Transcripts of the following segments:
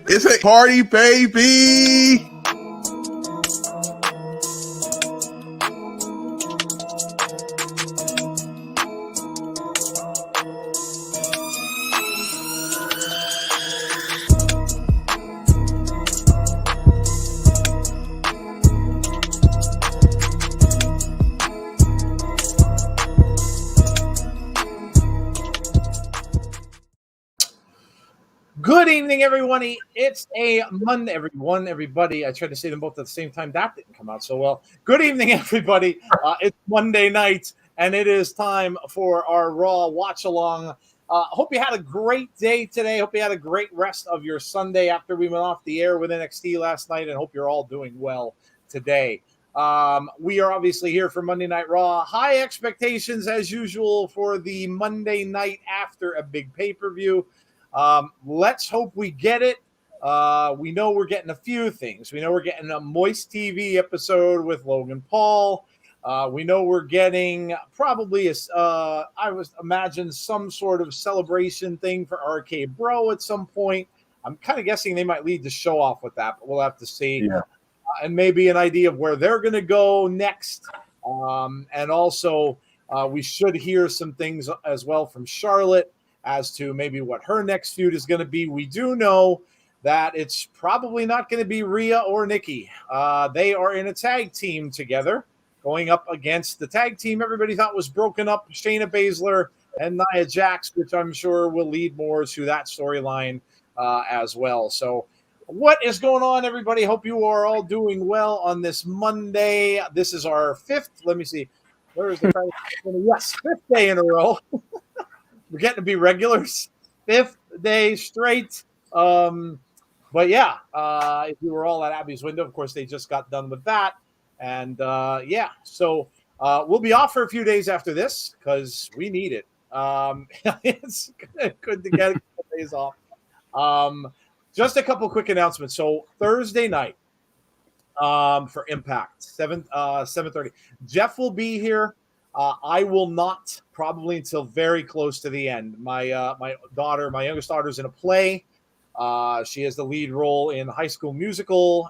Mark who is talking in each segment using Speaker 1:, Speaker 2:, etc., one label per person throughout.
Speaker 1: It's a party, baby.
Speaker 2: Good evening, everybody. It's a Monday, everybody. I tried to say them both at the same time. That didn't come out so well. Good evening, everybody. It's Monday night, and it is time for our Raw watch-along. Hope you had a great day today. Hope you had a great rest of your Sunday after we went off the air with NXT last night, and hope you're all doing well today. We are obviously here for Monday Night Raw. High expectations, as usual, for the Monday night after a big pay-per-view. Let's hope we get it. We know we're getting a few things. We know we're getting a Moist TV episode with Logan Paul. We know we're getting probably I would imagine some sort of celebration thing for RK Bro at some point. I'm kind of guessing they might lead the show off with that, but we'll have to see.
Speaker 1: Yeah.
Speaker 2: And maybe an idea of where they're going to go next. And also, we should hear some things as well from Charlotte as to maybe what her next feud is going to be. We do know that it's probably not going to be Rhea or Nikki. They are in a tag team together, going up against the tag team everybody thought was broken up, Shayna Baszler and Nia Jax, which I'm sure will lead more to that storyline as well. So what is going on, everybody? Hope you are all doing well on this Monday. This is our fifth, let me see, where is the yes, fifth day in a row. We're getting to be regulars, fifth day straight. But yeah, if you were all at Abby's window, of course, they just got done with that. And yeah, so we'll be off for a few days after this because we need it. It's good to get a couple days off. Just a couple quick announcements. So Thursday night for Impact, 7:30. Jeff will be here. I will not, probably until very close to the end. My youngest daughter's in a play. She has the lead role in High School Musical,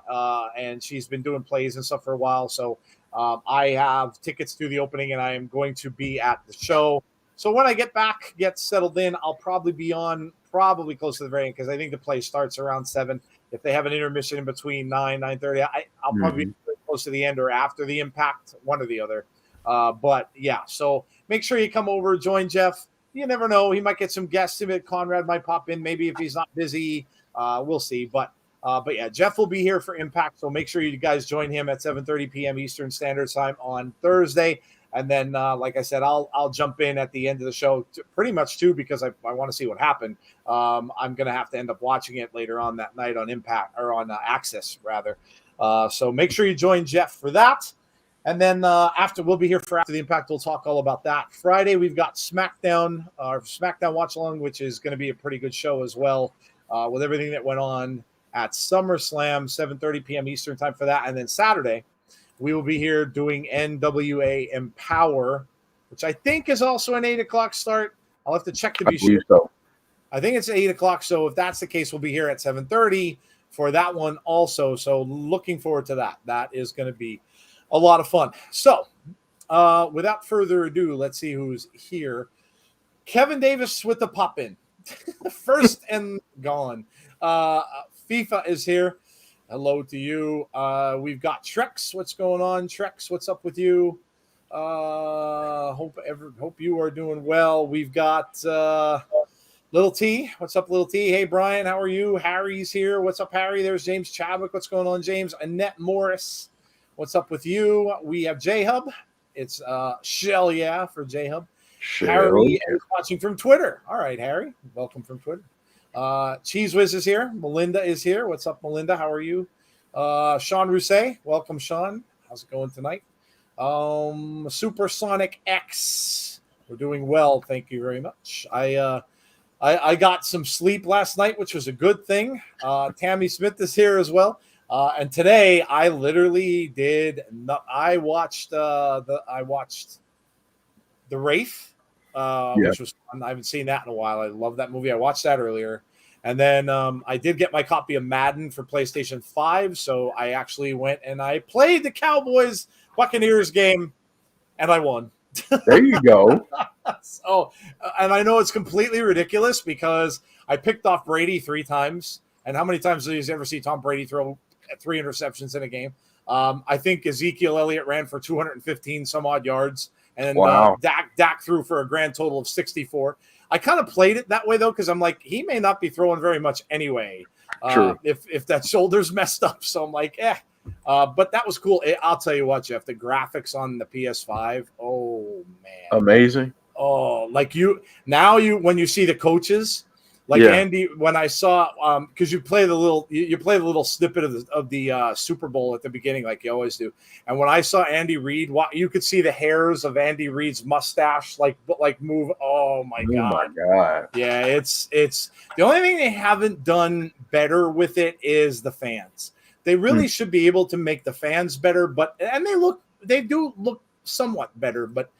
Speaker 2: and she's been doing plays and stuff for a while. So I have tickets to the opening, and I am going to be at the show. So when I get settled in, I'll probably be on close to the very end because I think the play starts around 7. If they have an intermission in between 9:30, I'll probably be close to the end or after the Impact, one or the other. But yeah, so make sure you come over, join Jeff. You never know. He might get some guests. Conrad might pop in, maybe if he's not busy. We'll see. But yeah, Jeff will be here for Impact. So make sure you guys join him at 7:30 p.m. Eastern Standard Time on Thursday. And then, like I said, I'll jump in at the end of the show pretty much too, because I want to see what happened. I'm going to have to end up watching it later on that night on Impact or on Access rather. So make sure you join Jeff for that. And then we'll be here for after the Impact. We'll talk all about that. Friday, we've got SmackDown Watch Along, which is going to be a pretty good show as well, with everything that went on at SummerSlam, 7:30 p.m. Eastern Time for that. And then Saturday, we will be here doing NWA Empower, which I think is also an 8 o'clock start. I'll have to check to be sure. So. I think it's 8 o'clock. So if that's the case, we'll be here at 7:30 for that one also. So looking forward to that. That is going to be a lot of fun. So, without further ado, let's see who's here. Kevin Davis with the pop-in. First and gone. FIFA is here. Hello to you. We've got Trex. What's going on, Trex? What's up with you? Hope you are doing well. We've got Little T. What's up, Little T? Hey, Brian. How are you? Harry's here. What's up, Harry? There's James Chadwick. What's going on, James? Annette Morris. What's up with you? We have J-Hub. It's Shell, yeah, for J-Hub. Harry is watching from Twitter. All right, Harry. Welcome from Twitter. Cheese Whiz is here. Melinda is here. What's up, Melinda? How are you? Sean Rousset. Welcome, Sean. How's it going tonight? Supersonic X. We're doing well. Thank you very much. I got some sleep last night, which was a good thing. Tammy Smith is here as well. And today I literally did not. I watched the Wraith, which was fun. I haven't seen that in a while. I love that movie. I watched that earlier, And then I did get my copy of Madden for PlayStation 5. So I actually went and I played the Cowboys Buccaneers game and I won.
Speaker 1: There you go.
Speaker 2: So, and I know it's completely ridiculous because I picked off Brady 3 times. And how many times do you ever see Tom Brady throw 3 interceptions in a game? I think Ezekiel Elliott ran for 215 some odd yards. And
Speaker 1: Wow.
Speaker 2: Dak threw for a grand total of 64. I kind of played it that way, though, because I'm like, he may not be throwing very much anyway if that shoulder's messed up. So I'm like, but that was cool. I'll tell you what, Jeff, the graphics on the PS5, oh, man.
Speaker 1: Amazing.
Speaker 2: Oh, like when you see the coaches, like Andy, when I saw, because you play the little snippet of the Super Bowl at the beginning, like you always do. And when I saw Andy Reid, you could see the hairs of Andy Reid's mustache, like move. Oh my god! Yeah, it's the only thing they haven't done better with it is the fans. They really should be able to make the fans better, they do look somewhat better, but.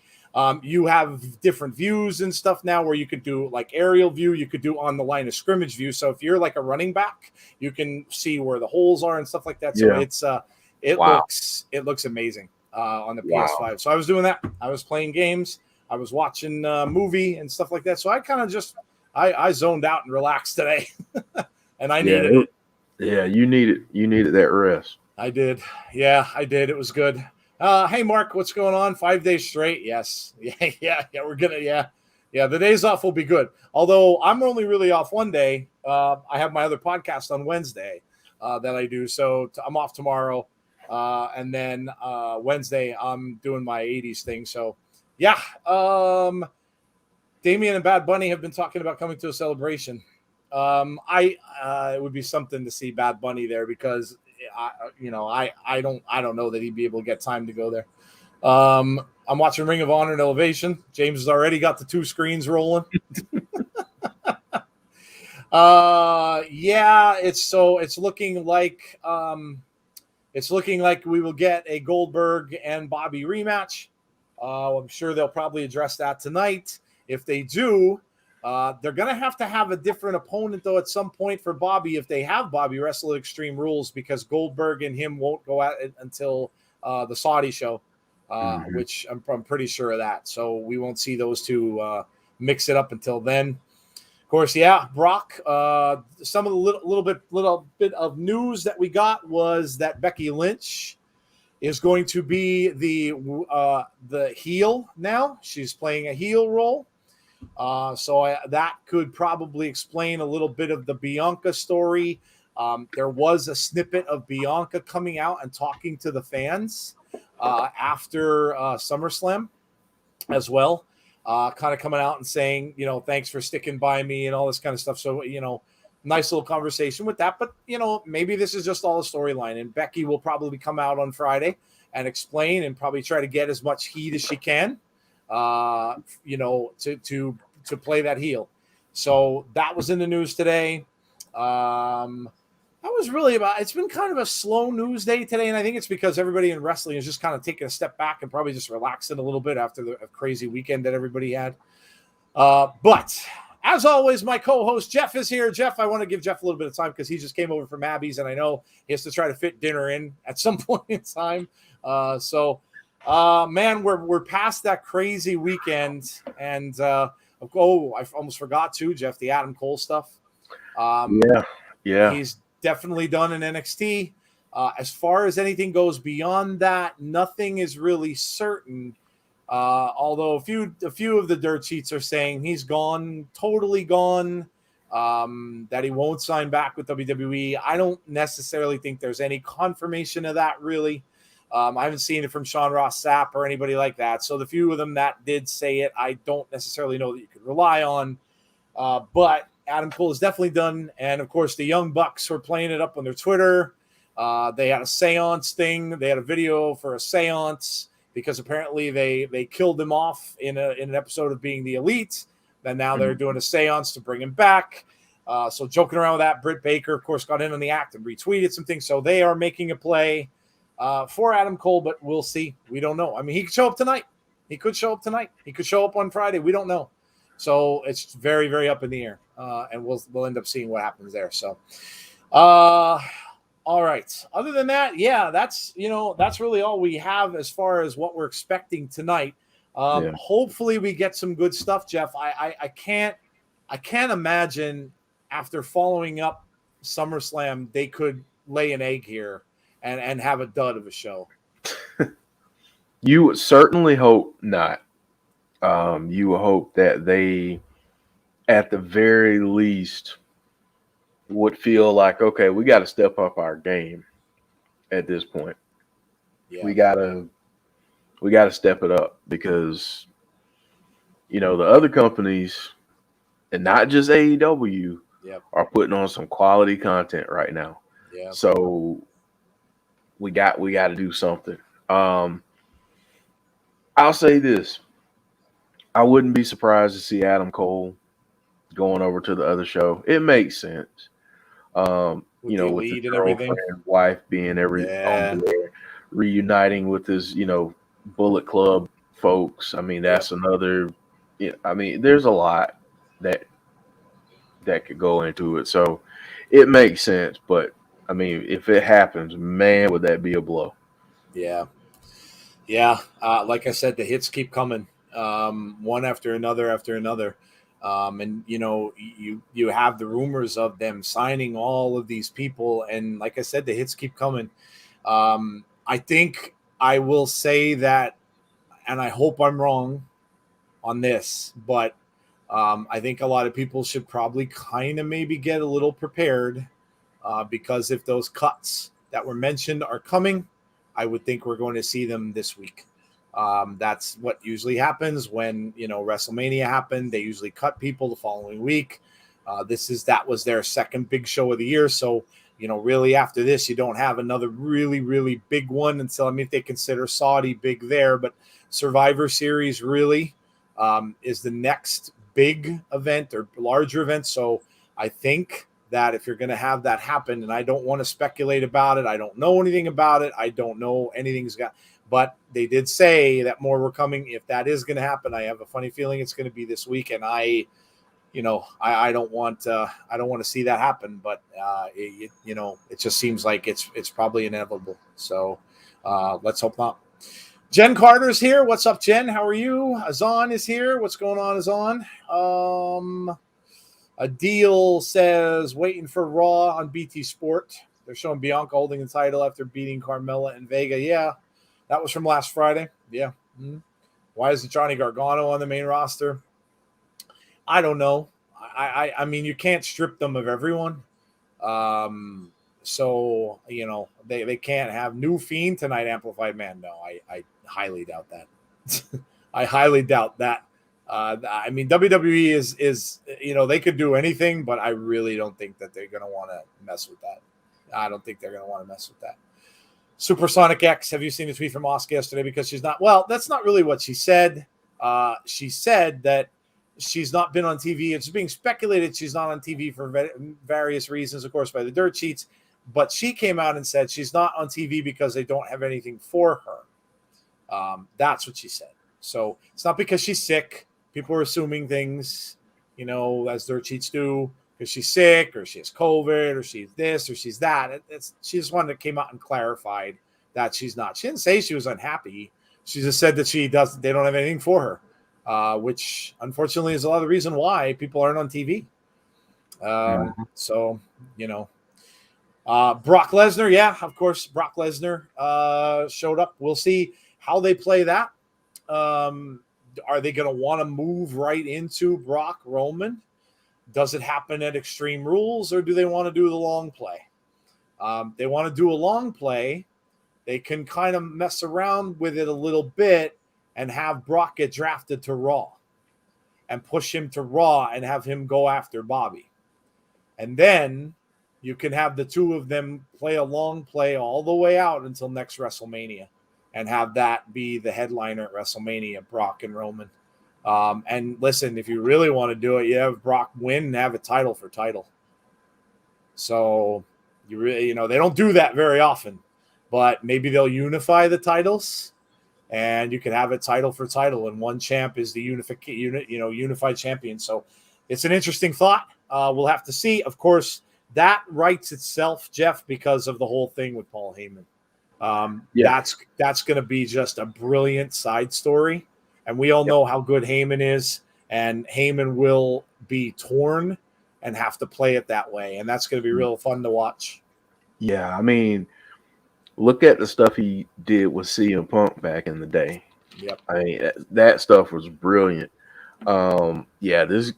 Speaker 2: You have different views and stuff now where you could do like aerial view, you could do on the line of scrimmage view. So if you're like a running back, you can see where the holes are and stuff like that. So it looks amazing on the PS5. So I was doing that. I was playing games. I was watching a movie and stuff like that. So I kind of just I zoned out and relaxed today, and I needed it.
Speaker 1: Yeah, you needed that rest.
Speaker 2: I did. Yeah, I did. It was good. Hey Mark, what's going on? 5 days straight? Yes. Yeah. We're gonna. Yeah. The days off will be good. Although I'm only really off one day. I have my other podcast on Wednesday that I do. So I'm off tomorrow, and then Wednesday I'm doing my 80s thing. So yeah. Damien and Bad Bunny have been talking about coming to a celebration. It would be something to see Bad Bunny there because. I don't know that he'd be able to get time to go there. I'm watching Ring of Honor and Elevation. James has already got the 2 screens rolling. It's looking like we will get a Goldberg and Bobby rematch. I'm sure they'll probably address that tonight. If they do, they're going to have a different opponent, though, at some point for Bobby if they have Bobby wrestle at Extreme Rules because Goldberg and him won't go at it until the Saudi show, which I'm pretty sure of that. So we won't see those two mix it up until then. Of course, Brock. Some of the little bit of news that we got was that Becky Lynch is going to be the heel now. She's playing a heel role. That could probably explain a little bit of the Bianca story. There was a snippet of Bianca coming out and talking to the fans after SummerSlam as well, kind of coming out and saying, thanks for sticking by me and all this kind of stuff. So, nice little conversation with that. But, maybe this is just all a storyline. And Becky will probably come out on Friday and explain and probably try to get as much heat as she can. To play that heel. So that was in the news today. That was really it's been kind of a slow news day today. And I think it's because everybody in wrestling is just kind of taking a step back and probably just relaxing a little bit after the crazy weekend that everybody had. But as always, my co-host Jeff is here. Jeff, I want to give Jeff a little bit of time because he just came over from Abby's and I know he has to try to fit dinner in at some point in time. Man, we're past that crazy weekend, and I almost forgot too, Jeff, the Adam Cole stuff. He's definitely done in NXT. As far as anything goes beyond that, nothing is really certain. Although a few of the dirt sheets are saying he's gone, totally gone. That he won't sign back with WWE. I don't necessarily think there's any confirmation of that really. I haven't seen it from Sean Ross Sapp or anybody like that. So the few of them that did say it, I don't necessarily know that you could rely on. But Adam Cole is definitely done. And, of course, the Young Bucks were playing it up on their Twitter. They had a seance thing. They had a video for a seance because apparently they killed him off in an episode of Being the Elite. And now they're doing a seance to bring him back. So joking around with that, Britt Baker, of course, got in on the act and retweeted some things. So they are making a play for Adam Cole, but we'll see. We don't know. I mean, he could show up tonight. He could show up tonight. He could show up on Friday. We don't know. So it's very, very up in the air, and we'll end up seeing what happens there. So, all right. Other than that, yeah, that's really all we have as far as what we're expecting tonight.
Speaker 1: Yeah.
Speaker 2: Hopefully, we get some good stuff, Jeff. I can't imagine after following up SummerSlam they could lay an egg here and have a dud of a show.
Speaker 1: You would certainly hope not. You would hope that they, at the very least, would feel like, okay, we got to step up our game at this point.
Speaker 2: Yeah.
Speaker 1: We gotta step it up because the other companies, and not just AEW,
Speaker 2: Yep.
Speaker 1: are putting on some quality content right now.
Speaker 2: Yeah.
Speaker 1: So we got to do something. I'll say this: I wouldn't be surprised to see Adam Cole going over to the other show. It makes sense.
Speaker 2: With the
Speaker 1: with
Speaker 2: Elite
Speaker 1: the
Speaker 2: and everything.
Speaker 1: girlfriend, wife being on there, reuniting with his, Bullet Club folks. I mean, that's another. I mean, there's a lot that could go into it, so it makes sense. But I mean, if it happens, man, would that be a blow?
Speaker 2: Yeah. Like I said, the hits keep coming, one after another after another. And you have the rumors of them signing all of these people, and like I said, the hits keep coming. I think I will say that, and I hope I'm wrong on this, but I think a lot of people should probably kind of maybe get a little prepared, because if those cuts that were mentioned are coming, I would think we're going to see them this week. That's what usually happens when WrestleMania happened. They usually cut people the following week. That was their second big show of the year, so really after this, you don't have another really, really big one until, I mean, if they consider Saudi big there, but Survivor Series really is the next big event or larger event. So I think that if you're going to have that happen, and I don't want to speculate about it, I don't know anything about it, I don't know anything's got, but they did say that more were coming. If that is going to happen, I have a funny feeling it's going to be this week, and I don't want to see that happen, but it just seems like it's probably inevitable. So let's hope not. Jen Carter's here. What's up, Jen? How are you? Azan is here. What's going on, Azan? Adil says waiting for Raw on BT Sport. They're showing Bianca holding the title after beating Carmella and Vega. Yeah, that was from last Friday. Yeah. Mm-hmm. Why isn't Johnny Gargano on the main roster? I don't know. I mean, you can't strip them of everyone. So they can't have New Fiend tonight. Amplified Man. No, I highly doubt that. I highly doubt that. I mean, WWE is they could do anything, but I really don't think that they're going to want to mess with that. I don't think they're going to want to mess with that. Supersonic X, have you seen the tweet from Asuka yesterday? Because she's not, well, that's not really what she said. She said that she's not been on TV. It's being speculated she's not on TV for various reasons, of course, by the dirt sheets. But she came out and said she's not on TV because they don't have anything for her. That's what she said. So it's not because she's sick. People are assuming things, as dirt sheets do, because she's sick or she has COVID or she's this or she's that. She just wanted to came out and clarified that she's not. She didn't say she was unhappy. She just said that they don't have anything for her, which unfortunately is a lot of the reason why people aren't on TV. So, Brock Lesnar, yeah, of course, Brock Lesnar showed up. We'll see how they play that. Are they going to want to move right into Brock Roman? Does it happen at Extreme Rules, or do they want to do the long play? They want to do a long play. They can kind of mess around with it a little bit and have Brock get drafted to Raw and push him to Raw and have him go after Bobby. And then you can have the two of them play a long play all the way out until next WrestleMania and have that be the headliner at WrestleMania, Brock and Roman. And listen, if you really want to do it, you have Brock win and have a title for title. So you really, they don't do that very often, but maybe they'll unify the titles and you can have it title for title, and one champ is the unified champion. So it's an interesting thought. We'll have to see. Of course, that writes itself, Jeff, because of the whole thing with Paul Heyman. That's going to be just a brilliant side story, and we all know how good Heyman is, and Heyman will be torn and have to play it that way, and that's going to be real fun to watch.
Speaker 1: Yeah, I mean, look at the stuff he did with CM Punk back in the day.
Speaker 2: Yep.
Speaker 1: I mean, that stuff was brilliant. This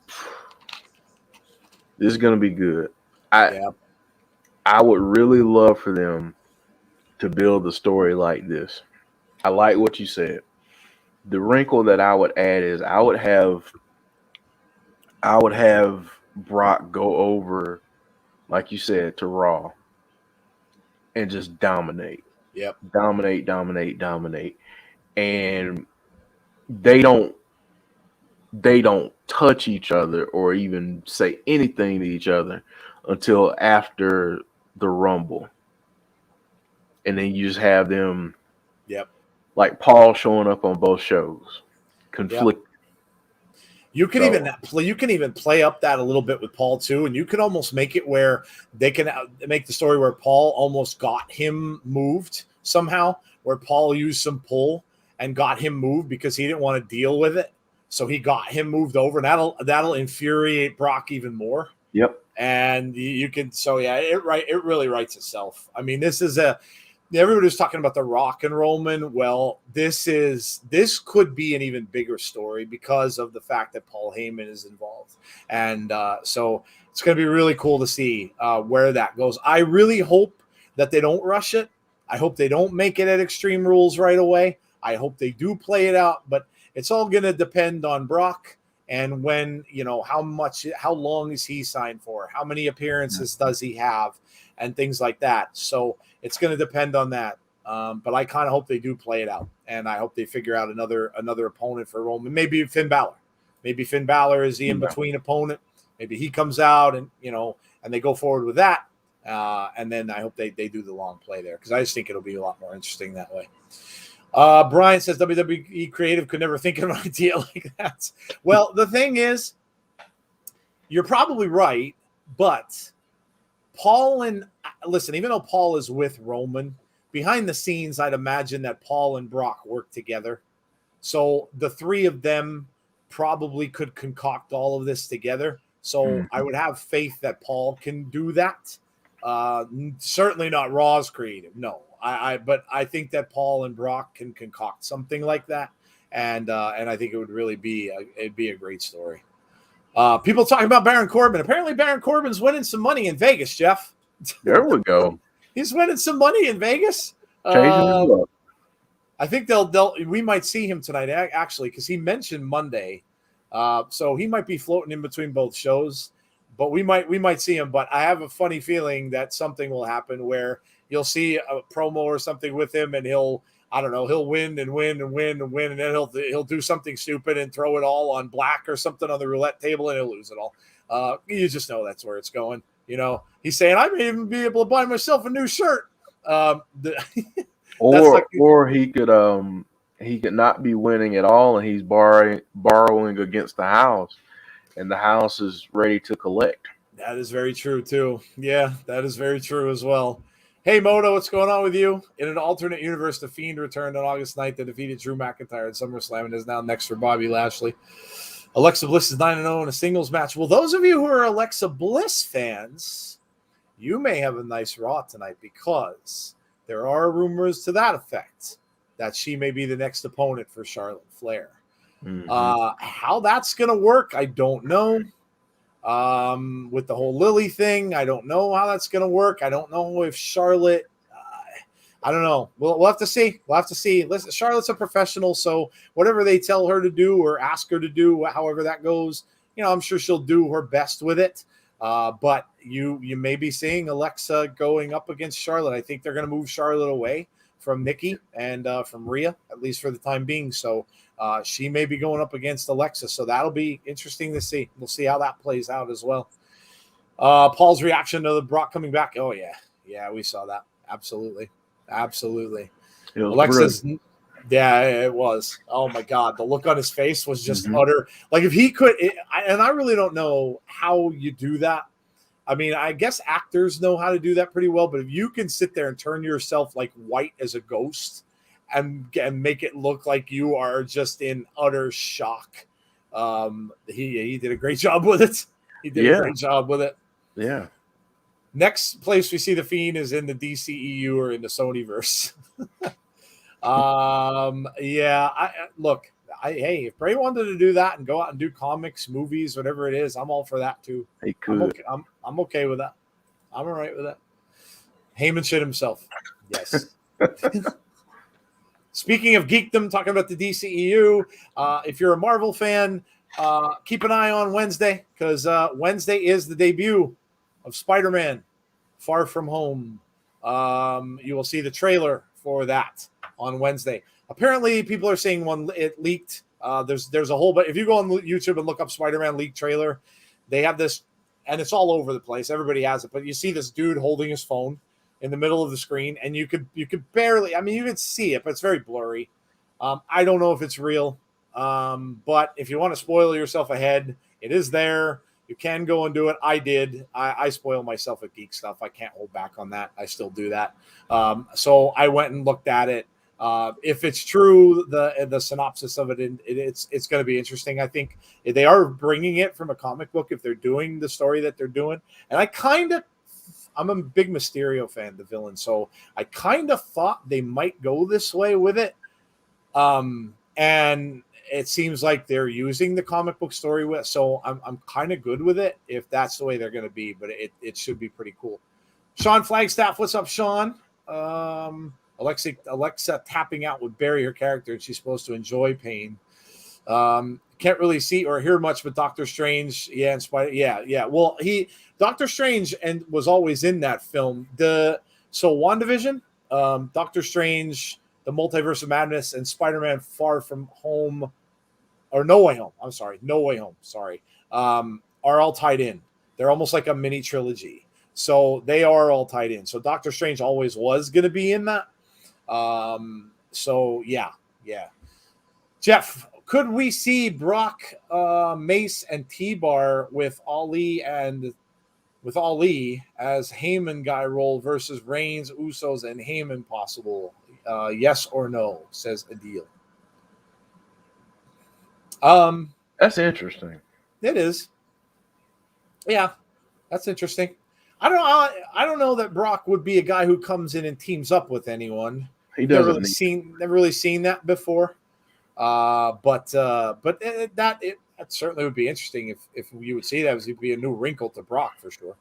Speaker 1: is going to be good. I would really love for them to build a story like this. I like what you said. The wrinkle that I would add is I would have Brock go over, like you said, to Raw and just dominate.
Speaker 2: Yep.
Speaker 1: Dominate. And they don't touch each other or even say anything to each other until after the Rumble. And then you just have them, like Paul showing up on both shows, conflict.
Speaker 2: You can even play up that a little bit with Paul too, and you can almost make it where they can make the story where Paul almost got him moved somehow, where Paul used some pull and got him moved because he didn't want to deal with it, so he got him moved over, and that'll infuriate Brock even more.
Speaker 1: Yep.
Speaker 2: And you can it really writes itself. I mean, this is everybody's talking about The Rock and Roman. Well, this could be an even bigger story because of the fact that Paul Heyman is involved. And so it's going to be really cool to see where that goes. I really hope that they don't rush it. I hope they don't make it at Extreme Rules right away. I hope they do play it out, but it's all going to depend on Brock and when, how long is he signed for? How many appearances does he have? And things like that. So it's going to depend on that. But I kind of hope they do play it out, and I hope they figure out another opponent for Roman. Maybe Finn Balor. Maybe Finn Balor is the in-between opponent. Maybe he comes out and they go forward with that. And then I hope they do the long play there, because I just think it'll be a lot more interesting that way. Brian says WWE Creative could never think of an idea like that. Well, the thing is, you're probably right, but even though Paul is with Roman, behind the scenes, I'd imagine that Paul and Brock work together. So the three of them probably could concoct all of this together. So I would have faith that Paul can do that. Certainly not Raw's creative. No, but I think that Paul and Brock can concoct something like that. And I think it would really be a great story. People talking about Baron Corbin. Apparently, Baron Corbin's winning some money in Vegas, Jeff.
Speaker 1: There we go.
Speaker 2: He's winning some money in Vegas.
Speaker 1: I
Speaker 2: think we might see him tonight, actually, because he mentioned Monday. So he might be floating in between both shows, but we might see him. But I have a funny feeling that something will happen where you'll see a promo or something with him, and he'll win and win and win and win, and then he'll do something stupid and throw it all on black or something on the roulette table, and he'll lose it all. You just know that's where it's going. He's saying, I may even be able to buy myself a new shirt.
Speaker 1: Or he could not be winning at all, and he's borrowing against the house, and the house is ready to collect.
Speaker 2: That is very true too. Yeah, that is very true as well. Hey, Moto, what's going on with you? In an alternate universe, The Fiend returned on August 9th and defeated Drew McIntyre at SummerSlam and is now next for Bobby Lashley. Alexa Bliss is 9-0 in a singles match. Well, those of you who are Alexa Bliss fans, you may have a nice Raw tonight, because there are rumors to that effect that she may be the next opponent for Charlotte Flair. Mm-hmm. How that's going to work, I don't know. With the whole Lily thing, I don't know how that's going to work. I don't know if Charlotte, I don't know. We'll have to see. Listen, Charlotte's a professional, so whatever they tell her to do or ask her to do, however that goes, I'm sure she'll do her best with it. But you may be seeing Alexa going up against Charlotte. I think they're going to move Charlotte away from Nikki and from Rhea, at least for the time being. So she may be going up against Alexa. So that'll be interesting to see. We'll see how that plays out as well. Paul's reaction to the Brock coming back. Oh, yeah. Yeah, we saw that. Absolutely. Alexa's Yeah, it was. Oh my God, the look on his face was just utter. Like if he could, and I really don't know how you do that. I mean, I guess actors know how to do that pretty well, but if you can sit there and turn yourself like white as a ghost and make it look like you are just in utter shock, he did a great job with it. He did a great job with it.
Speaker 1: Yeah.
Speaker 2: Next place we see the Fiend is in the DCEU or in the Sonyverse. Look, hey, if Bray wanted to do that and go out and do comics, movies, whatever it is, I'm all for that too.
Speaker 1: He could.
Speaker 2: I'm okay with that. I'm all right with that. Heyman shit himself. Yes. Speaking of geekdom, talking about the DCEU, if you're a Marvel fan, keep an eye on Wednesday because Wednesday is the debut of Spider-Man Far From Home. You will see the trailer for that on Wednesday. Apparently, people are saying it leaked. There's a whole, but if you go on YouTube and look up Spider-Man leak trailer, they have this, and it's all over the place. Everybody has it, but you see this dude holding his phone in the middle of the screen, and you could barely. I mean, you could see it, but it's very blurry. I don't know if it's real, but if you want to spoil yourself ahead, it is there. You can go and do it. I did. I spoil myself with geek stuff. I can't hold back on that. I still do that. So I went and looked at it. If it's true, the synopsis of it, it's going to be interesting. I think they are bringing it from a comic book if they're doing the story that they're doing. And I'm a big Mysterio fan, the villain. So I kind of thought they might go this way with it. And it seems like they're using the comic book story with, so I'm kind of good with it if that's the way they're going to be, but it should be pretty cool. Sean Flagstaff, what's up, Sean? Alexa tapping out would bury her character, and she's supposed to enjoy pain. Can't really see or hear much, but Doctor Strange, and Spider, yeah. Well, Doctor Strange was always in that film. WandaVision, Doctor Strange, the Multiverse of Madness, and Spider-Man Far From Home, or No Way Home. I'm sorry, No Way Home. Sorry, are all tied in. They're almost like a mini trilogy. So they are all tied in. So Doctor Strange always was going to be in that. So yeah. Jeff, could we see Brock, Mace, and T-Bar with Ali as Heyman guy role versus Reigns, Usos, and Heyman possible? Yes or no, says Adil.
Speaker 1: That's interesting.
Speaker 2: It is. Yeah, that's interesting. I don't know that Brock would be a guy who comes in and teams up with anyone.
Speaker 1: He doesn't.
Speaker 2: Never really seen that before. But that certainly would be interesting if you would see that. It would be a new wrinkle to Brock for sure.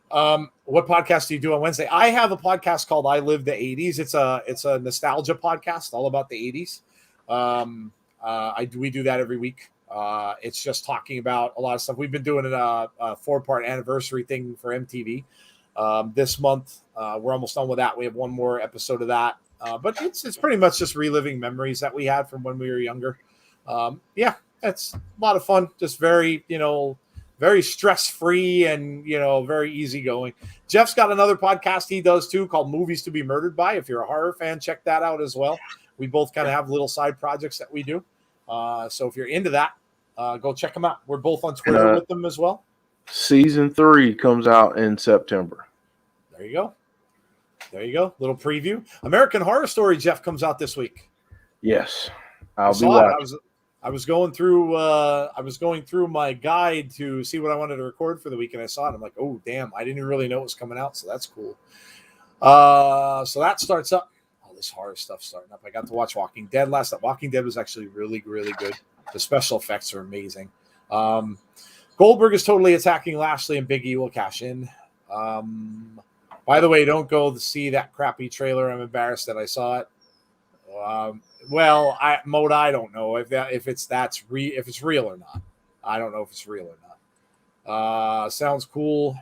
Speaker 2: What podcast do you do on Wednesday? I have a podcast called I Live the 80s. It's a nostalgia podcast all about the 80s. We do that every week. It's just talking about a lot of stuff. We've been doing a 4-part anniversary thing for MTV. This month, we're almost done with that. We have one more episode of that. But it's pretty much just reliving memories that we had from when we were younger. It's a lot of fun. Just very, very stress-free and, very easygoing. Jeff's got another podcast he does too called Movies to be Murdered By. If you're a horror fan, check that out as well. We both kind of have little side projects that we do. So if you're into that, go check them out. We're both on Twitter with them as well.
Speaker 1: Season 3 comes out in September.
Speaker 2: There you go. Little preview. American Horror Story, Jeff, comes out this week.
Speaker 1: Yes. I'll be watching.
Speaker 2: I was going through my guide to see what I wanted to record for the week, and I saw it. I'm like, oh damn, I didn't really know it was coming out, so that's cool. So that starts up. All this horror stuff starting up. I got to watch Walking Dead last night. Walking Dead was actually really, really good. The special effects are amazing. Goldberg is totally attacking Lashley, and Big E will cash in. By the way, don't go to see that crappy trailer. I'm embarrassed that I saw it. I don't know if it's real or not. I don't know if it's real or not. Sounds cool.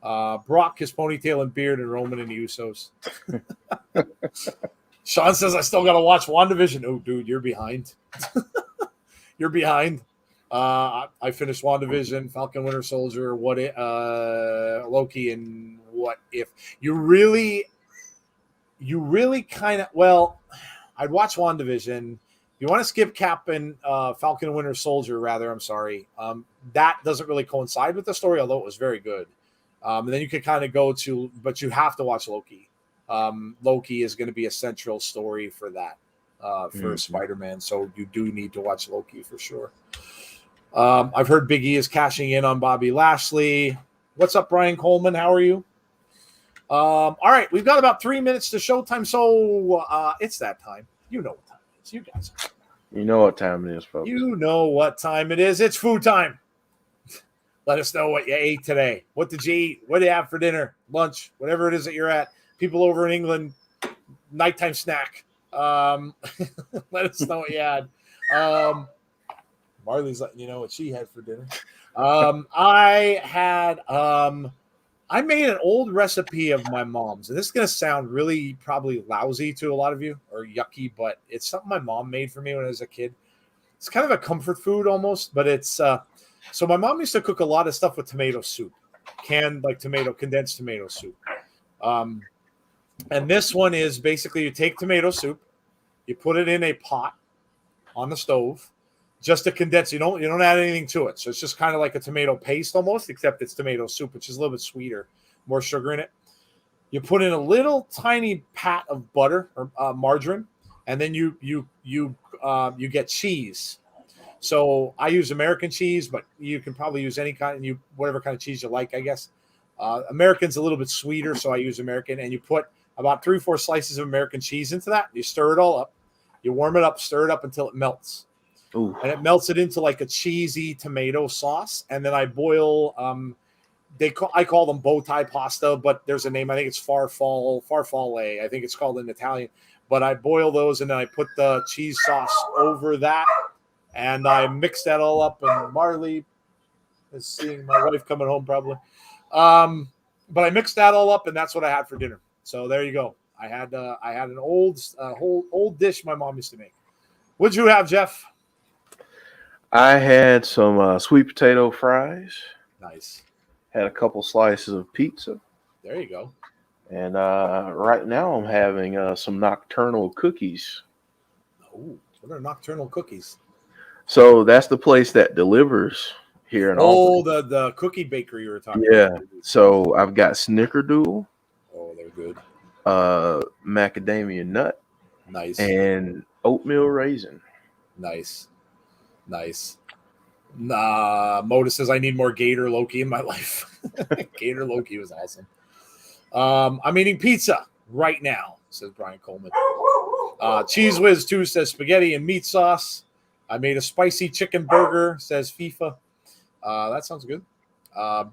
Speaker 2: Brock, his ponytail and beard, and Roman and the Usos. Sean says I still got to watch WandaVision. Oh, dude, you're behind. You're behind. I finished WandaVision, Falcon Winter Soldier, Loki, and What If. You really kind of, I'd watch WandaVision. If you want to skip Cap and Falcon and Winter Soldier, rather, I'm sorry. That doesn't really coincide with the story, although it was very good. And then you could kind of go to, but you have to watch Loki. Loki is going to be a central story for that, for Spider-Man. So you do need to watch Loki for sure. I've heard Big E is cashing in on Bobby Lashley. What's up, Brian Coleman? How are you? All right, we've got about 3 minutes to showtime, so it's that time. You know what time it is. You guys.
Speaker 1: You know what time it is, folks.
Speaker 2: You know what time it is. It's food time. Let us know what you ate today. What did you eat? What did you have for dinner, lunch, whatever it is that you're at. People over in England, nighttime snack. Let us know what you had. Marley's letting you know what she had for dinner. I made an old recipe of my mom's, and this is going to sound really probably lousy to a lot of you or yucky, but it's something my mom made for me when I was a kid. It's kind of a comfort food almost, but it's so my mom used to cook a lot of stuff with tomato soup, condensed tomato soup. And this one is basically you take tomato soup, you put it in a pot on the stove, just to condense. You don't add anything to it. So it's just kind of like a tomato paste almost, except it's tomato soup, which is a little bit sweeter, more sugar in it. You put in a little tiny pat of butter or margarine, and then you get cheese. So I use American cheese, but you can probably use any kind, whatever kind of cheese you like, I guess. American's a little bit sweeter, so I use American. And you put about 3 or 4 slices of American cheese into that. You stir it all up. You warm it up, stir it up until it melts.
Speaker 1: Ooh.
Speaker 2: And it melts it into like a cheesy tomato sauce. And then I boil, I call them bow tie pasta, but there's a name. I think it's farfalle. I think it's called in Italian. But I boil those and then I put the cheese sauce over that. And I mix that all up. And Marley is seeing my wife coming home probably. But I mixed that all up and that's what I had for dinner. So there you go. I had an old dish my mom used to make. What'd you have, Jeff?
Speaker 1: I had some sweet potato fries.
Speaker 2: Nice.
Speaker 1: Had a couple slices of pizza.
Speaker 2: There you go.
Speaker 1: And right now I'm having some nocturnal cookies.
Speaker 2: Oh, what are nocturnal cookies?
Speaker 1: So that's the place that delivers here in Albany.
Speaker 2: The cookie bakery you were talking
Speaker 1: about.
Speaker 2: Yeah.
Speaker 1: So I've got Snickerdoodle.
Speaker 2: Oh, they're good.
Speaker 1: Macadamia nut.
Speaker 2: Nice.
Speaker 1: And oatmeal raisin.
Speaker 2: Nice. Moda says I need more Gator Loki in my life. Gator Loki was awesome. I'm eating pizza right now, says Brian Coleman. Cheese Whiz 2 says spaghetti and meat sauce. I made a spicy chicken burger, says FIFA. That sounds good.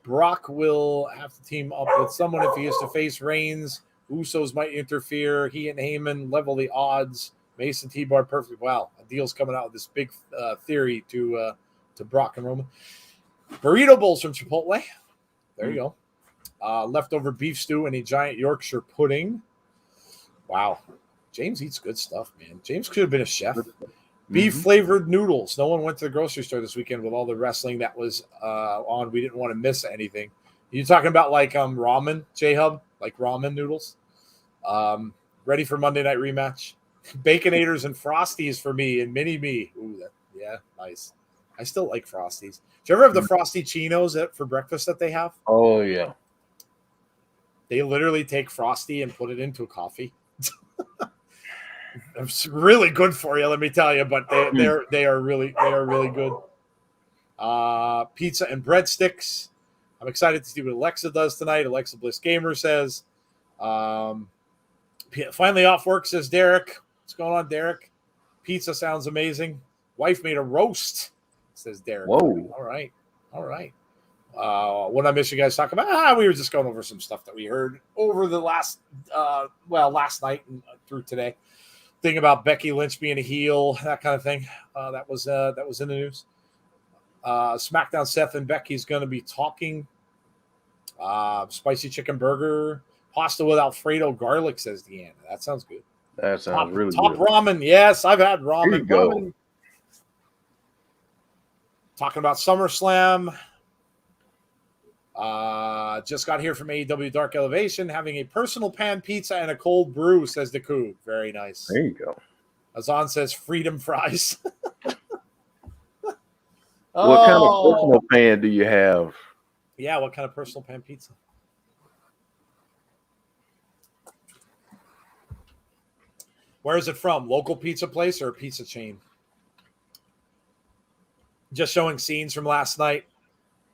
Speaker 2: Brock will have to team up with someone if he has to face Reigns. Usos might interfere. He and Heyman level the odds. Mason T-Bar perfect. Wow, a deal's coming out with this big theory to Brock and Roman. Burrito bowls from Chipotle. There you go. Leftover beef stew and a giant Yorkshire pudding. Wow. James eats good stuff, man. James could have been a chef. Beef flavored noodles. No one went to the grocery store this weekend with all the wrestling that was on. We didn't want to miss anything. You talking about like ramen, J-Hub? Like ramen noodles? Ready for Monday Night Rematch? Baconators and Frosties for me and Mini Me. Ooh, yeah, nice. I still like Frosties. Do you ever have the Frosty Chinos for breakfast that they have?
Speaker 1: Oh, yeah.
Speaker 2: They literally take Frosty and put it into a coffee. It's really good for you, let me tell you. But they are really good. Pizza and breadsticks. I'm excited to see what Alexa does tonight. Alexa Bliss Gamer says. Finally off work, says Derek. What's going on, Derek? Pizza sounds amazing. Wife made a roast, says Derek.
Speaker 1: Whoa.
Speaker 2: All right. What I miss you guys talking about? We were just going over some stuff that we heard over the last night and through today. Thing about Becky Lynch being a heel, that kind of thing. That was in the news. SmackDown Seth and Becky's going to be talking. Spicy chicken burger, pasta with Alfredo garlic, says Deanna. That sounds good.
Speaker 1: That sounds really
Speaker 2: top
Speaker 1: good.
Speaker 2: Ramen. Yes, I've had ramen.
Speaker 1: There you go.
Speaker 2: Ramen. Talking about SummerSlam. Just got here from AEW Dark Elevation, having a personal pan pizza and a cold brew, says the Coup. Very nice.
Speaker 1: There you go.
Speaker 2: Azan says freedom fries.
Speaker 1: What kind of personal pan do you have?
Speaker 2: Yeah, what kind of personal pan pizza? Where is it from? Local pizza place or a pizza chain? Just showing scenes from last night.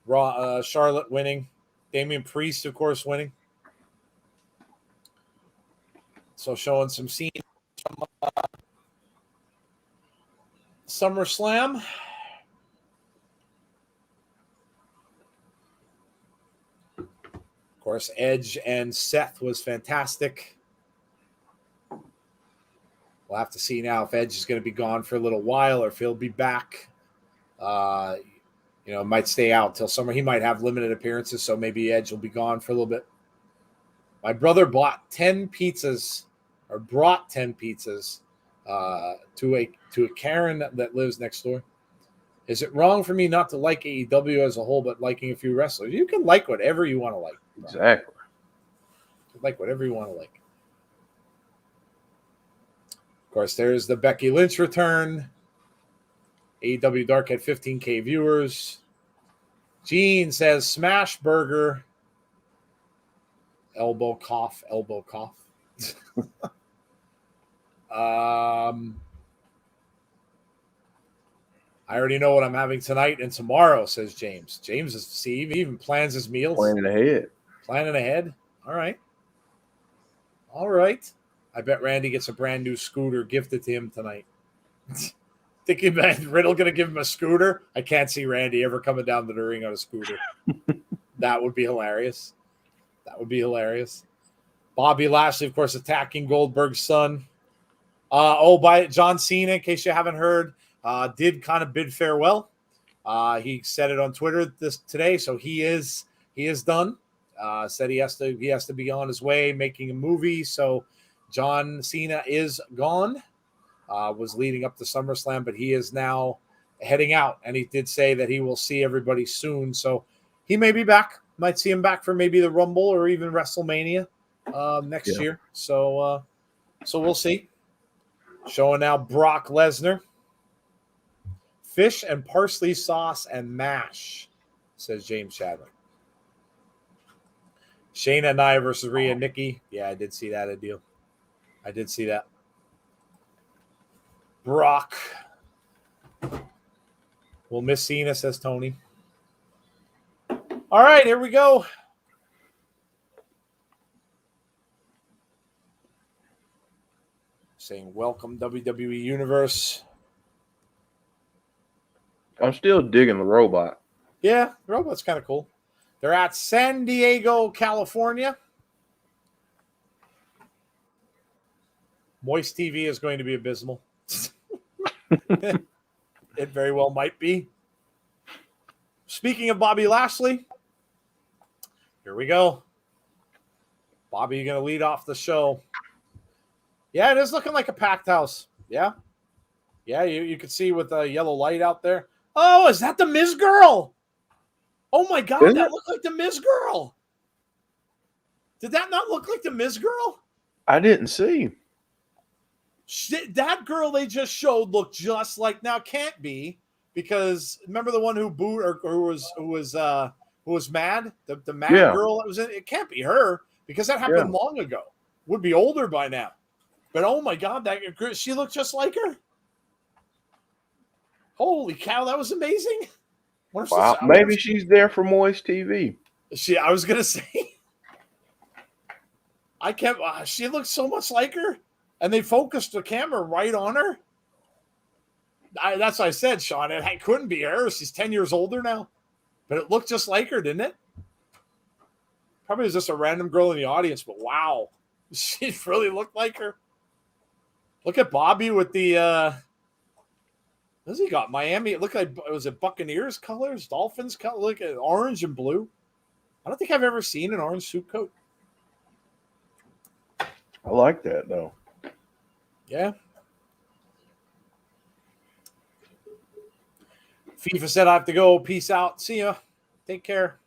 Speaker 2: Raw, Charlotte winning. Damian Priest, of course, winning. So showing some scenes from SummerSlam. Of course, Edge and Seth was fantastic. We'll have to see now if Edge is going to be gone for a little while or if he'll be back. Might stay out till summer. He might have limited appearances, so maybe Edge will be gone for a little bit. My brother brought 10 pizzas to a Karen that lives next door. Is it wrong for me not to like AEW as a whole, but liking a few wrestlers? You can like whatever you want to like.
Speaker 1: Exactly.
Speaker 2: Like whatever you want to like. Of course, there's the Becky Lynch return. AEW Dark had 15K viewers. Gene says smash burger. Elbow cough. I already know what I'm having tonight and tomorrow, says James. James he even plans his meals.
Speaker 1: Planning ahead.
Speaker 2: All right. I bet Randy gets a brand new scooter gifted to him tonight. Thinking that Riddle going to give him a scooter. I can't see Randy ever coming down to the ring on a scooter. That would be hilarious. Bobby Lashley, of course, attacking Goldberg's son. By John Cena, in case you haven't heard, did kind of bid farewell. He said it on Twitter today, so he is done. Said he has to be on his way making a movie. So John Cena is gone. Was leading up to SummerSlam, but he is now heading out, and he did say that he will see everybody soon. So he may be back. Might see him back for maybe the Rumble or even WrestleMania next year. So we'll see. Showing now Brock Lesnar. Fish and parsley sauce and mash, says James Chadwick. Shayna and Nia versus Rhea and Nikki. Yeah, I did see that, Adil. I did see that. Brock. We'll miss Cena, says Tony. All right, here we go. Saying welcome, WWE Universe.
Speaker 1: I'm still digging the robot.
Speaker 2: Yeah, the robot's kind of cool. They're at San Diego, California. Moist TV is going to be abysmal. It very well might be. Speaking of Bobby Lashley, here we go. Bobby, you're going to lead off the show. Yeah, it is looking like a packed house. Yeah. Yeah, you can see with the yellow light out there. Oh, is that the Miz girl? Oh, my God, that looked like the Miz girl. Did that not look like the Miz girl?
Speaker 1: I didn't see.
Speaker 2: That girl they just showed looked just like, now can't be, because remember the one who booed or who was mad, the mad girl that was in it can't be her, because that happened long ago. Would be older by now. But oh my God, that she looked just like her. Holy cow, that was amazing.
Speaker 1: Wow, maybe she's there for Moist TV.
Speaker 2: I was gonna say, she looked so much like her. And they focused the camera right on her. That's what I said, Sean. It couldn't be her. She's 10 years older now. But it looked just like her, didn't it? Probably was just a random girl in the audience, but wow. She really looked like her. Look at Bobby with the what has he got? Miami. It looked like, was it Buccaneers colors? Dolphins color? Look at orange and blue. I don't think I've ever seen an orange suit coat.
Speaker 1: I like that, though.
Speaker 2: Yeah. FIFA said I have to go. Peace out. See ya. Take care.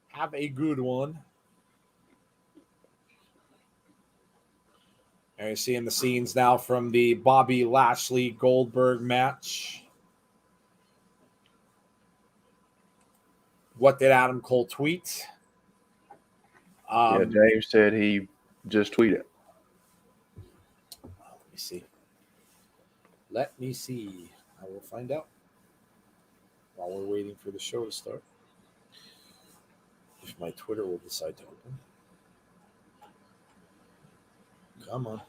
Speaker 2: Have a good one. And you're seeing the scenes now from the Bobby Lashley Goldberg match. What did Adam Cole tweet?
Speaker 1: James said he just tweeted.
Speaker 2: Let me see. Let me see. I will find out while we're waiting for the show to start. If my Twitter will decide to open. Come on.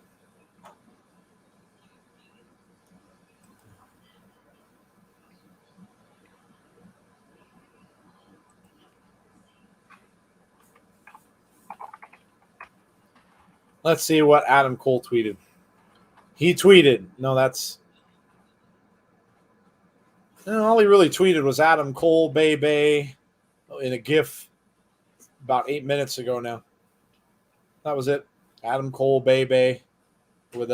Speaker 2: Let's see what Adam Cole tweeted. He tweeted. No, that's... No, all he really tweeted was Adam Cole, baby, in a GIF about 8 minutes ago now. That was it. Adam Cole, baby, with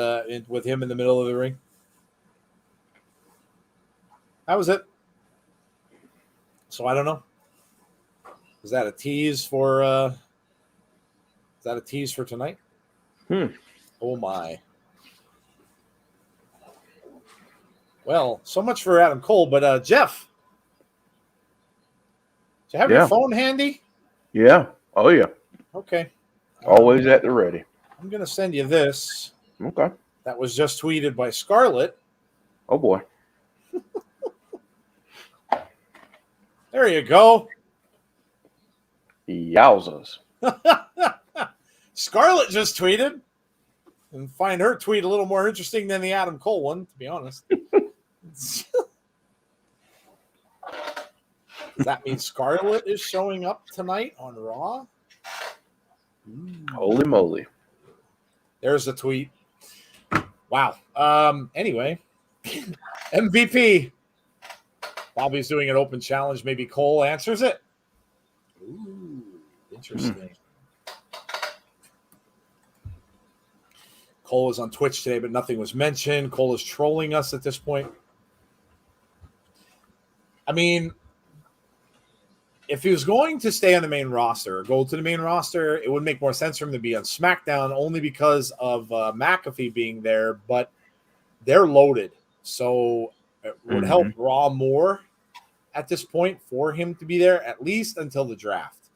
Speaker 2: him in the middle of the ring. That was it. So I don't know. Is that a tease for tonight? Oh my. Well, so much for Adam Cole, but Jeff, do you have your phone handy?
Speaker 1: Yeah. Oh yeah.
Speaker 2: Okay.
Speaker 1: Always at the ready.
Speaker 2: I'm gonna send you this.
Speaker 1: Okay.
Speaker 2: That was just tweeted by Scarlett.
Speaker 1: Oh boy.
Speaker 2: There you go.
Speaker 1: Yowzas.
Speaker 2: Scarlett just tweeted. And find her tweet a little more interesting than the Adam Cole one, to be honest. Does that mean Scarlett is showing up tonight on Raw?
Speaker 1: Holy moly.
Speaker 2: There's the tweet. Wow. Anyway, MVP. Bobby's doing an open challenge. Maybe Cole answers it. Ooh, interesting. Cole was on Twitch today, but nothing was mentioned. Cole is trolling us at this point. I mean, if he was going to stay on the main roster or go to the main roster, it would make more sense for him to be on SmackDown only because of McAfee being there, but they're loaded. So it would help Raw more at this point for him to be there, at least until the draft.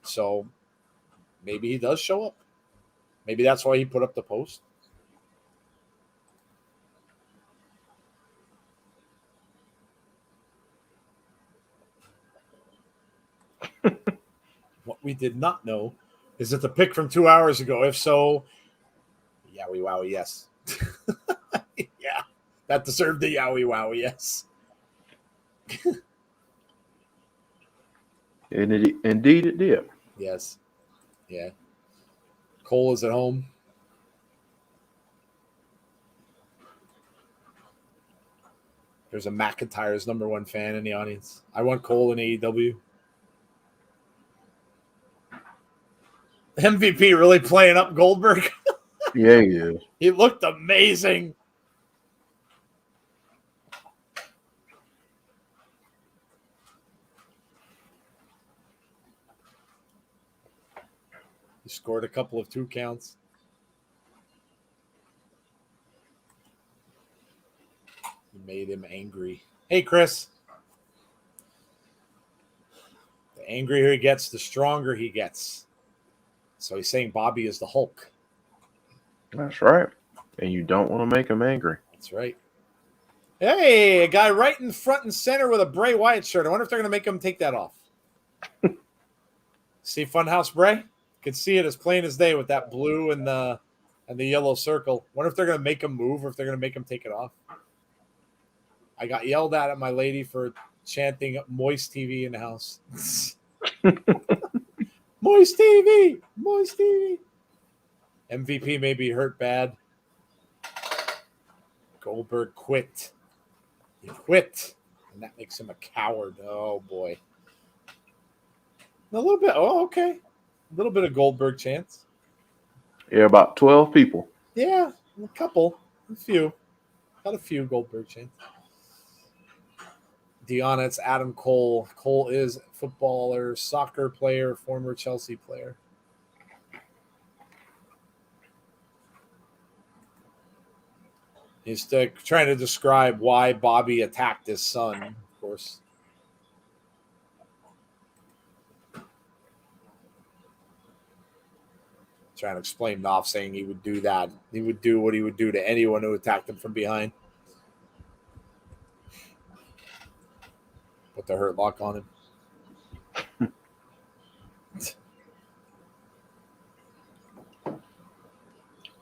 Speaker 2: So maybe he does show up. Maybe that's why he put up the post. What we did not know is that the pick from 2 hours ago. If so, yowie wowie, yes. Yeah, that deserved the yowie wowie, yes.
Speaker 1: Indeed it did.
Speaker 2: Yes. Yeah. Cole is at home. There's a McIntyre's #1 fan in the audience. I want Cole in AEW. MVP really playing up Goldberg.
Speaker 1: Yeah, he is.
Speaker 2: He looked amazing. He scored a couple of 2 counts. He made him angry. Hey, Chris. The angrier he gets, the stronger he gets. So he's saying Bobby is the Hulk.
Speaker 1: That's right. And you don't want to make him angry.
Speaker 2: That's right. Hey, a guy right in front and center with a Bray Wyatt shirt. I wonder if they're going to make him take that off. See Funhouse Bray? Could see it as plain as day with that blue and the yellow circle. Wonder if they're going to make him move or if they're going to make him take it off. I got yelled at my lady for chanting Moist TV in the house. Moist TV! Moist TV! MVP may be hurt bad. Goldberg quit. He quit. And that makes him a coward. Oh, boy. A little bit. Oh, okay. A little bit of Goldberg chance.
Speaker 1: Yeah, about 12 people.
Speaker 2: Yeah, a couple. A few. Got a few Goldberg chants. Deanna, it's Adam Cole. Cole is a footballer, soccer player, former Chelsea player. He's trying to describe why Bobby attacked his son, of course. Trying to explain Knopf saying he would do that. He would do what he would do to anyone who attacked him from behind. Put the hurt lock on him.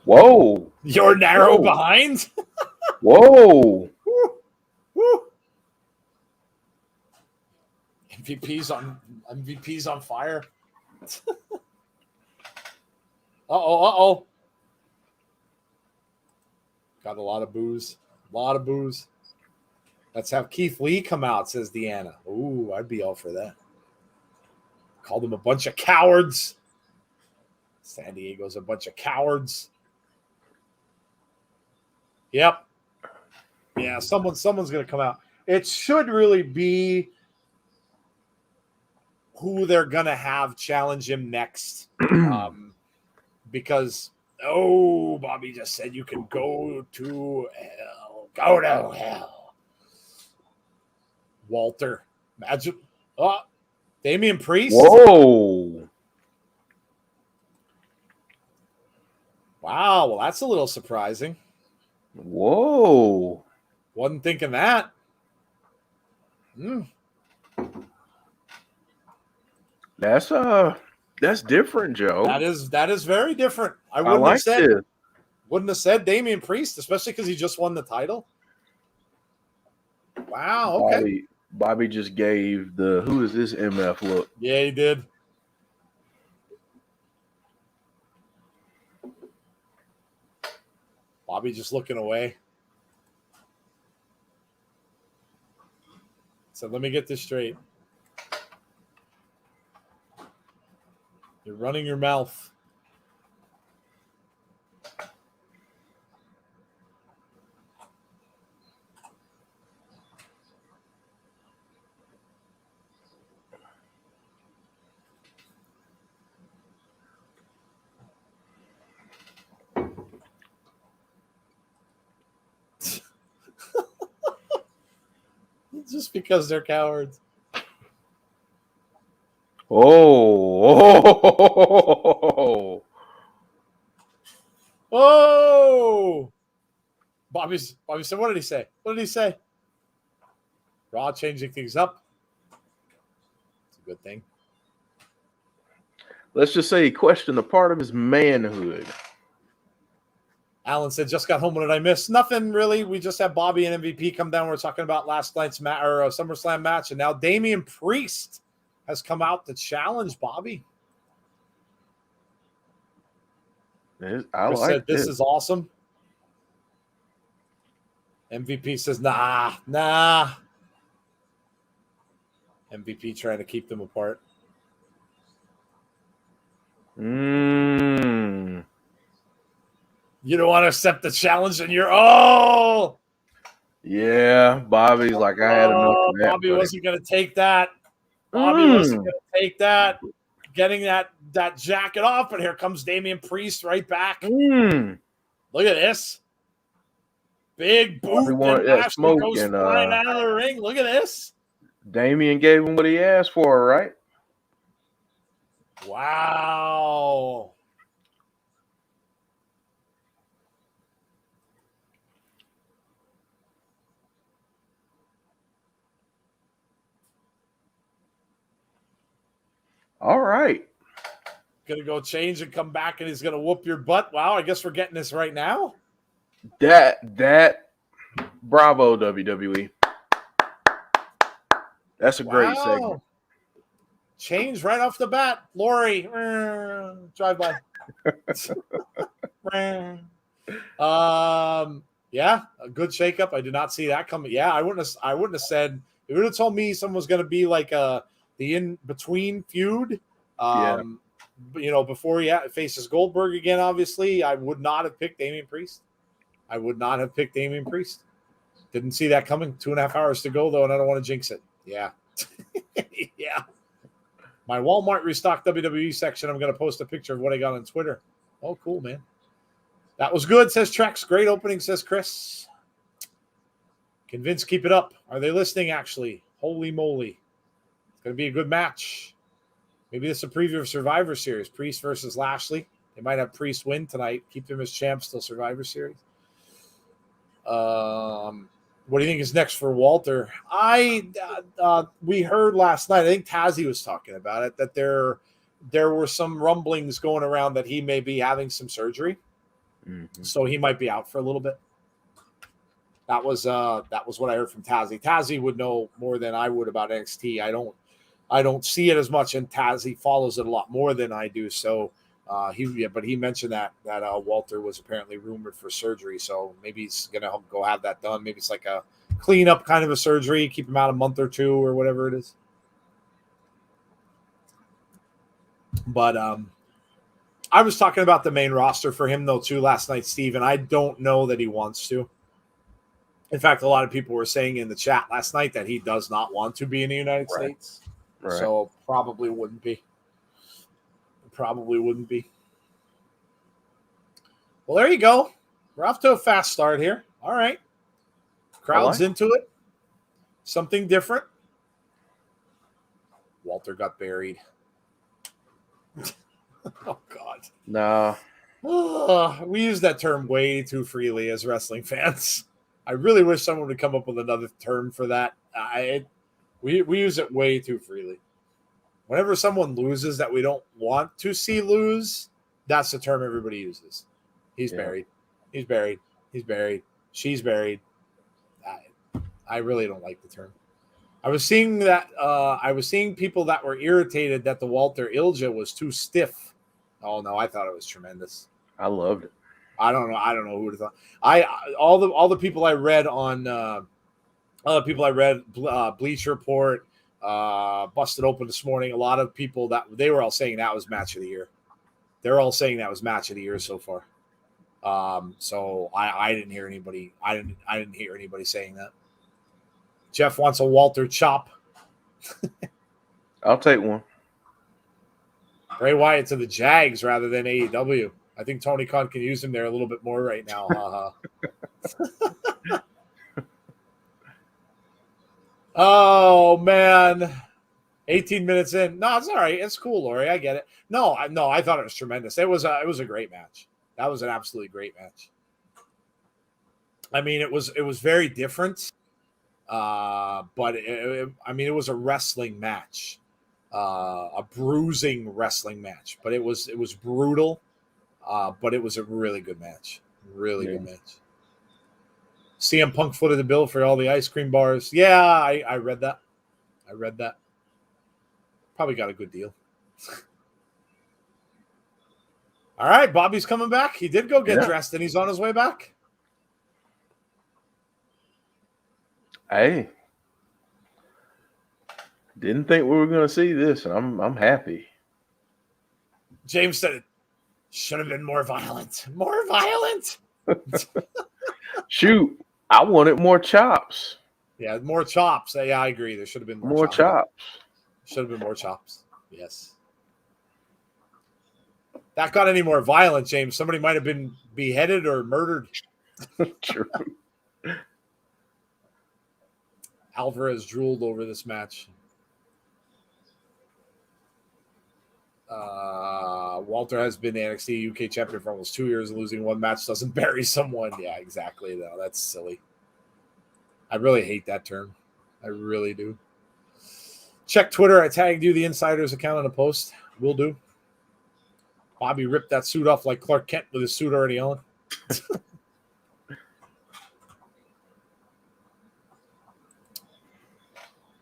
Speaker 1: Whoa.
Speaker 2: You're narrow behind?
Speaker 1: Whoa.
Speaker 2: Woo. Woo. MVP's on fire. Uh-oh. Got a lot of booze. Let's have Keith Lee come out, says Deanna. Ooh, I'd be all for that. Called them a bunch of cowards. San Diego's a bunch of cowards. Yep. Yeah, someone's going to come out. It should really be who they're going to have challenge him next. Because, Bobby just said you can go to hell. Go to hell. Walter. Imagine. Oh, Damian Priest.
Speaker 1: Whoa.
Speaker 2: Wow. Well, that's a little surprising.
Speaker 1: Whoa.
Speaker 2: Wasn't thinking that.
Speaker 1: That's different, Joe.
Speaker 2: That is very different. I wouldn't have said Damian Priest, especially because he just won the title. Wow, okay.
Speaker 1: Bobby just gave the who is this MF look.
Speaker 2: Yeah, he did. Bobby just looking away. So let me get this straight. You're running your mouth. Just because they're cowards.
Speaker 1: Oh.
Speaker 2: Bobby said, what did he say? Raw changing things up. It's a good thing.
Speaker 1: Let's just say he questioned a part of his manhood.
Speaker 2: Alan said, just got home. What did I miss? Nothing really. We just had Bobby and MVP come down. We're talking about last night's SummerSlam match. And now Damian Priest has come out to challenge Bobby.
Speaker 1: I like
Speaker 2: this is awesome. MVP says, nah. MVP trying to keep them apart. You don't want to accept the challenge, and you're
Speaker 1: yeah. Bobby's like, I had enough of that.
Speaker 2: Bobby wasn't going to take that. Bobby wasn't going to take that. Getting that jacket off, and here comes Damian Priest right back. Look at this. Big boot and Ashley goes flying out of the ring. Look at this.
Speaker 1: Damian gave him what he asked for, right?
Speaker 2: Wow.
Speaker 1: All right.
Speaker 2: Gonna go change and come back, and he's gonna whoop your butt. Wow, I guess we're getting this right now.
Speaker 1: That bravo, WWE. That's a great segment.
Speaker 2: Change right off the bat. Lori, drive by. Yeah, a good shakeup. I did not see that coming. Yeah, I wouldn't have said. If you would have told me someone was going to be like the in between feud. Before he faces Goldberg again, obviously, I would not have picked Damian Priest. Didn't see that coming. 2.5 hours to go, though, and I don't want to jinx it. Yeah. Yeah. My Walmart restocked WWE section, I'm going to post a picture of what I got on Twitter. Oh, cool, man. That was good, says Trex. Great opening, says Chris. Convince, keep it up. Are they listening, actually? Holy moly. It's going to be a good match. Maybe this is a preview of Survivor Series. Priest versus Lashley. They might have Priest win tonight. Keep them as champs till Survivor Series. What do you think is next for Walter? We heard last night, I think Tazzy was talking about it, that there were some rumblings going around that he may be having some surgery.
Speaker 1: Mm-hmm.
Speaker 2: So he might be out for a little bit. That was what I heard from Tazzy. Tazzy would know more than I would about NXT. I don't see it as much, and Tazzy follows it a lot more than I do. So but he mentioned that Walter was apparently rumored for surgery. So maybe he's gonna go have that done. Maybe it's like a cleanup kind of a surgery, keep him out a month or two or whatever it is. But I was talking about the main roster for him though too last night, Steve, and I don't know that he wants to. In fact, a lot of people were saying in the chat last night that he does not want to be in the United States. Right. So probably wouldn't be. Probably wouldn't be. Well, there you go. We're off to a fast start here. All right. Crowd's into it. Something different. Walter got buried. Oh, God.
Speaker 1: No.
Speaker 2: We use that term way too freely as wrestling fans. I really wish someone would come up with another term for that. We use it way too freely. Whenever someone loses that we don't want to see lose, that's the term everybody uses. He's buried. He's buried. He's buried. She's buried. I really don't like the term. I was seeing that. I was seeing people that were irritated that the Walter Ilja was too stiff. Oh no, I thought it was tremendous.
Speaker 1: I loved it.
Speaker 2: I don't know who would have thought. All the people I read on Bleacher Report, Busted Open this morning. A lot of people that they were all saying that was match of the year. They're all saying that was match of the year so far. So I didn't hear anybody. I didn't hear anybody saying that. Jeff wants a Walter chop.
Speaker 1: I'll take one.
Speaker 2: Bray Wyatt to the Jags rather than AEW. I think Tony Khan can use him there a little bit more right now. Oh, man. 18 minutes in. No, it's all right. It's cool, Lori. I get it. No, I thought it was tremendous. It was a great match. That was an absolutely great match. I mean, it was very different. But it was a wrestling match. A bruising wrestling match. But it was brutal. But it was a really good match. Really good match. CM Punk footed the bill for all the ice cream bars. Yeah, I read that. Probably got a good deal. All right, Bobby's coming back. He did go get dressed, and he's on his way back.
Speaker 1: Hey. Didn't think we were going to see this, and I'm happy.
Speaker 2: James said it should have been more violent. More violent?
Speaker 1: Shoot. I wanted more chops.
Speaker 2: Yeah, more chops. Yeah, I agree. There should have been
Speaker 1: more chops.
Speaker 2: Should have been more chops. Yes. That got any more violent, James. Somebody might have been beheaded or murdered.
Speaker 1: True.
Speaker 2: Alvarez drooled over this match. Walter has been the NXT UK champion for almost 2 years. Losing one match doesn't bury someone. Yeah, exactly. No, that's silly. I really hate that term. I really do. Check Twitter. I tagged you the Insiders account on a post. Will do. Bobby ripped that suit off like Clark Kent with his suit already on.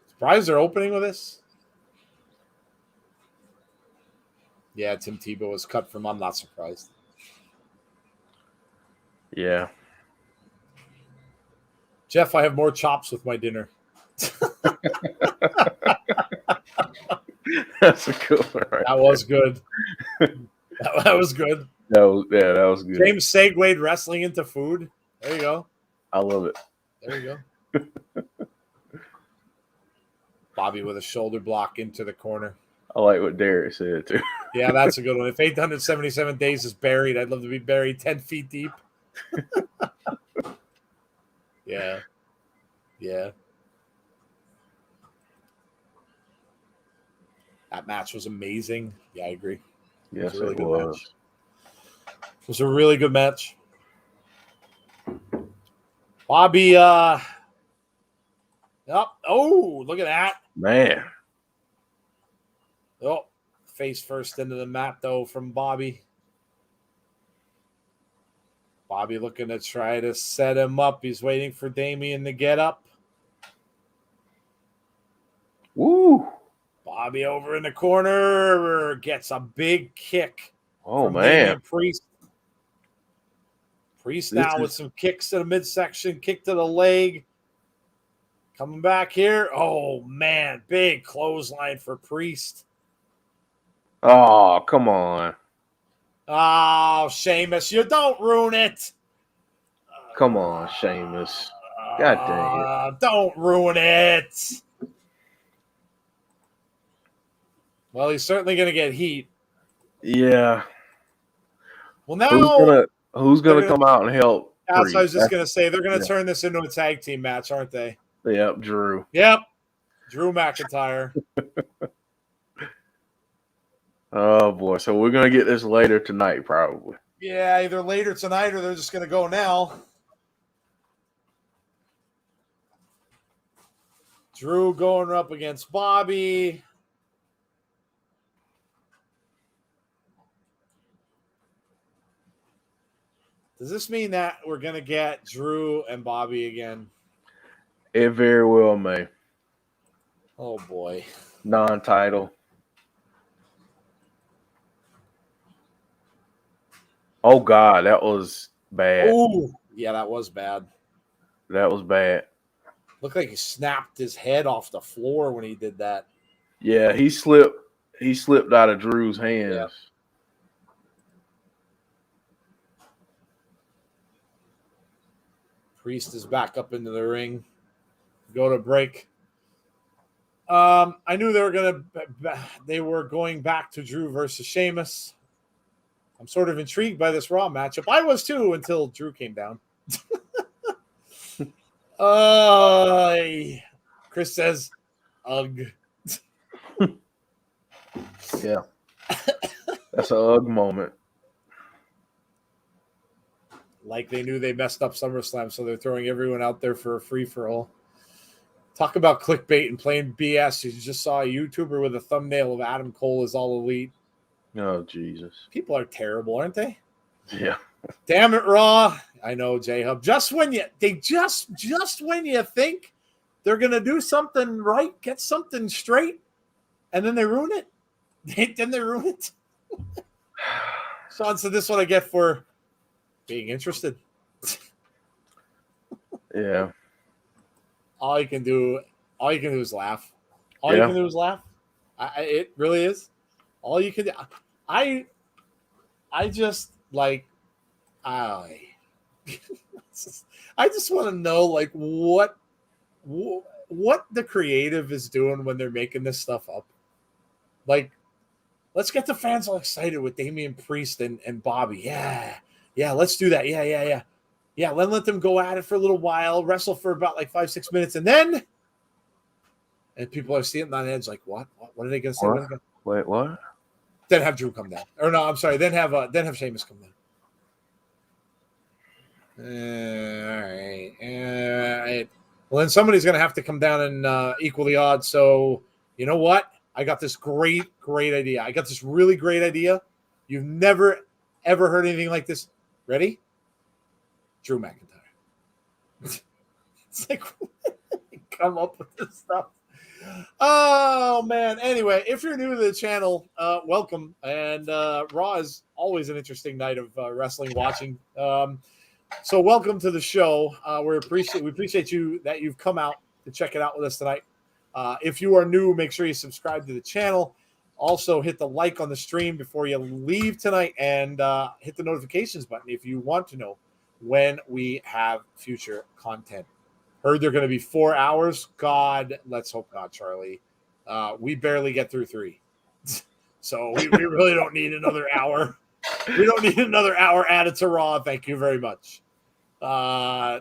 Speaker 2: Surprised they're opening with this? Yeah, Tim Tebow was cut from. I'm not surprised.
Speaker 1: Yeah.
Speaker 2: Jeff, I have more chops with my dinner.
Speaker 1: That's a good one. Right
Speaker 2: that was good. That was good.
Speaker 1: That was good.
Speaker 2: James segued wrestling into food. There you go.
Speaker 1: I love it.
Speaker 2: There you go. Bobby with a shoulder block into the corner.
Speaker 1: I like what Derek said, too.
Speaker 2: Yeah, that's a good one. If 877 days is buried, I'd love to be buried 10 feet deep. Yeah. Yeah. That match was amazing. Yeah, I agree.
Speaker 1: Yes,
Speaker 2: It was a really
Speaker 1: it
Speaker 2: good
Speaker 1: was.
Speaker 2: match. It was a really good match. Bobby, oh, look at that.
Speaker 1: Man.
Speaker 2: Oh, face first into the mat, though, from Bobby. Bobby looking to try to set him up. He's waiting for Damian to get up.
Speaker 1: Woo.
Speaker 2: Bobby over in the corner gets a big kick from
Speaker 1: Man.
Speaker 2: Damian Priest. Priest now with some kicks to the midsection, kick to the leg. Coming back here. Oh, man. Big clothesline for Priest.
Speaker 1: Oh, come on.
Speaker 2: Oh, Sheamus, you don't ruin it.
Speaker 1: Come on, Sheamus. God dang it.
Speaker 2: Don't ruin it. Well, he's certainly going to get heat.
Speaker 1: Yeah.
Speaker 2: Well, now
Speaker 1: who's gonna come out and help?
Speaker 2: That's what I was just going to say. They're going to turn this into a tag team match, aren't they?
Speaker 1: Yep, Drew.
Speaker 2: Yep. Drew McIntyre.
Speaker 1: Oh, boy. So we're going to get this later tonight, probably.
Speaker 2: Yeah, either later tonight or they're just going to go now. Drew going up against Bobby. Does this mean that we're going to get Drew and Bobby again?
Speaker 1: It very well may.
Speaker 2: Oh, boy.
Speaker 1: Non-title. Oh, God, that was bad.
Speaker 2: Oh, yeah, that was bad.
Speaker 1: That was bad.
Speaker 2: Looked like he snapped his head off the floor when he did that.
Speaker 1: Yeah, he slipped out of Drew's hands.
Speaker 2: Yeah. Priest is back up into the ring. Go to break. I knew they were going back to Drew versus Sheamus. I'm sort of intrigued by this Raw matchup. I was too until Drew came down. Chris says, ugh.
Speaker 1: Yeah. That's an ugh moment.
Speaker 2: Like they knew they messed up SummerSlam, so they're throwing everyone out there for a free-for-all. Talk about clickbait and playing BS. You just saw a YouTuber with a thumbnail of Adam Cole as All Elite.
Speaker 1: Oh, Jesus.
Speaker 2: People are terrible, aren't they?
Speaker 1: Yeah.
Speaker 2: Damn it, Raw. I know, J-Hub. Just when you think they're going to do something right, get something straight, and then they ruin it. Then they ruin it. Sean said, this is what I get for being interested.
Speaker 1: Yeah.
Speaker 2: All you can do is laugh. You can do is laugh. It really is. All you can do. I just like I just want to know like what the creative is doing when they're making this stuff up. Like, let's get the fans all excited with Damian Priest and Bobby. Yeah, let's do that. Yeah, let them go at it for a little while, wrestle for about like 5-6 minutes, and people are seeing on edge like, what are they going to say?
Speaker 1: Wait, what?
Speaker 2: Then have Drew come down. Or no, I'm sorry. Then have Sheamus come down. All right. Well, then somebody's going to have to come down and equal the odds. So, you know what? I got this great idea. I got this really great idea. You've never, ever heard anything like this. Ready? Drew McIntyre. It's like, come up with this stuff. Oh, man. Anyway, if you're new to the channel, welcome. And Raw is always an interesting night of wrestling watching. So welcome to the show. We appreciate you that you've come out to check it out with us tonight. If you are new, make sure you subscribe to the channel. Also, hit the like on the stream before you leave tonight and hit the notifications button if you want to know when we have future content. Heard they're going to be 4 hours. God, let's hope not, Charlie. We barely get through 3. So we really don't need another hour. We don't need another hour added to Raw. Thank you very much. No.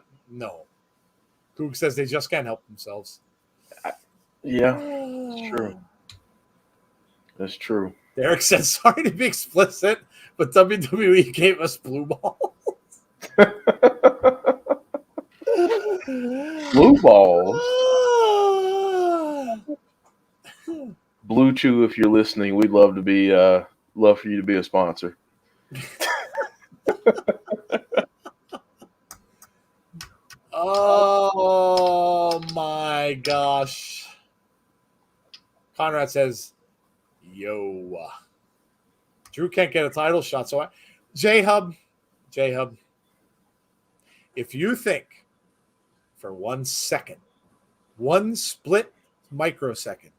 Speaker 2: Coog says they just can't help themselves.
Speaker 1: Yeah, it's true. That's true.
Speaker 2: Derek says, sorry to be explicit, but WWE gave us blue balls.
Speaker 1: Blue balls. Blue Chew, if you're listening, we'd love for you to be a sponsor.
Speaker 2: Oh my gosh. Conrad says, yo. Drew can't get a title shot. So J-Hub, if you think for 1 second, 1 split microsecond,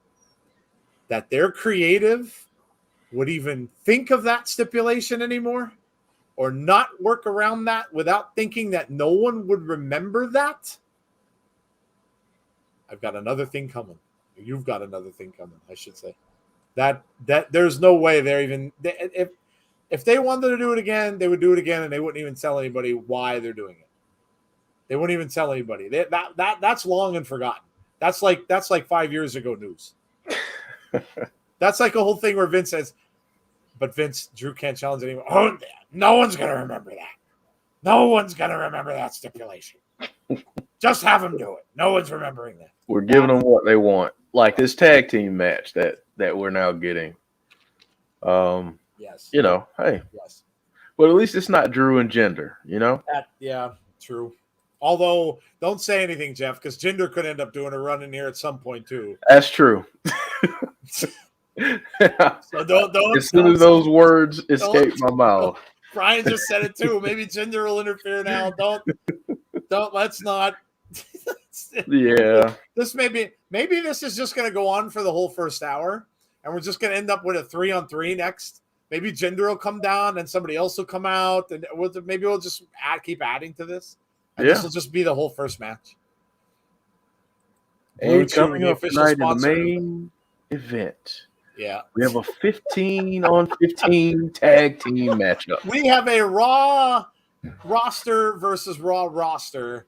Speaker 2: that their creative would even think of that stipulation anymore, or not work around that without thinking that no one would remember that, I've got another thing coming. You've got another thing coming, I should say. That there's no way they're even if they wanted to do it again, they would do it again, and they wouldn't even tell anybody why they're doing it. They wouldn't even tell anybody. That's long and forgotten. That's like 5 years ago news. That's like a whole thing where Vince says, but Vince, Drew can't challenge anyone. Oh, no one's going to remember that. No one's going to remember that stipulation. Just have them do it. No one's remembering that.
Speaker 1: We're giving them what they want. Like this tag team match that we're now getting.
Speaker 2: Yes.
Speaker 1: You know, hey.
Speaker 2: Yes.
Speaker 1: But at least it's not Drew and Jinder, you know?
Speaker 2: Yeah, true. Although, don't say anything, Jeff, because Jinder could end up doing a run in here at some point, too.
Speaker 1: That's true.
Speaker 2: So don't.
Speaker 1: As soon as those words escape my mouth.
Speaker 2: Brian just said it, too. Maybe Jinder will interfere now. Let's not.
Speaker 1: Yeah.
Speaker 2: Maybe this is just going to go on for the whole first hour, and we're just going to end up with a 3-on-3 next. Maybe Jinder will come down and somebody else will come out, and maybe we'll just keep adding to this. And this will just be the whole first match.
Speaker 1: And coming up tonight in the main event.
Speaker 2: Yeah.
Speaker 1: We have a 15-on-15 tag team matchup.
Speaker 2: We have a Raw roster versus Raw roster.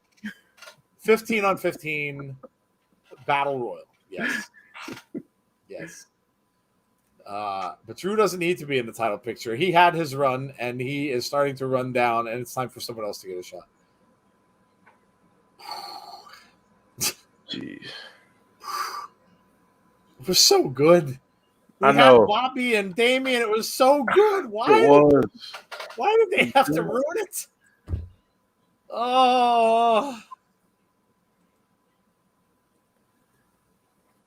Speaker 2: 15-on-15 battle royal. Yes. Yes. But Drew doesn't need to be in the title picture. He had his run, and he is starting to run down, and it's time for someone else to get a shot.
Speaker 1: Jeez.
Speaker 2: It was so good. We
Speaker 1: I know.
Speaker 2: had Bobby and Damian. It was so good. Why did they have to ruin it? Oh.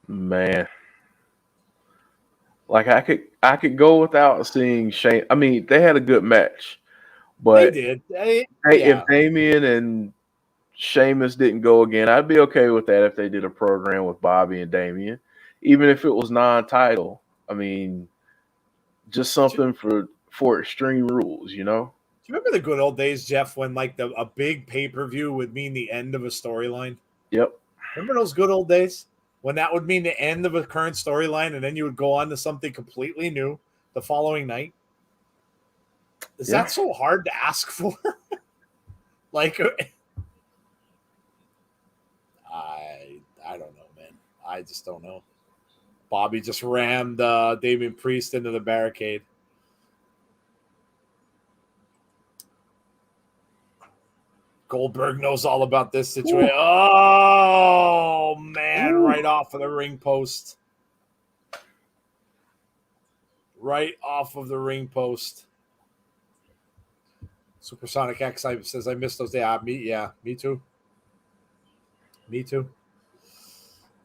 Speaker 1: Man. Like I could go without seeing Shane. I mean, they had a good match. But
Speaker 2: they did.
Speaker 1: If Damian and Sheamus didn't go again, I'd be okay with that if they did a program with Bobby and Damian. Even if it was non-title. I mean, just something for Extreme Rules, you know?
Speaker 2: Do you remember the good old days, Jeff, when like a big pay-per-view would mean the end of a storyline?
Speaker 1: Yep.
Speaker 2: Remember those good old days? When that would mean the end of a current storyline, and then you would go on to something completely new the following night? Is that so hard to ask for? Like, I don't know, man. I just don't know. Bobby just rammed Damian Priest into the barricade. Goldberg knows all about this situation. Oh, man. Ooh. Right off of the ring post. Right off of the ring post. Supersonic X says, I missed those days. Me too. Me too.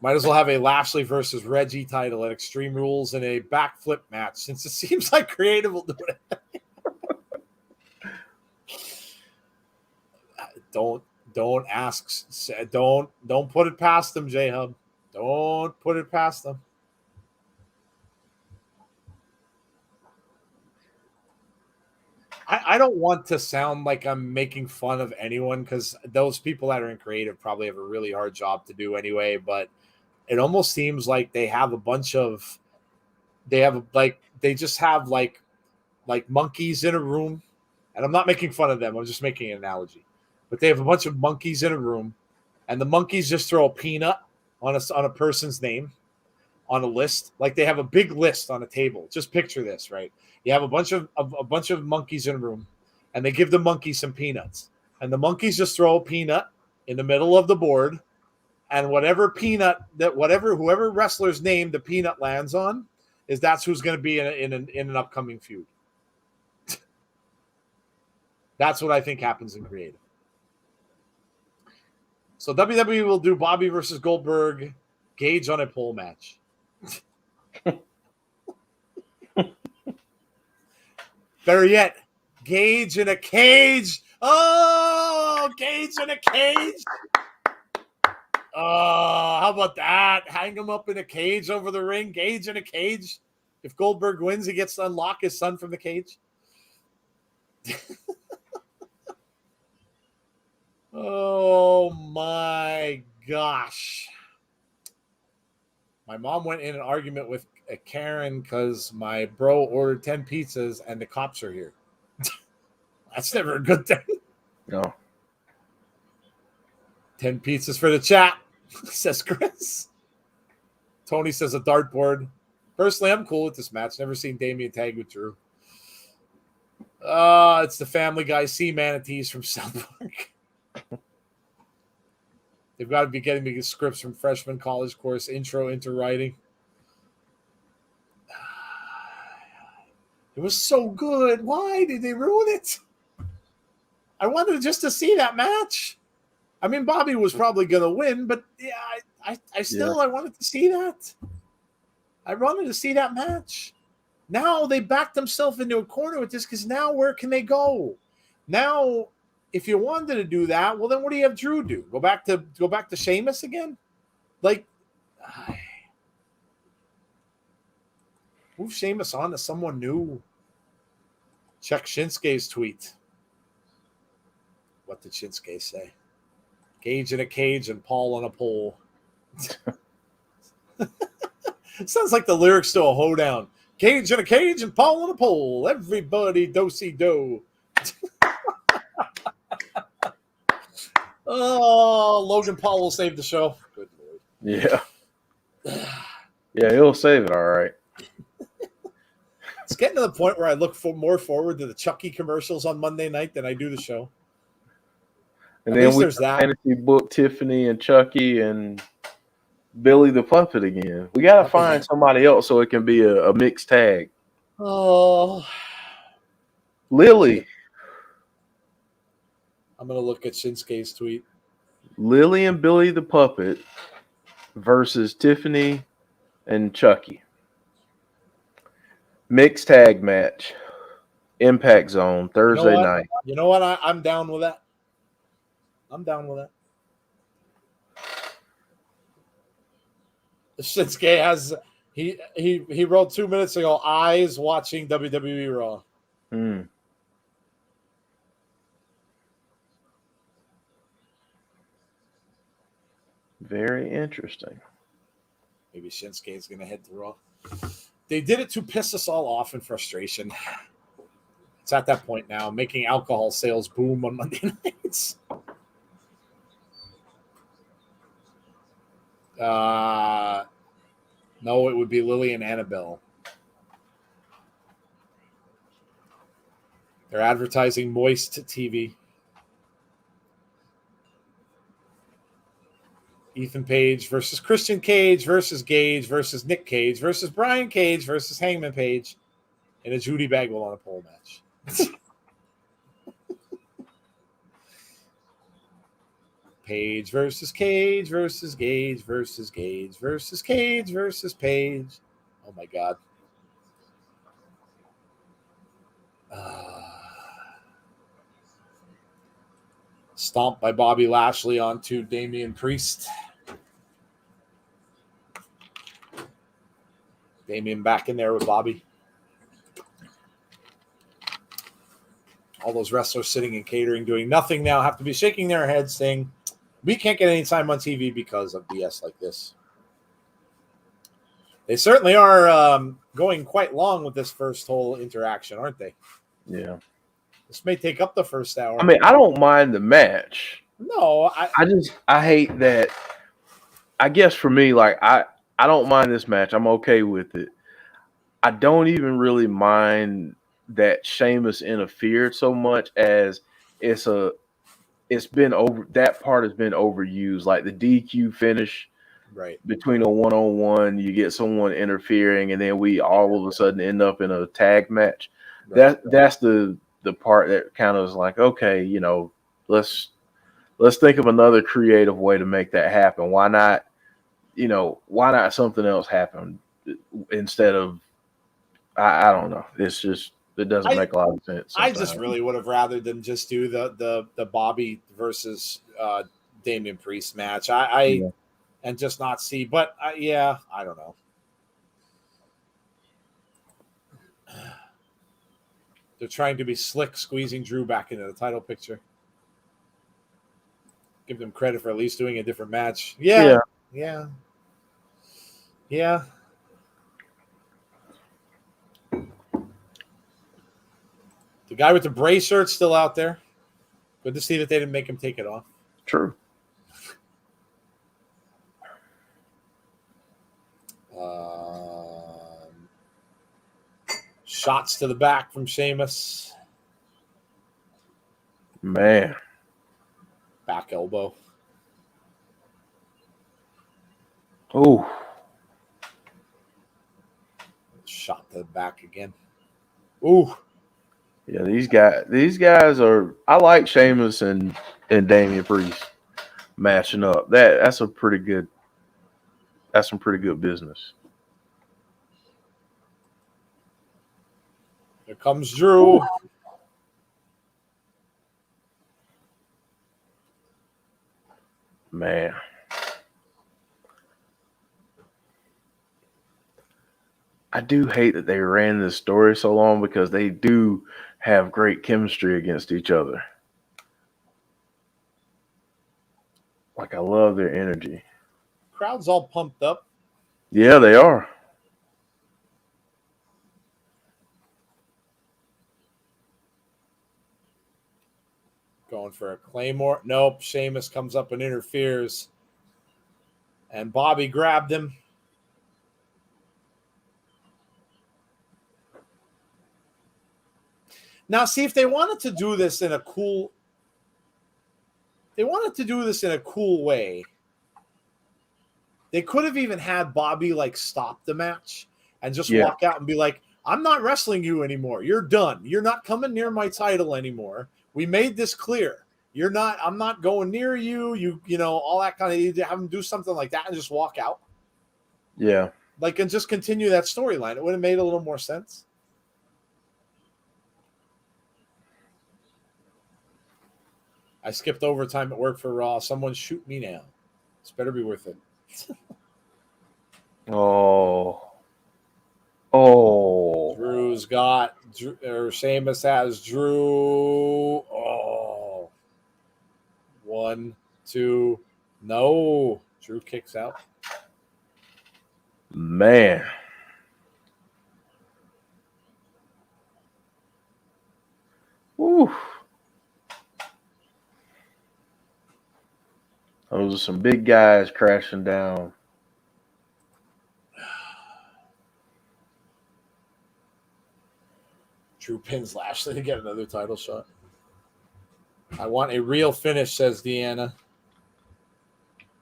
Speaker 2: Might as well have a Lashley versus Reggie title at Extreme Rules in a backflip match, since it seems like Creative will do it. Don't ask. Don't put it past them, J-Hub. Don't put it past them. I don't want to sound like I'm making fun of anyone, because those people that are in creative probably have a really hard job to do anyway, but it almost seems like they have they just have like monkeys in a room, and I'm not making fun of them. I'm just making an analogy, but they have a bunch of monkeys in a room, and the monkeys just throw a peanut on a person's name on a list. Like they have a big list on a table. Just picture this, right? You have a bunch of monkeys in a room, and they give the monkeys some peanuts, and the monkeys just throw a peanut in the middle of the board, and whoever wrestler's name the peanut lands on that's who's going to be in an upcoming feud. That's what I think happens in creative. So WWE will do Bobby versus Goldberg, Gage on a pole match. Better yet, Gage in a cage. Oh, Gage in a cage. Oh, how about that? Hang him up in a cage over the ring. Gage in a cage. If Goldberg wins, he gets to unlock his son from the cage. Oh, my gosh. My mom went in an argument with a Karen because my bro ordered 10 pizzas and the cops are here. That's never a good thing.
Speaker 1: No.
Speaker 2: 10 pizzas for the chat, says Chris. Tony says a dartboard. Personally, I'm cool with this match. Never seen Damian tag with Drew. It's the Family Guy sea manatees from South Park. They've got to be getting me scripts from freshman college course, intro into writing. It was so good. Why did they ruin it? I wanted just to see that match. I mean, Bobby was probably going to win, but yeah, I wanted to see that. I wanted to see that match. Now they backed themselves into a corner with this because now where can they go? Now, if you wanted to do that, well, then what do you have Drew do? Go back to Sheamus again? Like, move Sheamus on to someone new. Check Shinsuke's tweet. What did Shinsuke say? Gage in a cage and Paul on a pole. Sounds like the lyrics to a hoedown. Gage in a cage and Paul on a pole. Everybody do-si-do. Oh, Logan Paul will save the show. Good Lord.
Speaker 1: Yeah. Yeah, he'll save it all right.
Speaker 2: It's getting to the point where I look more forward to the Chucky commercials on Monday night than I do the show.
Speaker 1: And then we fantasy book Tiffany and Chucky and Billy the Puppet again. We got to find somebody else so it can be a mixed tag.
Speaker 2: Oh.
Speaker 1: Lily.
Speaker 2: I'm going to look at Shinsuke's tweet.
Speaker 1: Lily and Billy the Puppet versus Tiffany and Chucky. Mixed tag match. Impact Zone, Thursday night.
Speaker 2: You know what? I'm down with that. I'm down with that. Shinsuke has he wrote 2 minutes ago, eyes watching WWE Raw.
Speaker 1: Very interesting.
Speaker 2: Maybe Shinsuke is going to head to Raw. They did it to piss us all off in frustration. It's at that point now, making alcohol sales boom on Monday nights. No, it would be Lily and Annabelle. They're advertising Moist TV. Ethan Page versus Christian Cage versus Gage versus Nick Cage versus Brian Cage versus Hangman Page in a Judy Bagwell on a pole match. Page versus Cage versus Gage versus Gage versus Cage versus Page. Oh my God. Stomped by Bobby Lashley onto Damian Priest. Damian back in there with Bobby. All those wrestlers sitting in catering doing nothing now have to be shaking their heads saying, we can't get any time on TV because of BS like this. They certainly are going quite long with this first whole interaction, aren't they?
Speaker 1: Yeah.
Speaker 2: This may take up the first hour.
Speaker 1: I mean, I don't mind the match.
Speaker 2: No,
Speaker 1: I hate that. I guess for me, like I don't mind this match. I'm okay with it. I don't even really mind that Sheamus interfered so much as it's a it's been over that part has been overused. Like the DQ finish
Speaker 2: right.
Speaker 1: between a one-on-one, you get someone interfering, and then we all of a sudden end up in a tag match.
Speaker 2: Right.
Speaker 1: That's the part that kind of is like, okay, let's think of another creative way to make that happen. Why not? Why not something else happen instead of I don't know. It's just it doesn't
Speaker 2: I
Speaker 1: make a lot of sense
Speaker 2: I just
Speaker 1: sometimes.
Speaker 2: really would have rather them just do the Bobby versus Damian Priest match.
Speaker 1: Yeah.
Speaker 2: And just not see. But yeah, I don't know. They're trying to be slick, squeezing Drew back into the title picture. Give them credit for at least doing a different match. Yeah. The guy with the brace shirt's still out there. Good to see that they didn't make him take it off.
Speaker 1: True.
Speaker 2: Shots to the back from Sheamus.
Speaker 1: Man.
Speaker 2: Back elbow.
Speaker 1: Oh.
Speaker 2: Shot to the back again. Ooh.
Speaker 1: Yeah, these guys are. I like Sheamus and Damian Priest matching up. That's some pretty good business.
Speaker 2: Here comes Drew.
Speaker 1: Man. I do hate that they ran this story so long because they do have great chemistry against each other. Like, I love their energy.
Speaker 2: Crowd's all pumped up.
Speaker 1: Yeah, they are.
Speaker 2: Going for a Claymore. Nope. Sheamus comes up and interferes. And Bobby grabbed him. Now, see, if they wanted to do this in a cool way, they could have even had Bobby like stop the match and just walk out and be like, I'm not wrestling you anymore. You're done. You're not coming near my title anymore. We made this clear. I'm not going near you. You know, all that kind of, you have them do something like that and just walk out.
Speaker 1: Yeah.
Speaker 2: Like, and just continue that storyline. It would have made a little more sense. I skipped overtime at work for Raw. Someone shoot me now. This better be worth it. Drew's got, Sheamus has Drew. Oh. 1, 2. No. Drew kicks out.
Speaker 1: Man. Woo. Those are some big guys crashing down.
Speaker 2: Drew pins Lashley to get another title shot. I want a real finish, says Deanna.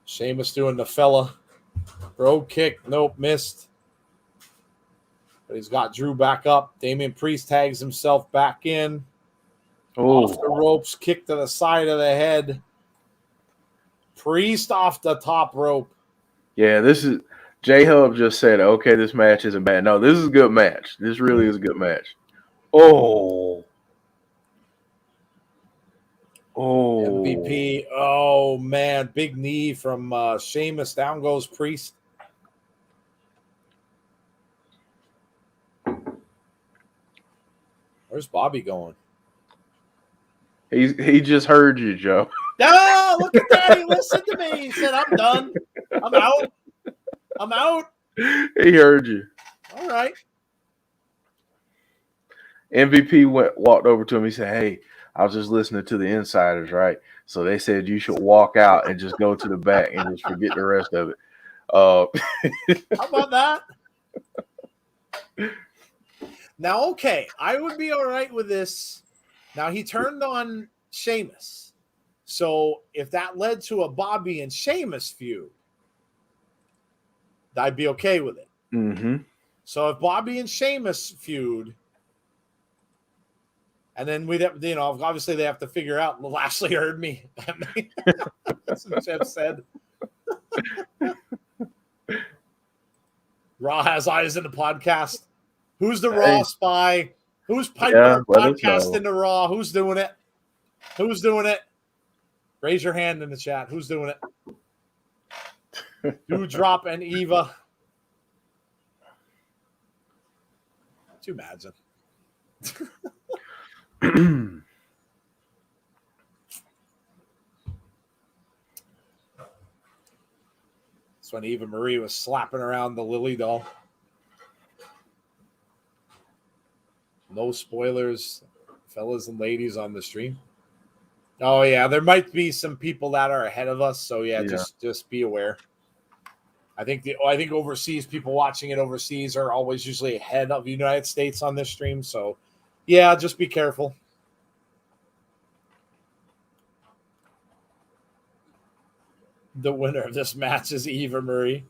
Speaker 2: Sheamus doing the fella. Brogue kick. Nope, missed. But he's got Drew back up. Damian Priest tags himself back in. Off the ropes. Kick to the side of the head. Priest off the top rope.
Speaker 1: Yeah, this is J-Hub just said, okay, this match isn't bad. No, this is a good match. This really is a good match. Oh.
Speaker 2: MVP. Oh, man. Big knee from Sheamus. Down goes Priest. Where's Bobby going?
Speaker 1: He just heard you, Joe.
Speaker 2: Oh, look at that. He listened to me. He said, I'm done. I'm out. I'm out.
Speaker 1: He heard you.
Speaker 2: All right.
Speaker 1: MVP walked over to him. He said, hey, I was just listening to the insiders, right? So they said you should walk out and just go to the back and just forget the rest of it.
Speaker 2: How about that? Now, okay, I would be all right with this. Now, he turned on Sheamus. So if that led to a Bobby and Sheamus feud, I'd be okay with it.
Speaker 1: Mm-hmm.
Speaker 2: So if Bobby and Sheamus feud, and then we'd have, obviously they have to figure out. Lashley heard me. That's what Jeff said. Raw has eyes in the podcast. Who's the Raw spy? Who's piping our podcast into Raw? Who's doing it? Who's doing it? Raise your hand in the chat. Who's doing it? Dewdrop and Eva. Could you imagine? That's when Eva Marie was slapping around the Lily doll. No spoilers, fellas and ladies on the stream. Oh yeah, there might be some people that are ahead of us, so yeah. Just be aware. I think overseas people watching it overseas are always usually ahead of the United States on this stream, so yeah, just be careful. The winner of this match is Eva Marie.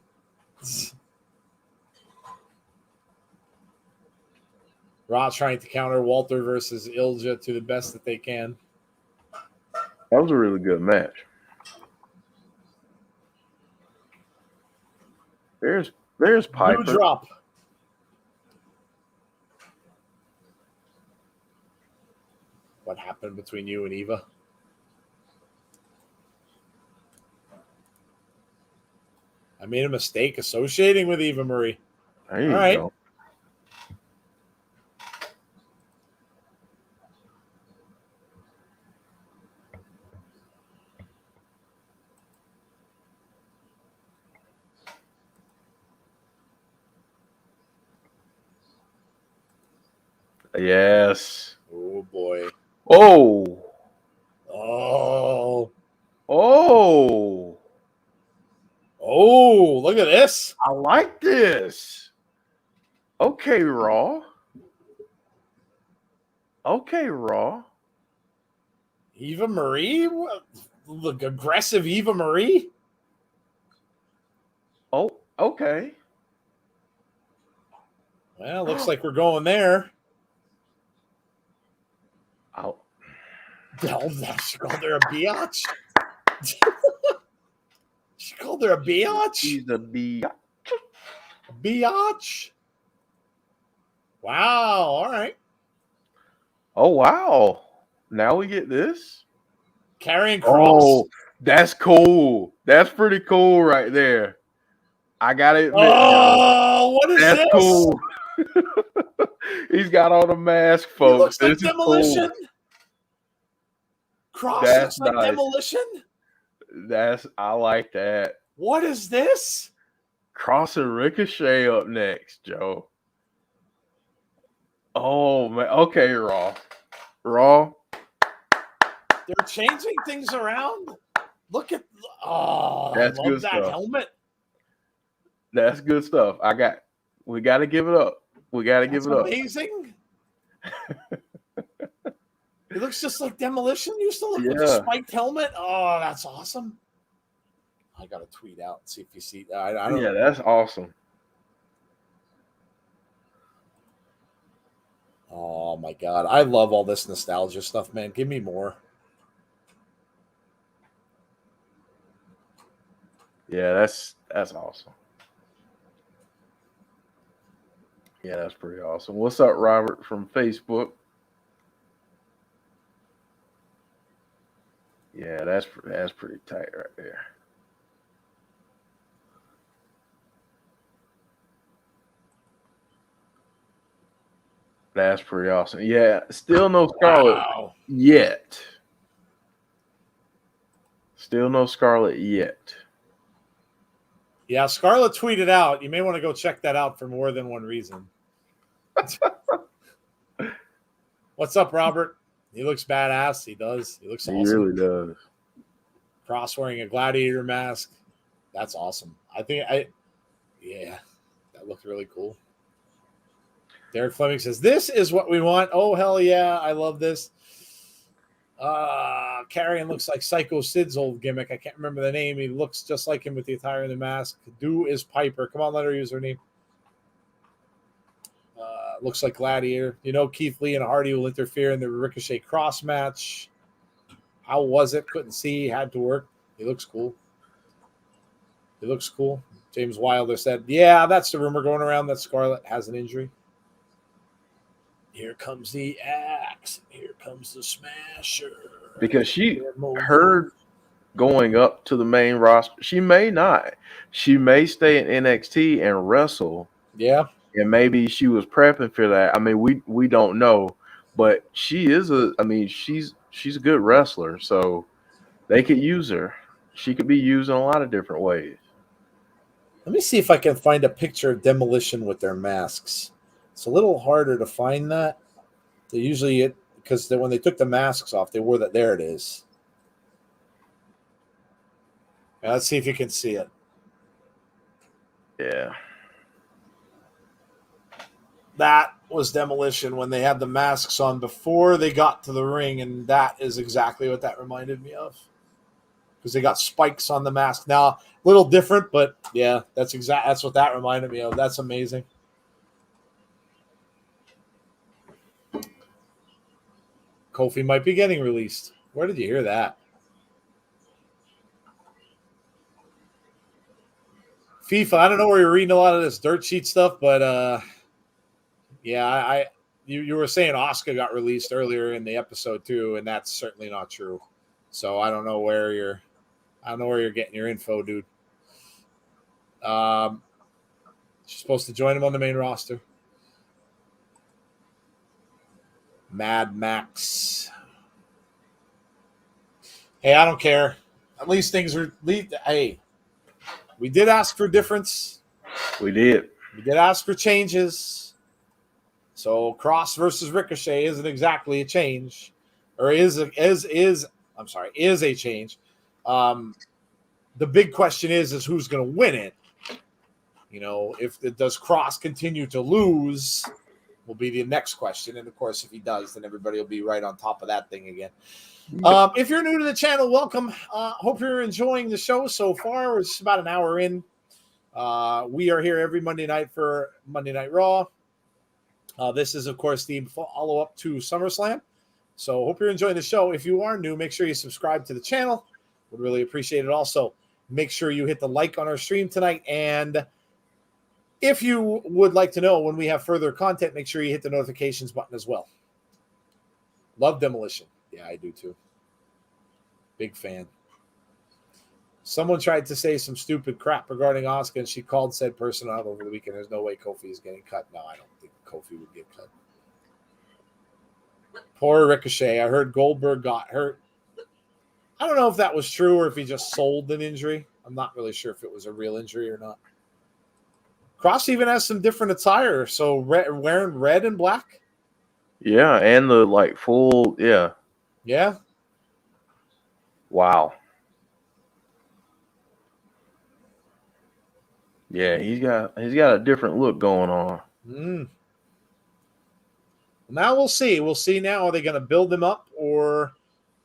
Speaker 2: Raw trying to counter Walter versus Ilja to the best that they can.
Speaker 1: That was a really good match. There's Piper.
Speaker 2: Drop. What happened between you and Eva? I made a mistake associating with Eva Marie.
Speaker 1: There you go. Yes.
Speaker 2: Oh boy.
Speaker 1: Oh.
Speaker 2: Oh.
Speaker 1: Oh.
Speaker 2: Oh, look at this.
Speaker 1: I like this. Okay, Raw. Okay, Raw.
Speaker 2: Eva Marie? Look, aggressive Eva Marie?
Speaker 1: Oh, okay.
Speaker 2: Well, looks like we're going there.
Speaker 1: Oh.
Speaker 2: She called her a biatch. She called her a biatch.
Speaker 1: She's a biatch.
Speaker 2: Biatch. Wow. All right.
Speaker 1: Oh, wow. Now we get this.
Speaker 2: Carrying Cross. Oh,
Speaker 1: that's cool. That's pretty cool right there. I got to admit.
Speaker 2: Oh, what is
Speaker 1: that's
Speaker 2: this?
Speaker 1: Cool. He's got on a mask, folks.
Speaker 2: He looks like Demolition. Cool. Cross looks like nice. Demolition.
Speaker 1: I like that.
Speaker 2: What is this?
Speaker 1: Cross and Ricochet up next, Joe. Oh man. Okay, Raw.
Speaker 2: They're changing things around. Look at
Speaker 1: that's
Speaker 2: I love
Speaker 1: good
Speaker 2: that
Speaker 1: stuff.
Speaker 2: Helmet.
Speaker 1: That's good stuff. We gotta give it up.
Speaker 2: Amazing. It looks just like Demolition used to look with a spiked helmet. Oh, that's awesome. I got to tweet out and see if you see that. I don't know.
Speaker 1: That's awesome.
Speaker 2: Oh, my God. I love all this nostalgia stuff, man. Give me more.
Speaker 1: Yeah, that's awesome. Yeah, that's pretty awesome. What's up, Robert from Facebook? Yeah, that's pretty tight right there. That's pretty awesome. Yeah, still no Scarlet yet. Still no Scarlet yet.
Speaker 2: Yeah, Scarlet tweeted out. You may want to go check that out for more than one reason. What's up, Robert? He looks badass. He does. He looks awesome.
Speaker 1: He really does.
Speaker 2: Cross wearing a gladiator mask. That's awesome. That looked really cool. Derek Fleming says, "This is what we want." Oh, hell yeah. I love this. Carrion looks like Psycho Sid's old gimmick. I can't remember the name. He looks just like him with the attire and the mask. Do is Piper. Come on, let her use her name. Looks like Gladiator. Keith Lee and Hardy will interfere in the Ricochet cross match. How was it? Couldn't see. Had to work. He looks cool. James Wilder said, "Yeah, that's the rumor going around that Scarlett has an injury." Here comes the axe. Here comes the smasher.
Speaker 1: Because she heard going up to the main roster. She may not. She may stay in NXT and wrestle.
Speaker 2: Yeah.
Speaker 1: And maybe she was prepping for that. I mean, we don't know. But she's a good wrestler. So they could use her. She could be used in a lot of different ways.
Speaker 2: Let me see if I can find a picture of Demolition with their masks. It's a little harder to find that. They usually, because when they took the masks off, they wore that. There it is. Now, let's see if you can see it.
Speaker 1: Yeah.
Speaker 2: That was Demolition when they had the masks on before they got to the ring, and that is exactly what that reminded me of. Because they got spikes on the mask. Now, a little different, but yeah, that's what that reminded me of. That's amazing. Kofi might be getting released. Where did you hear that? FIFA, I don't know where you're reading a lot of this dirt sheet stuff, but yeah, you were saying Asuka got released earlier in the episode too, and that's certainly not true. So I don't know where you're getting your info, dude. She's supposed to join him on the main roster. Mad Max. Hey, I don't care. At least things are. Hey, we did ask for difference.
Speaker 1: We did
Speaker 2: ask for changes. So Cross versus Ricochet isn't exactly a change, or is a change. The big question is who's going to win it. Does Cross continue to lose? Will be the next question. And of course, if he does, then everybody will be right on top of that thing again. If you're new to the channel, welcome. Hope you're enjoying the show so far. It's about an hour in. We are here every Monday night for Monday Night Raw. This is, of course, the follow-up to SummerSlam. So hope you're enjoying the show. If you are new, make sure you subscribe to the channel. Would really appreciate it. Also, make sure you hit the like on our stream tonight. And if you would like to know when we have further content, make sure you hit the notifications button as well. Love Demolition. Yeah, I do too. Big fan. Someone tried to say some stupid crap regarding Asuka, and she called said person out over the weekend. There's no way Kofi is getting cut. No, I don't think Kofi would get cut. Poor Ricochet. I heard Goldberg got hurt. I don't know if that was true or if he just sold an injury. I'm not really sure if it was a real injury or not. Cross even has some different attire. So wearing red and black.
Speaker 1: Yeah, and the full, yeah.
Speaker 2: Yeah.
Speaker 1: Wow. Yeah, he's got a different look going on.
Speaker 2: Now we'll see. We'll see now. Are they going to build him up, or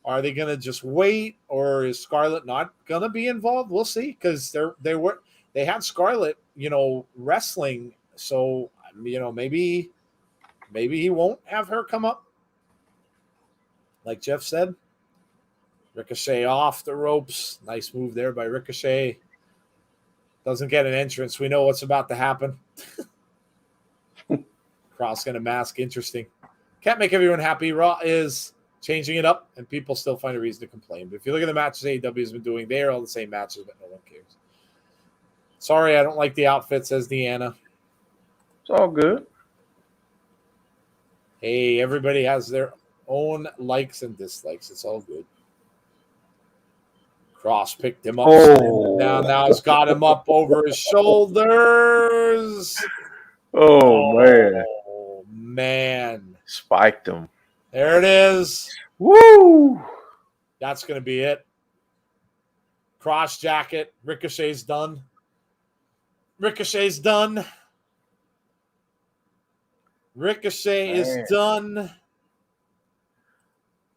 Speaker 2: are they going to just wait, or is Scarlett not going to be involved? We'll see, because they had Scarlett, wrestling. So maybe he won't have her come up. Like Jeff said, Ricochet off the ropes. Nice move there by Ricochet. Doesn't get an entrance. We know what's about to happen. Cross going to mask. Interesting. Can't make everyone happy. Raw is changing it up, and people still find a reason to complain. But if you look at the matches AEW has been doing, they are all the same matches, but no one cares. Sorry, I don't like the outfit, says Deanna.
Speaker 1: It's all good.
Speaker 2: Hey, everybody has their own likes and dislikes. It's all good. Cross picked him up. Now he's got him up over his shoulders.
Speaker 1: Oh, man.
Speaker 2: Oh, man.
Speaker 1: Spiked him.
Speaker 2: There it is.
Speaker 1: Woo!
Speaker 2: That's going to be it. Cross jacket. Ricochet's done. Ricochet is done.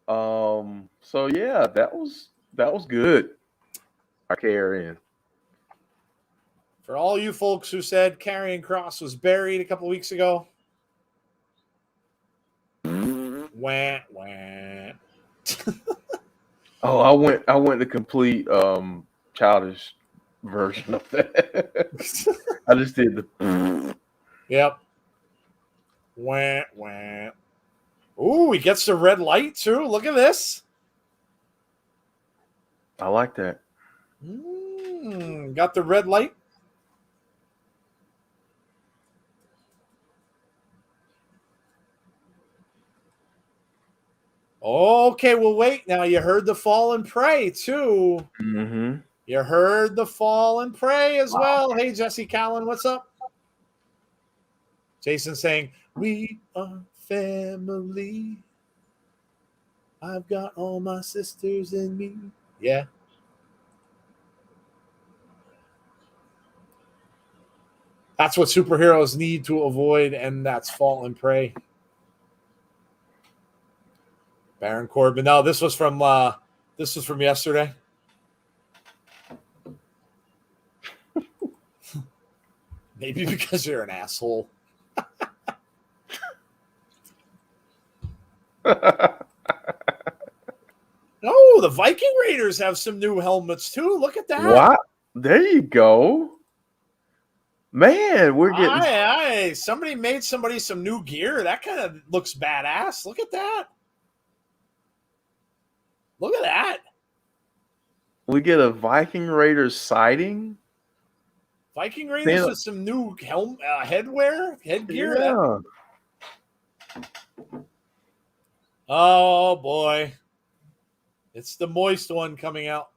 Speaker 1: So yeah, that was good. I carry in.
Speaker 2: For all you folks who said Karrion Kross was buried a couple weeks ago. Wah, wah.
Speaker 1: Oh, I went the complete childish version of that. I just did the
Speaker 2: Yep. Wah, wah. Ooh, he gets the red light too. Look at this.
Speaker 1: I like that.
Speaker 2: Got the red light. Okay, well, wait. Now you heard the fall and pray too.
Speaker 1: Mm-hmm.
Speaker 2: You heard the fall and pray as well. Hey, Jesse Callan, what's up? Jason saying, "We are family. I've got all my sisters in me." Yeah. That's what superheroes need to avoid, and that's fall and pray. Baron Corbin. No, this was from yesterday. Maybe because you're an asshole. Oh, the Viking Raiders have some new helmets too. Look at that.
Speaker 1: What? There you go. Man, we're getting
Speaker 2: somebody made somebody some new gear. That kind of looks badass. Look at that. Look at that.
Speaker 1: We get a Viking Raiders sighting.
Speaker 2: Viking Raiders with some new headgear.
Speaker 1: Yeah.
Speaker 2: Oh boy, it's the moist one coming out.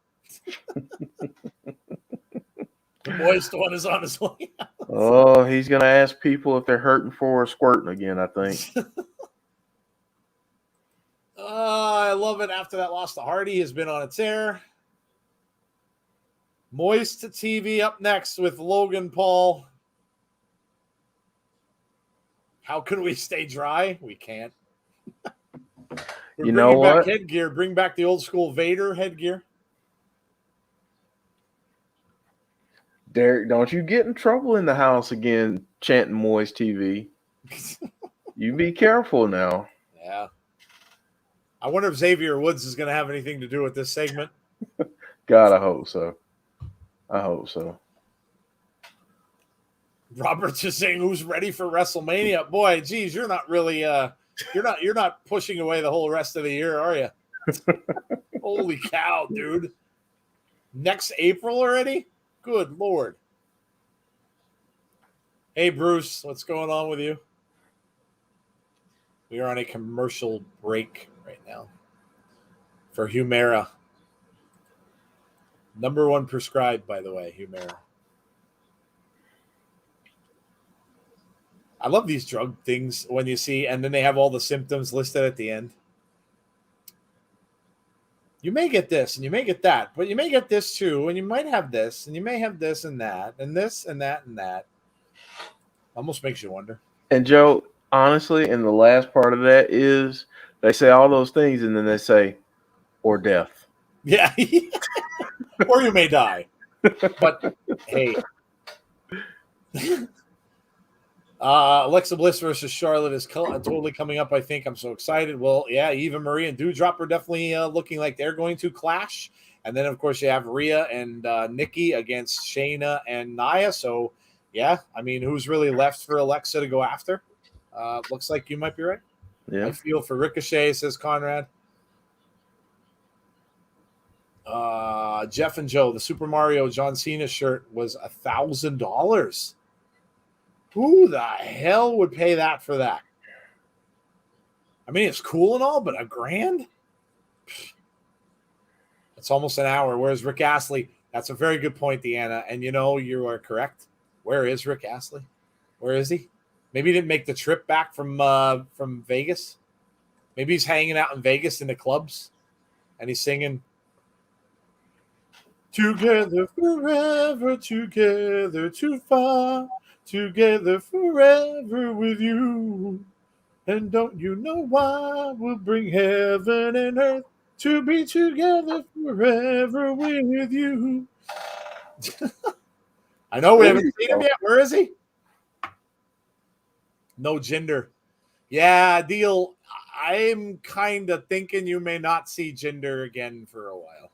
Speaker 2: The moist one is on his way out.
Speaker 1: Oh, he's gonna ask people if they're hurting for or squirting again, I think.
Speaker 2: I love it. After that loss to Hardy has been on a tear. Moist TV up next with Logan Paul. How can we stay dry? We can't.
Speaker 1: You know what?
Speaker 2: Back headgear. Bring back the old school Vader headgear.
Speaker 1: Derek, don't you get in trouble in the house again chanting Moist TV. You be careful now.
Speaker 2: Yeah. I wonder if Xavier Woods is going to have anything to do with this segment.
Speaker 1: God, I hope so. I hope so.
Speaker 2: Robert's just saying, who's ready for WrestleMania? Boy, geez, you're not really you're not pushing away the whole rest of the year, are you? Holy cow, dude. Next April already? Good Lord. Hey, Bruce, what's going on with you? We are on a commercial break right now for Humira. Number one prescribed, by the way, Humira. I love these drug things when you see, and then they have all the symptoms listed at the end. You may get this, and you may get that, but you may get this too, and you might have this, and you may have this and that, and this and that and that. Almost makes you wonder.
Speaker 1: And Joe, honestly, and the last part of that is they say all those things, and then they say, or death.
Speaker 2: Yeah. Or you may die. But, hey. Alexa Bliss versus Charlotte is totally coming up, I think. I'm so excited. Well, yeah, Eva Marie and Doudrop are definitely looking like they're going to clash. And then, of course, you have Rhea and Nikki against Shayna and Nia. So, yeah, I mean, who's really left for Alexa to go after? Looks like you might be right.
Speaker 1: Yeah.
Speaker 2: I feel for Ricochet, says Conrad. Jeff and Joe, the Super Mario John Cena shirt was $1,000. Who the hell would pay that for that? I mean, it's cool and all, but $1,000? It's almost an hour. Where's Rick Astley? That's a very good point, Deanna. And you know, you are correct. Where is Rick Astley? Where is he? Maybe he didn't make the trip back from Vegas. Maybe he's hanging out in Vegas in the clubs and he's singing, together forever, together too far, together forever with you. And don't you know why we'll bring heaven and earth to be together forever with you. I know we haven't seen him yet. Where is he? No Jinder. Yeah, deal. I'm kind of thinking you may not see Jinder again for a while.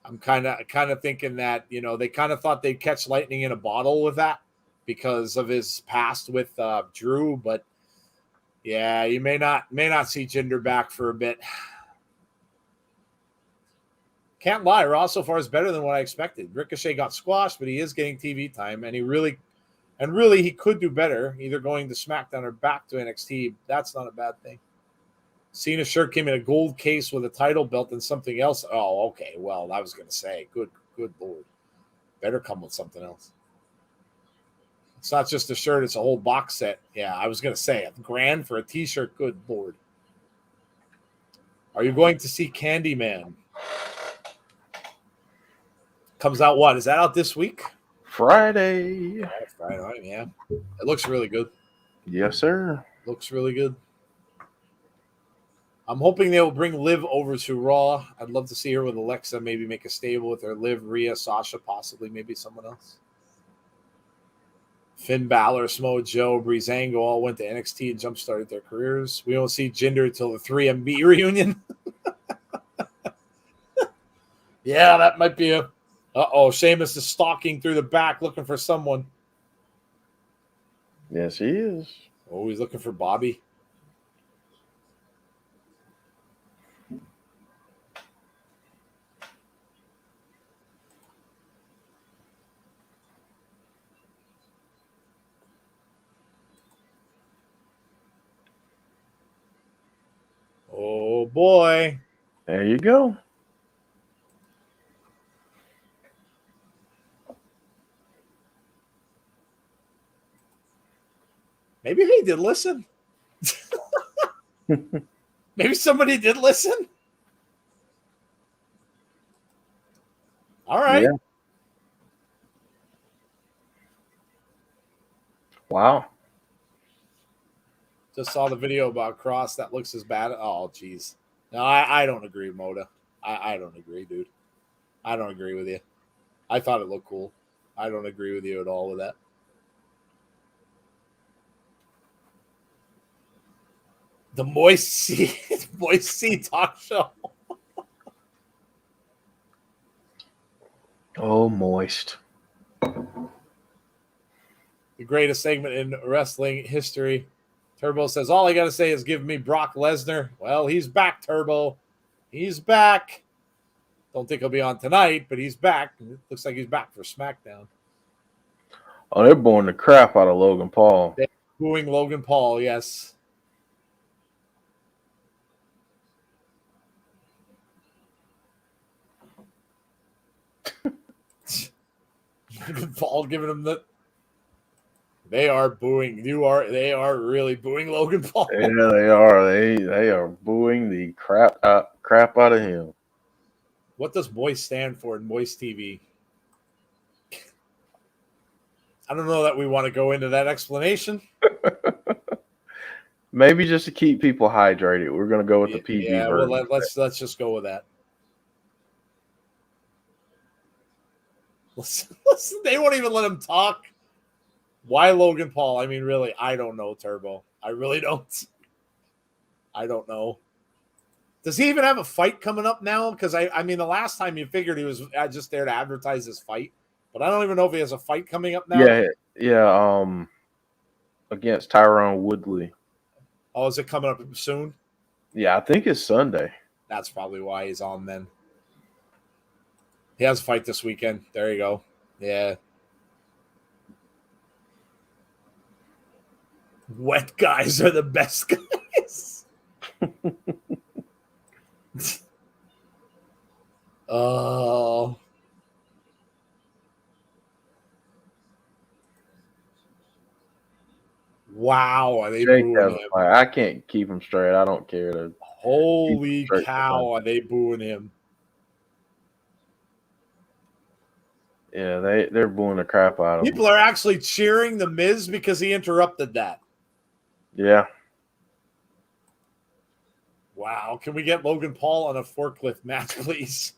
Speaker 2: I'm kind of thinking that, you know, they kind of thought they'd catch lightning in a bottle with that because of his past with Drew, but yeah, you may not see Jinder back for a bit. Can't lie, Raw so far is better than what I expected. Ricochet got squashed, but he is getting TV time, and really he could do better, either going to SmackDown or back to NXT. That's not a bad thing. Cena's shirt came in a gold case with a title belt and something else. Oh, okay. Well, I was going to say, good Lord. Better come with something else. It's not just a shirt, it's a whole box set. Yeah, I was going to say, $1,000 for a t-shirt. Good Lord. Are you going to see Candyman? Comes out what? Is that out this week?
Speaker 1: Friday.
Speaker 2: Oh, Friday, yeah. It looks really good.
Speaker 1: Yes, sir.
Speaker 2: Looks really good. I'm hoping they will bring Liv over to Raw. I'd love to see her with Alexa, maybe make a stable with her. Liv, Rhea, Sasha, possibly maybe someone else. Finn Balor, Samoa Joe, Breezango all went to NXT and jump-started their careers. We don't see Jinder until the 3MB reunion. Yeah, that might be a... Uh-oh, Sheamus is stalking through the back looking for someone.
Speaker 1: Yes, he is.
Speaker 2: Oh, he's looking for Bobby. Oh, boy.
Speaker 1: There you go.
Speaker 2: Maybe he did listen. Maybe somebody did listen. All right.
Speaker 1: Yeah. Wow.
Speaker 2: Just saw the video about Cross. That looks as bad. Oh, geez. No, I don't agree, Moda. I don't agree, dude. I don't agree with you. I thought it looked cool. I don't agree with you at all with that. The Moist Sea talk show.
Speaker 1: Oh, moist.
Speaker 2: The greatest segment in wrestling history. Turbo says, all I got to say is give me Brock Lesnar. Well, he's back, Turbo. He's back. Don't think he'll be on tonight, but he's back. It looks like he's back for SmackDown.
Speaker 1: Oh, they're booing the crap out of Logan Paul.
Speaker 2: They're booing Logan Paul, yes. Paul giving him the... They are booing. They are really booing Logan Paul.
Speaker 1: Yeah, they are. They are booing the crap out of him.
Speaker 2: What does Moist stand for in Moist TV? I don't know that we want to go into that explanation.
Speaker 1: Maybe just to keep people hydrated. We're going to go with the PG version.
Speaker 2: Well, let's just go with that. Listen, they won't even let him talk. Why Logan Paul? I mean, really, I don't know, Turbo. I really don't. I don't know. Does he even have a fight coming up now? Because I mean, the last time you figured he was just there to advertise his fight, but I don't even know if he has a fight coming up now.
Speaker 1: Yeah. Against Tyrone Woodley.
Speaker 2: Oh, is it coming up soon?
Speaker 1: Yeah, I think it's Sunday.
Speaker 2: That's probably why he's on then. He has a fight this weekend. There you go. Yeah. Wet guys are the best guys. Oh. Wow, are they
Speaker 1: Jake
Speaker 2: booing
Speaker 1: has a
Speaker 2: him?
Speaker 1: fight. I can't keep him straight. I don't care to.
Speaker 2: Holy cow, are they booing him?
Speaker 1: Yeah, they're booing the crap out of him.
Speaker 2: People are actually cheering the Miz because he interrupted that.
Speaker 1: Yeah.
Speaker 2: Wow, can we get Logan Paul on a forklift match, please?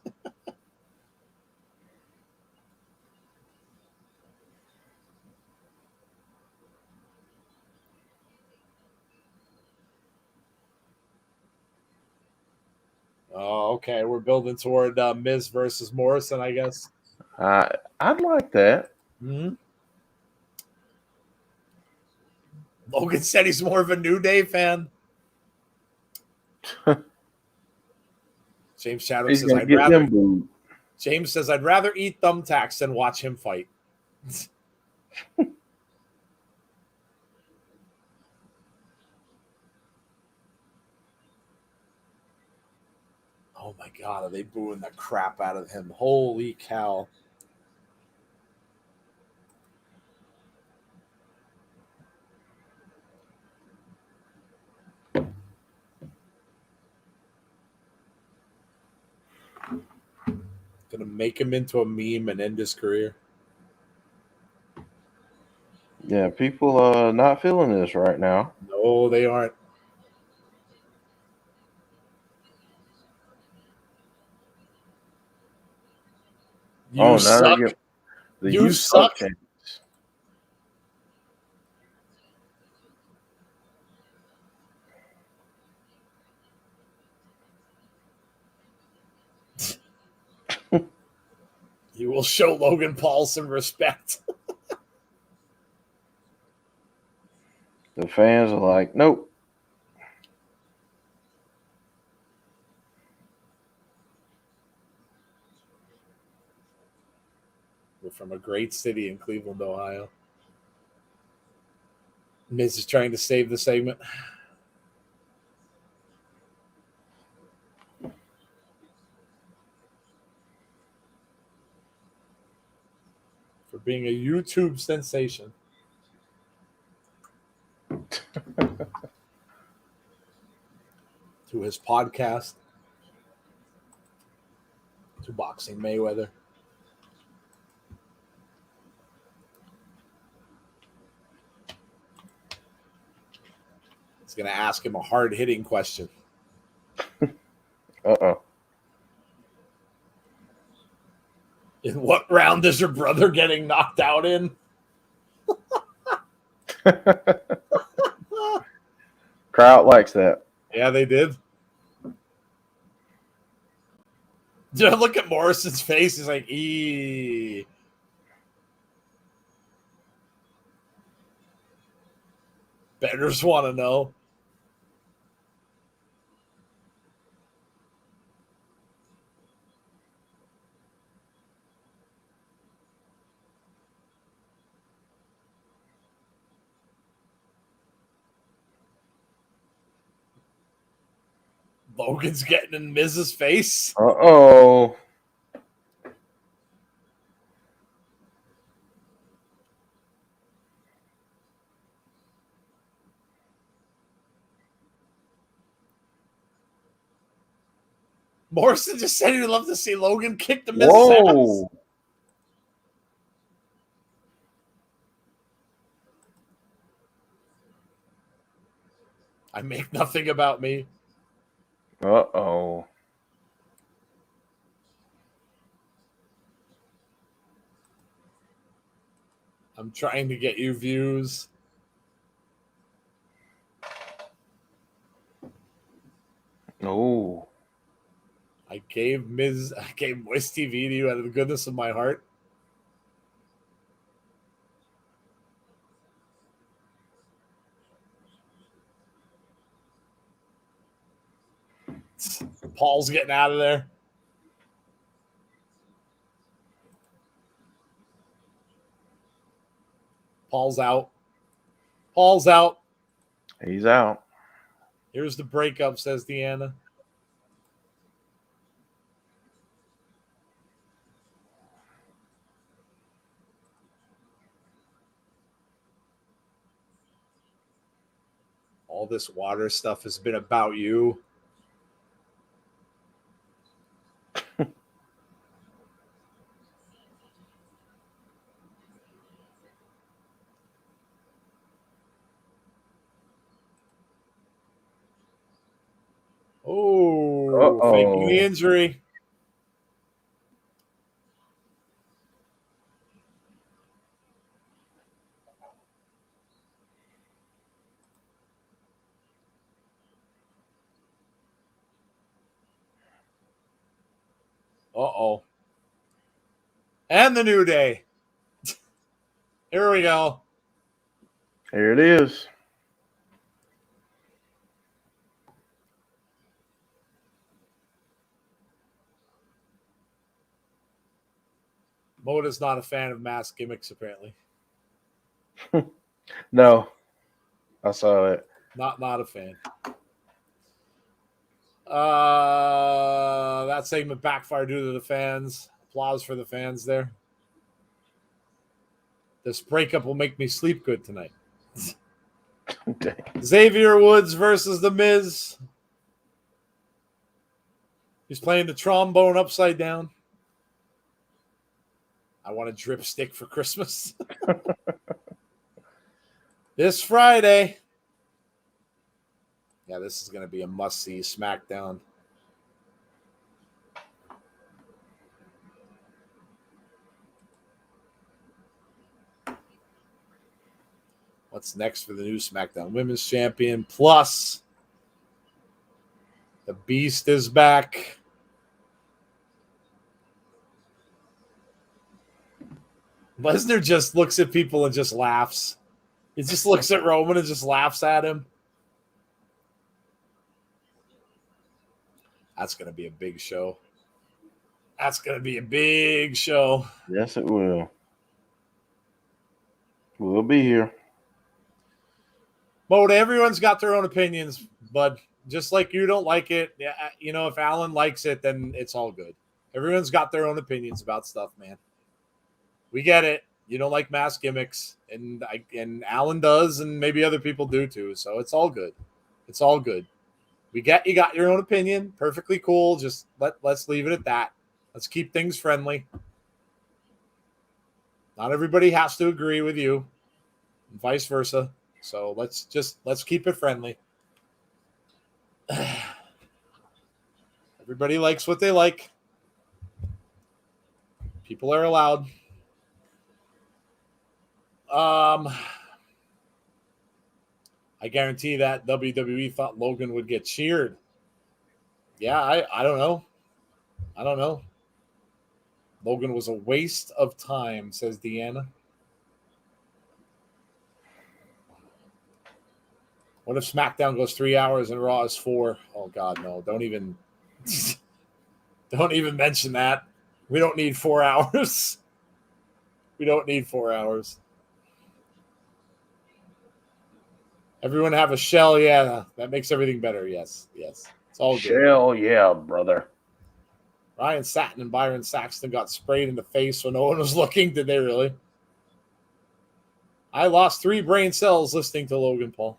Speaker 2: Oh, okay. We're building toward Miz versus Morrison, I guess.
Speaker 1: I'd like that.
Speaker 2: Mm-hmm. Logan said he's more of a New Day fan. James Chadwick
Speaker 1: He's
Speaker 2: says,
Speaker 1: gonna
Speaker 2: "I'd
Speaker 1: get
Speaker 2: rather."
Speaker 1: them booed.
Speaker 2: James says, "I'd rather eat thumbtacks than watch him fight." Oh my God, are they booing the crap out of him? Holy cow. Gonna make him into a meme and end his career.
Speaker 1: Yeah, people are not feeling this right now.
Speaker 2: No, they aren't. You suck. You suck.
Speaker 1: Chance.
Speaker 2: You will show Logan Paul some respect.
Speaker 1: The fans are like, nope.
Speaker 2: We're from a great city in Cleveland, Ohio. Miz is trying to save the segment. For being a YouTube sensation. To his podcast. To Boxing Mayweather. He's going to ask him a hard-hitting question.
Speaker 1: Uh-oh.
Speaker 2: In what round is your brother getting knocked out in?
Speaker 1: Crowd likes that.
Speaker 2: Yeah, they did. Look at Morrison's face. He's like, eee. Bettors want to know. Logan's getting in Miz's face.
Speaker 1: Uh-oh.
Speaker 2: Morrison just said he'd love to see Logan kick the Miz's ass. I make nothing about me.
Speaker 1: Uh-oh.
Speaker 2: I'm trying to get you views.
Speaker 1: Oh.
Speaker 2: I gave Moist TV to you out of the goodness of my heart. Paul's getting out of there. Paul's out. Paul's out.
Speaker 1: He's out.
Speaker 2: Here's the breakup, says Deanna. All this water stuff has been about you. Oh, faking the injury. Uh-oh. And the New Day. Here we go.
Speaker 1: Here it is.
Speaker 2: Moda's not a fan of mask gimmicks, apparently.
Speaker 1: No, I saw it.
Speaker 2: Not a fan. That segment backfired due to the fans. Applause for the fans there. This breakup will make me sleep good tonight. Xavier Woods versus The Miz. He's playing the trombone upside down. I want a dripstick for Christmas. This Friday. Yeah, this is going to be a must-see SmackDown. What's next for the new SmackDown Women's Champion? Plus, the Beast is back. Lesnar just looks at people and just laughs. He just looks at Roman and just laughs at him. That's going to be a big show. That's going to be a big show.
Speaker 1: Yes, it will. We'll be here.
Speaker 2: Moda, everyone's got their own opinions, but just like you don't like it, you know, if Alan likes it, then it's all good. Everyone's got their own opinions about stuff, man. We get it. You don't like mask gimmicks, and Alan does, and maybe other people do too. So it's all good. It's all good. You got your own opinion. Perfectly cool. Just let's leave it at that. Let's keep things friendly. Not everybody has to agree with you, and vice versa. So let's keep it friendly. Everybody likes what they like. People are allowed. I guarantee that WWE thought Logan would get cheered. Yeah, I don't know. I don't know. Logan was a waste of time, says Deanna. What if SmackDown goes 3 hours and Raw is 4? Oh God, no! Don't even mention that. We don't need 4 hours. We don't need 4 hours. Everyone have a shell, yeah. That makes everything better. Yes. It's all good.
Speaker 1: Shell, yeah, brother.
Speaker 2: Ryan Satin and Byron Saxton got sprayed in the face when no one was looking. Did they really? I lost 3 brain cells listening to Logan Paul.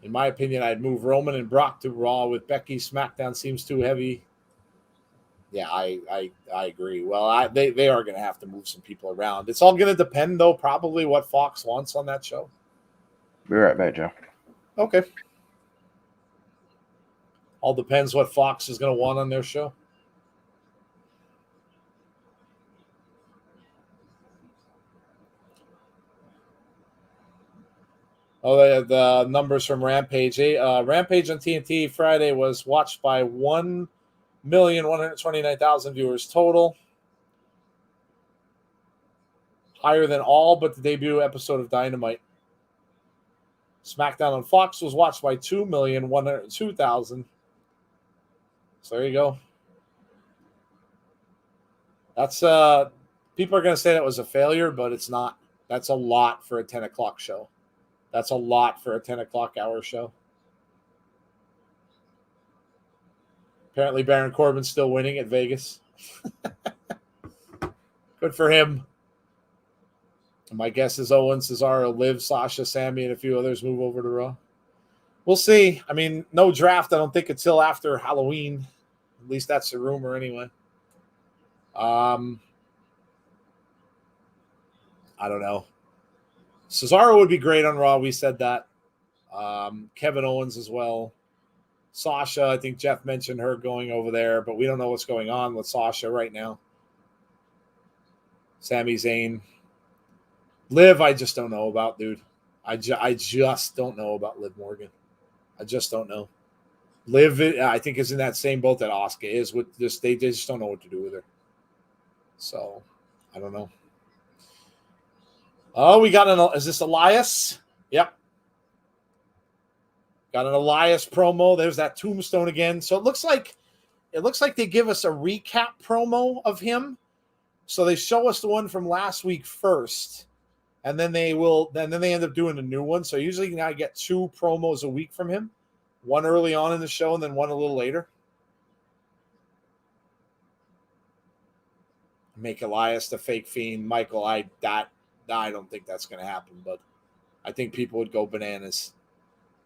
Speaker 2: In my opinion, I'd move Roman and Brock to Raw with Becky. SmackDown seems too heavy. Yeah, I agree. Well, they are going to have to move some people around. It's all going to depend, though, probably what Fox wants on that show.
Speaker 1: Be right back, Joe.
Speaker 2: Okay. All depends what Fox is going to want on their show. Oh, the numbers from Rampage. Rampage on TNT Friday was watched by 1,129,000 viewers total. Higher than all but the debut episode of Dynamite. SmackDown on Fox was watched by 2,102,000. So there you go. That's people are going to say that was a failure, but it's not. That's a lot for a 10 o'clock show. That's a lot for a 10 o'clock hour show. Apparently Baron Corbin's still winning at Vegas. Good for him. My guess is Owen, Cesaro, Liv, Sasha, Sammy, and a few others move over to Raw. We'll see. I mean, no draft, I don't think, until after Halloween. At least that's the rumor anyway. I don't know. Cesaro would be great on Raw. We said that. Kevin Owens as well. Sasha, I think Jeff mentioned her going over there, but we don't know what's going on with Sasha right now. Sami Zayn. Liv, I just don't know about, dude. I just don't know about Liv Morgan. I just don't know. Liv, I think, is in that same boat that Asuka is with this. They just don't know what to do with her. So, I don't know. Oh, we got is this Elias? Yep. Got an Elias promo. There's that tombstone again. So it looks like they give us a recap promo of him. So they show us the one from last week first, and then they end up doing a new one. So usually now I get 2 promos a week from him, one early on in the show and then one a little later. Make Elias the fake fiend, Michael. I don't think that's going to happen, but I think people would go bananas.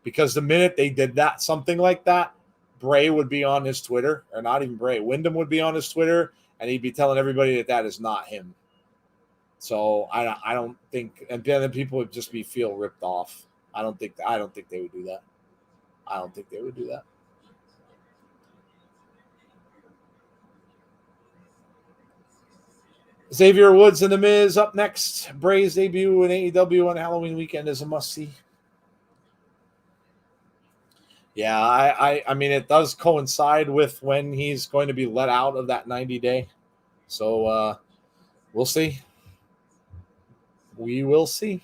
Speaker 2: Because the minute they did that, something like that, Bray would be on his Twitter, or not even Bray, Wyndham would be on his Twitter, and he'd be telling everybody that is not him. So I don't think, and then people would just feel ripped off. I don't think they would do that. I don't think they would do that. Xavier Woods and The Miz up next. Bray's debut in AEW on Halloween weekend is a must-see. Yeah, I mean, it does coincide with when he's going to be let out of that 90-day. So we'll see. We will see.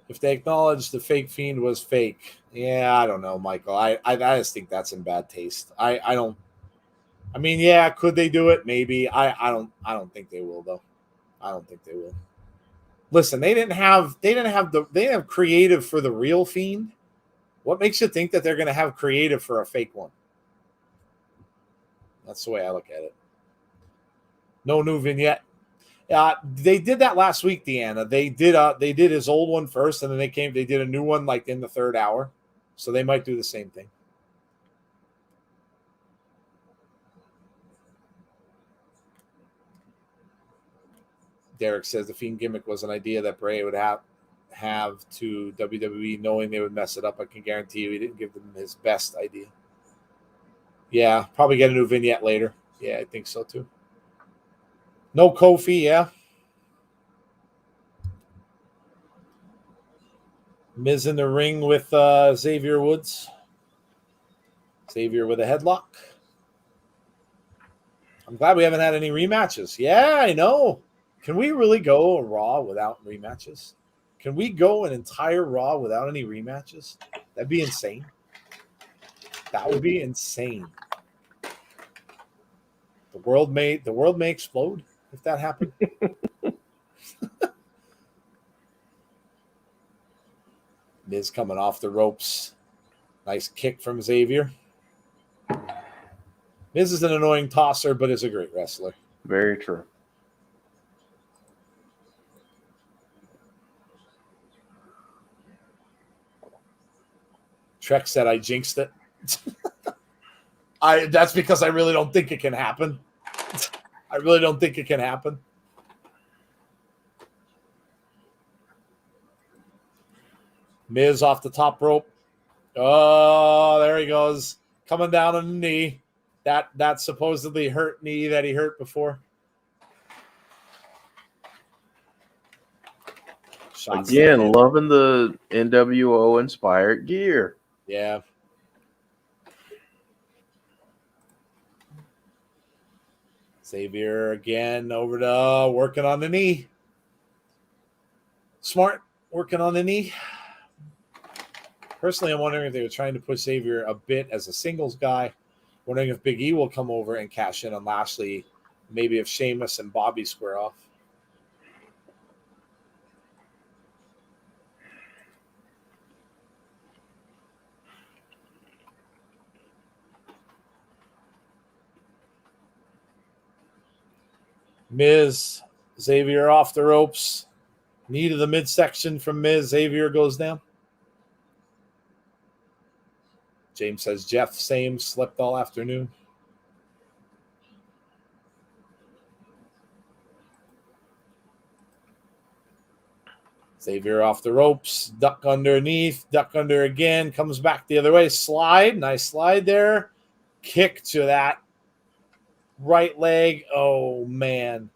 Speaker 2: If they acknowledge the fake fiend was fake, yeah, I don't know, Michael. I just think that's in bad taste. I don't. I mean, yeah, could they do it? Maybe. I don't think they will, though. I don't think they will. Listen, they didn't have creative for the real fiend. What makes you think that they're going to have creative for a fake one? That's the way I look at it. No new vignette. They did that last week, Deanna. They did his old one first, and then they did a new one like in the 3rd hour. So they might do the same thing. Derek says the Fiend gimmick was an idea that Bray would have to WWE, knowing they would mess it up. I can guarantee you he didn't give them his best idea. Yeah, probably get a new vignette later. Yeah, I think so too. No Kofi, yeah. Miz in the ring with Xavier Woods. Xavier with a headlock. I'm glad we haven't had any rematches. Yeah, I know. Can we really go a Raw without rematches? Can we go an entire Raw without any rematches? That'd be insane. That would be insane. The world may explode if that happened. Miz coming off the ropes. Nice kick from Xavier. Miz is an annoying tosser, but is a great wrestler.
Speaker 1: Very true.
Speaker 2: Trek said I jinxed it. That's because I really don't think it can happen. I really don't think it can happen. Miz off the top rope. Oh, there he goes. Coming down on the knee. That supposedly hurt knee that he hurt before.
Speaker 1: Shots again, loving the NWO inspired gear.
Speaker 2: Yeah. Xavier again over to working on the knee. Smart working on the knee. Personally, I'm wondering if they were trying to push Xavier a bit as a singles guy. Wondering if Big E will come over and cash in on Lashley. Maybe if Sheamus and Bobby square off. Miz, Xavier off the ropes. Knee to the midsection from Miz. Xavier goes down. James says Jeff, same, slept all afternoon. Xavier off the ropes, duck underneath, duck under again, comes back the other way, slide, nice slide there. Kick to that right leg. Oh, man.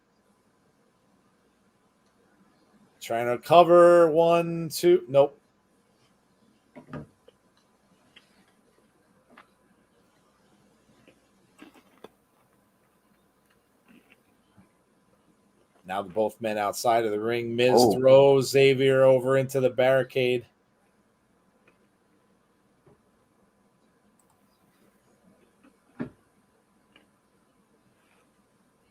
Speaker 2: Trying to cover, 1, 2, nope. Now both men outside of the ring. Miz throws Xavier over into the barricade.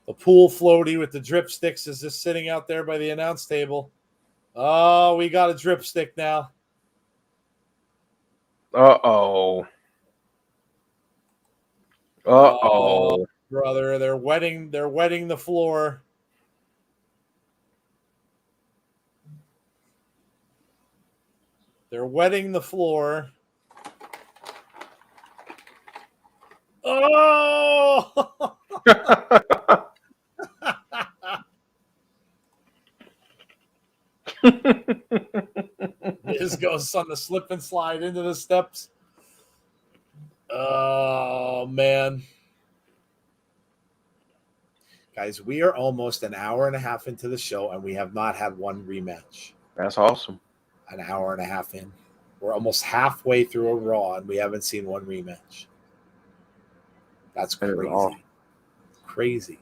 Speaker 2: The pool floaty with the drip sticks is just sitting out there by the announce table. Oh, we got a drip stick now.
Speaker 1: Uh-oh. Uh-oh.
Speaker 2: Brother, they're wetting the floor. They're wetting the floor. Oh! Miz goes on the slip and slide into the steps. Oh, man. Guys, we are almost an hour and a half into the show, and we have not had one rematch.
Speaker 1: That's awesome.
Speaker 2: An hour and a half in. We're almost halfway through a Raw, and we haven't seen one rematch. That's crazy. Awesome. Crazy.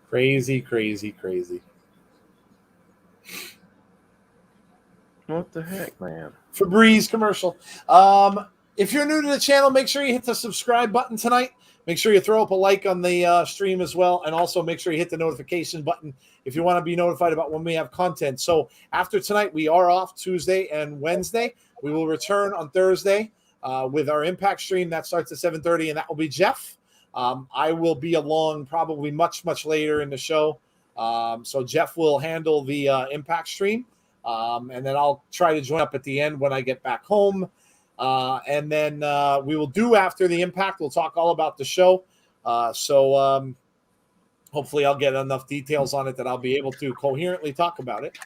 Speaker 2: Crazy, crazy, crazy.
Speaker 1: What the heck, man?
Speaker 2: Febreze commercial. If you're new to the channel, make sure you hit the subscribe button tonight. Make sure you throw up a like on the stream as well. And also make sure you hit the notification button if you want to be notified about when we have content. So after tonight, we are off Tuesday and Wednesday. We will return on Thursday with our Impact stream. That starts at 7:30, and that will be Jeff. I will be along probably much, much later in the show. So Jeff will handle the Impact stream. And then I'll try to join up at the end when I get back home. And then we will do after the Impact. We'll talk all about the show. So hopefully I'll get enough details on it that I'll be able to coherently talk about it.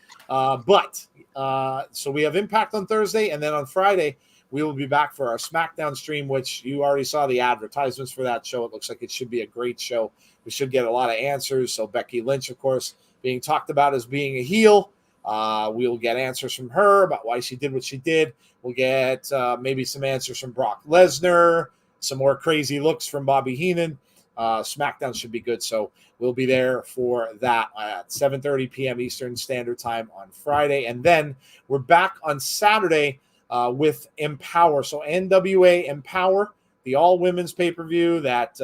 Speaker 2: So we have Impact on Thursday, and then on Friday we will be back for our SmackDown stream, which you already saw the advertisements for that show. It looks like it should be a great show. We should get a lot of answers. So Becky Lynch, of course, being talked about as being a heel. We'll get answers from her about why she did what she did. We'll get maybe some answers from Brock Lesnar, some more crazy looks from Bobby Heenan. SmackDown should be good. So we'll be there for that at 7:30 p.m. Eastern Standard Time on Friday. And then we're back on Saturday with Empower. So NWA Empower, the all-women's pay-per-view that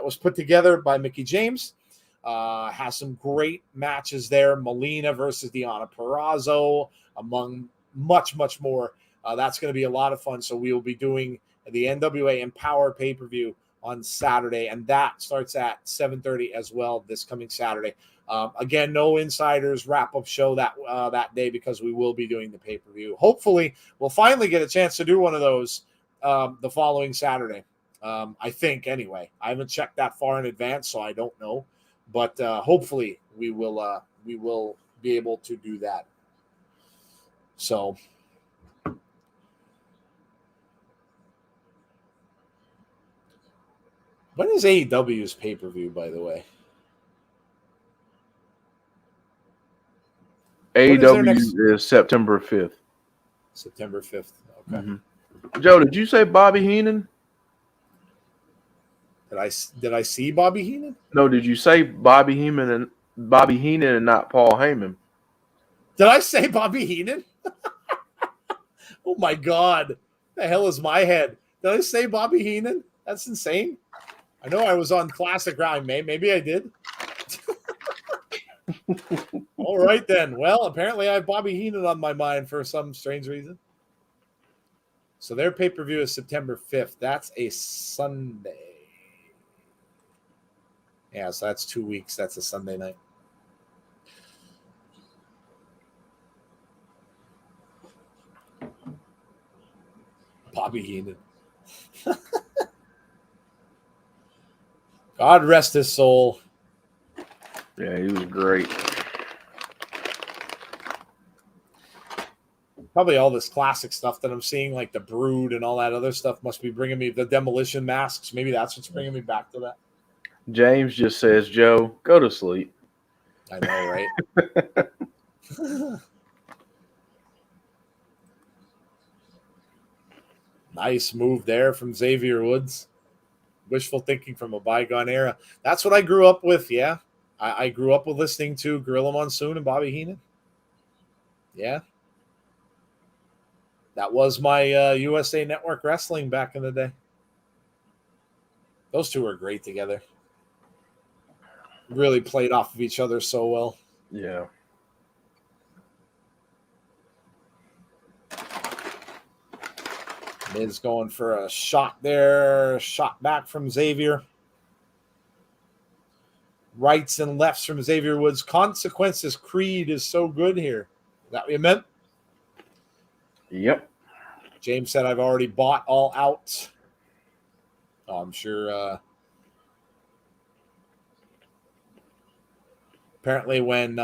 Speaker 2: was put together by Mickie James. Has some great matches there. Melina versus Deonna Purrazzo, among much, much more. That's going to be a lot of fun. So we will be doing the NWA Empower pay-per-view on Saturday, and that starts at 7:30 as well this coming Saturday. Again, no insiders wrap-up show that day because we will be doing the pay-per-view. Hopefully, we'll finally get a chance to do one of those the following Saturday. I think, anyway. I haven't checked that far in advance, so I don't know. But hopefully we will be able to do that. So when is AEW's pay-per-view, by the way?
Speaker 1: AEW is September 5th.
Speaker 2: September 5th. Okay.
Speaker 1: Mm-hmm. Joe, did you say Bobby Heenan?
Speaker 2: Did I see Bobby Heenan?
Speaker 1: No, did you say Bobby Heenan and not Paul Heyman?
Speaker 2: Did I say Bobby Heenan? Oh my God. The hell is my head? Did I say Bobby Heenan? That's insane. I know I was on Classic Round, maybe I did. All right then. Well, apparently I have Bobby Heenan on my mind for some strange reason. So their pay-per-view is September 5th. That's a Sunday. Yeah, so that's 2 weeks. That's a Sunday night. Bobby Heenan. God rest his soul.
Speaker 1: Yeah, he was great.
Speaker 2: Probably all this classic stuff that I'm seeing, like the Brood and all that other stuff, must be bringing me the Demolition masks. Maybe that's what's bringing me back to that.
Speaker 1: James just says, Joe, go to sleep.
Speaker 2: I know, right? Nice move there from Xavier Woods. Wishful thinking from a bygone era. That's what I grew up with, yeah. I grew up with listening to Gorilla Monsoon and Bobby Heenan. Yeah. That was my USA Network Wrestling back in the day. Those two were great together. Really played off of each other so well.
Speaker 1: Yeah.
Speaker 2: Miz going for a shot there. Shot back from Xavier. Rights and lefts from Xavier Woods. Consequences Creed is so good here. Is that what you meant?
Speaker 1: Yep.
Speaker 2: James said, I've already bought all out. Oh, I'm sure. Apparently, when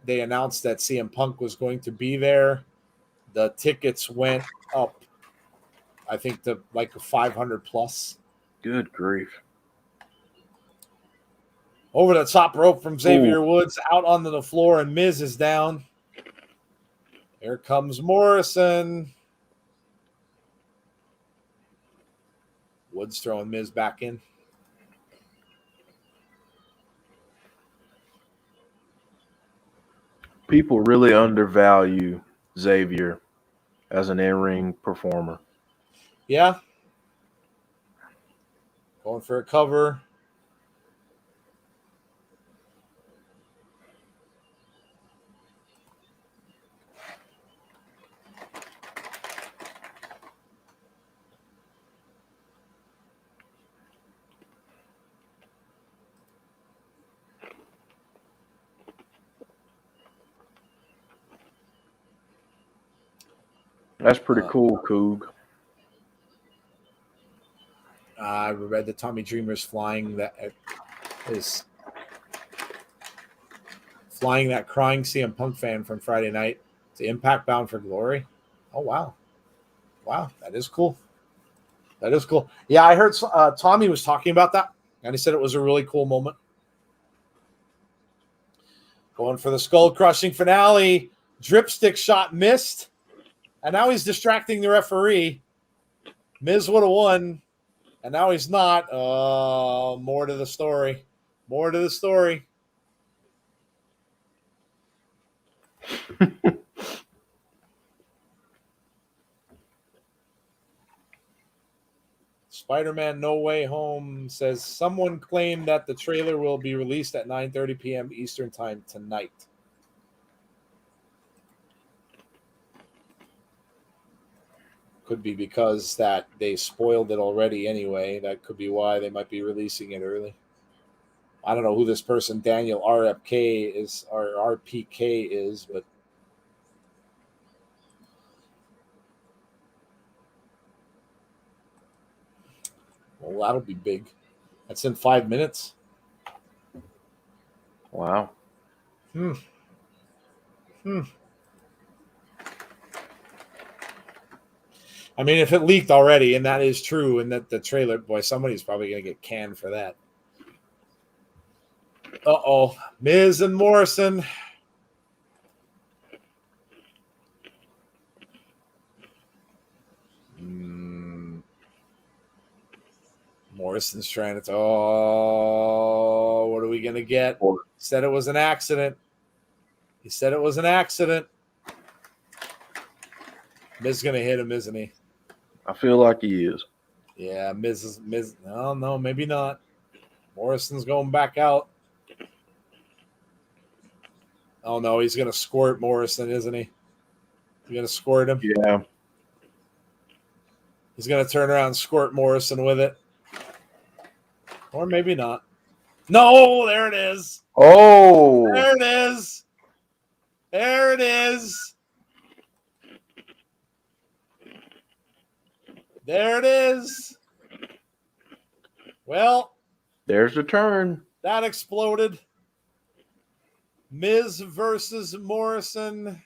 Speaker 2: they announced that CM Punk was going to be there, the tickets went up, I think, to like 500 plus.
Speaker 1: Good grief.
Speaker 2: Over the top rope from Xavier Woods, out onto the floor, and Miz is down. Here comes Morrison. Woods throwing Miz back in.
Speaker 1: People really undervalue Xavier as an in-ring performer.
Speaker 2: Yeah. Going for a cover.
Speaker 1: That's pretty cool, Coog.
Speaker 2: I read that Tommy Dreamer's flying that crying CM Punk fan from Friday night to Impact Bound for Glory. Oh, wow. Wow, that is cool. That is cool. Yeah, I heard Tommy was talking about that, and he said it was a really cool moment. Going for the skull-crushing finale. Dripstick shot missed, and now he's distracting the referee. Miz would have won, and now he's not. More to the story. More to the story. Spider-Man No Way Home says someone claimed that the trailer will be released at 9:30 p.m. Eastern Time tonight. Could be because that they spoiled it already anyway. That could be why they might be releasing it early. I don't know who this person, Daniel RFK is, or RPK is, but well, that'll be big. That's in 5 minutes.
Speaker 1: Wow.
Speaker 2: I mean, if it leaked already, and that is true, and that the trailer, boy, somebody's probably going to get canned for that. Uh-oh. Miz and Morrison. Morrison's trying to... Oh, what are we going to get? He said it was an accident. He said it was an accident. Miz is going to hit him, isn't he?
Speaker 1: I feel like he is.
Speaker 2: Yeah, Miz. No, maybe not. Morrison's going back out. Oh, no, he's going to squirt Morrison, isn't he? He's going to squirt him?
Speaker 1: Yeah.
Speaker 2: He's going to turn around and squirt Morrison with it. Or maybe not. No, there it is.
Speaker 1: Oh,
Speaker 2: There it is. There it is. There it is. Well,
Speaker 1: there's the turn.
Speaker 2: that exploded. Miz versus Morrison.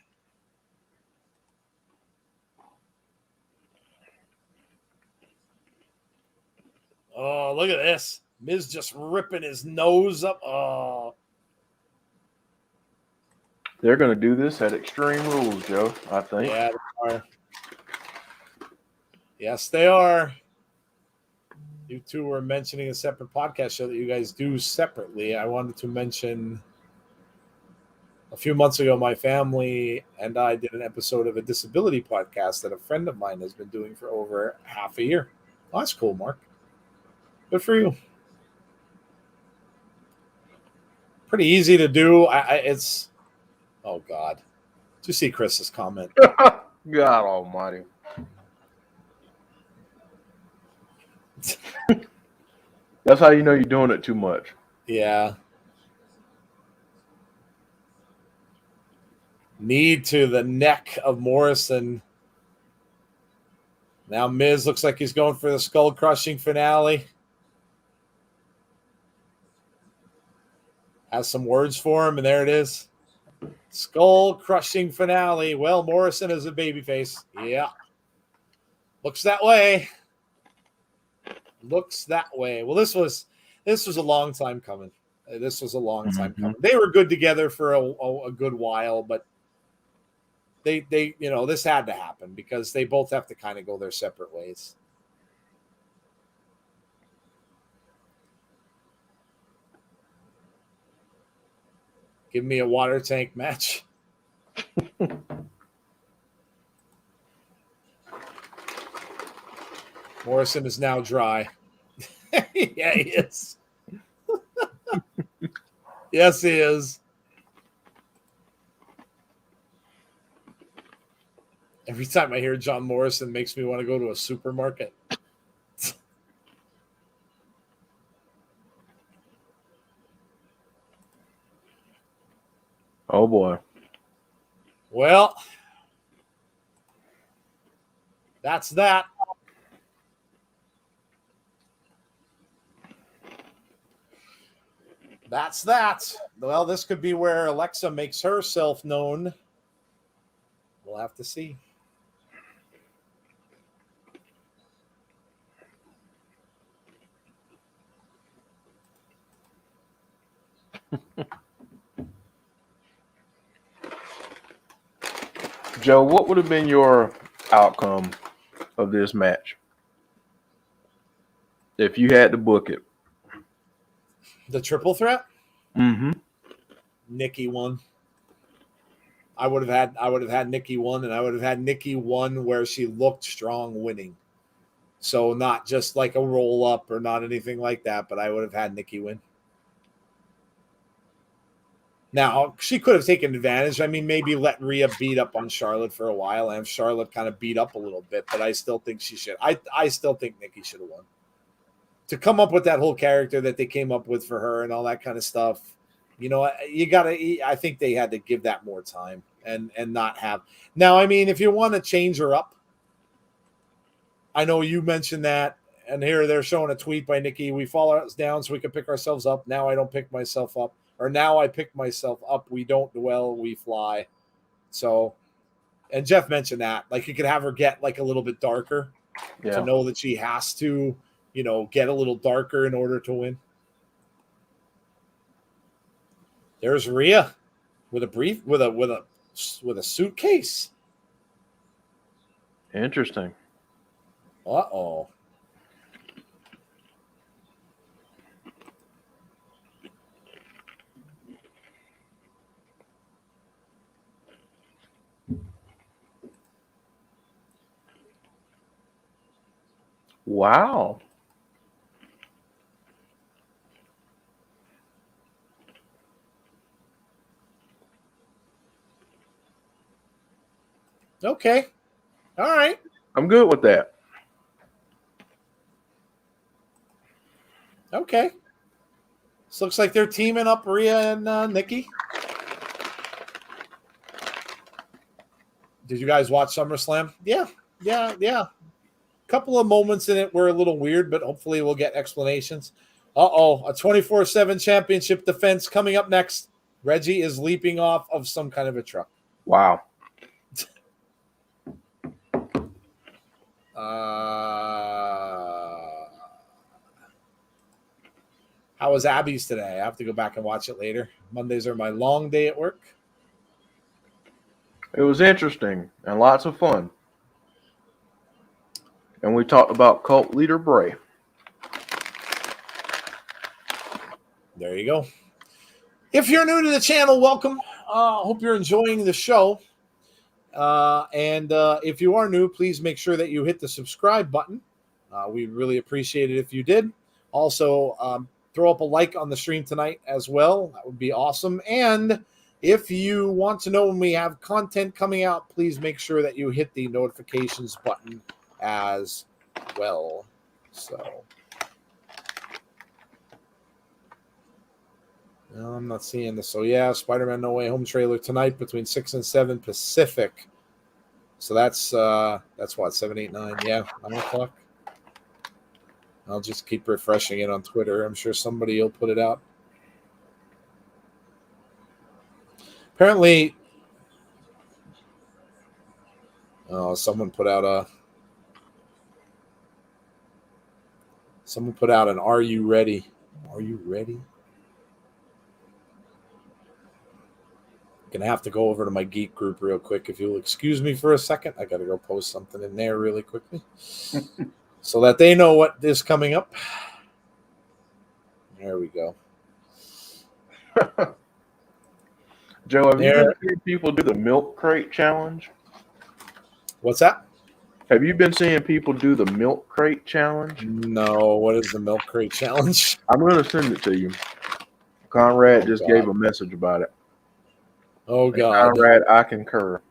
Speaker 2: Oh, look at this. Miz just ripping his nose up. Oh.
Speaker 1: They're going to do this at Extreme Rules, Joe, I think.
Speaker 2: Yeah, they are. Yes, they are. You two were mentioning a separate podcast show that you guys do separately. I wanted to mention a few months ago, my family and I did an episode of a disability podcast that a friend of mine has been doing for over half a year. Oh, that's cool, Mark. Good for you. Pretty easy to do. It's, oh God. Did you see Chris's comment?
Speaker 1: God almighty. That's how you know you're doing it too much.
Speaker 2: Yeah. Knee to the neck of Morrison. Now Miz looks like he's going for the skull-crushing finale. Has some words for him, and there it is. Skull-crushing finale. Well, Morrison is a babyface. Yeah. Looks that way. Looks that way. Well, this was a long time coming. This was a long time coming. They were good together for a good while, but they this had to happen because they both have to kind of go their separate ways. Give me a water tank match. Morrison is now dry. Yeah, he is. Yes, he is. Every time I hear John Morrison, it makes me want to go to a supermarket.
Speaker 1: Oh, boy.
Speaker 2: Well, that's that. That's that. Well, this could be where Alexa makes herself known. We'll have to see.
Speaker 1: Joe, what would have been your outcome of this match if you had to book it?
Speaker 2: The triple threat?
Speaker 1: Mm-hmm.
Speaker 2: Nikki won. I would have had Nikki won, and I would have had Nikki won where she looked strong winning. So not just like a roll up or not anything like that, but I would have had Nikki win. Now, she could have taken advantage. I mean, maybe let Rhea beat up on Charlotte for a while and have Charlotte kind of beat up a little bit, but I still think she should. I still think Nikki should have won. To come up with that whole character that they came up with for her and all that kind of stuff, I think they had to give that more time and not have. Now, I mean, if you want to change her up, I know you mentioned that, and here they're showing a tweet by Nikki. We fall down so we can pick ourselves up. Now I don't pick myself up. Or now I pick myself up. We don't dwell, we fly. So, and Jeff mentioned that. Like, you could have her get like a little bit darker to know that she has to, get a little darker in order to win. There's Rhea with a suitcase.
Speaker 1: Interesting.
Speaker 2: Uh-oh.
Speaker 1: Wow.
Speaker 2: Okay. All right.
Speaker 1: I'm good with that.
Speaker 2: Okay. looks like they're teaming up, Rhea and Nikki. Did you guys watch SummerSlam? Yeah. Couple of moments in it were a little weird, but hopefully we'll get explanations. A 24/7 championship defense coming up next. Reggie is leaping off of some kind of a truck.
Speaker 1: Wow.
Speaker 2: How was Abby's today? I have to go back and watch it later. Mondays are my long day at work.
Speaker 1: It was interesting and lots of fun. And we talked about cult leader Bray.
Speaker 2: There you go. If you're new to the channel, welcome. Hope you're enjoying the show. And if you are new, please make sure that you hit the subscribe button. We'd really appreciate it if you did. Also, throw up a like on the stream tonight as well. That would be awesome. And if you want to know when we have content coming out, please make sure that you hit the notifications button as well. So, no, I'm not seeing this. So, yeah, Spider-Man No Way Home trailer tonight between 6 and 7 Pacific. So that's what, 7, 8, 9? Yeah, 9 o'clock. I'll just keep refreshing it on Twitter. I'm sure somebody will put it out. Apparently, someone put out an "Are you ready? Are you ready?" Gonna have to go over to my geek group real quick. If you'll excuse me for a second, I gotta go post something in there really quickly, so that they know what is coming up. There we go.
Speaker 1: Joe, have you been seeing people do the milk crate challenge?
Speaker 2: What's that?
Speaker 1: Have you been seeing people do the milk crate challenge?
Speaker 2: No. What is the milk crate challenge?
Speaker 1: I'm going to send it to you. Conrad just gave a message about it.
Speaker 2: Oh, God.
Speaker 1: And Conrad, I concur.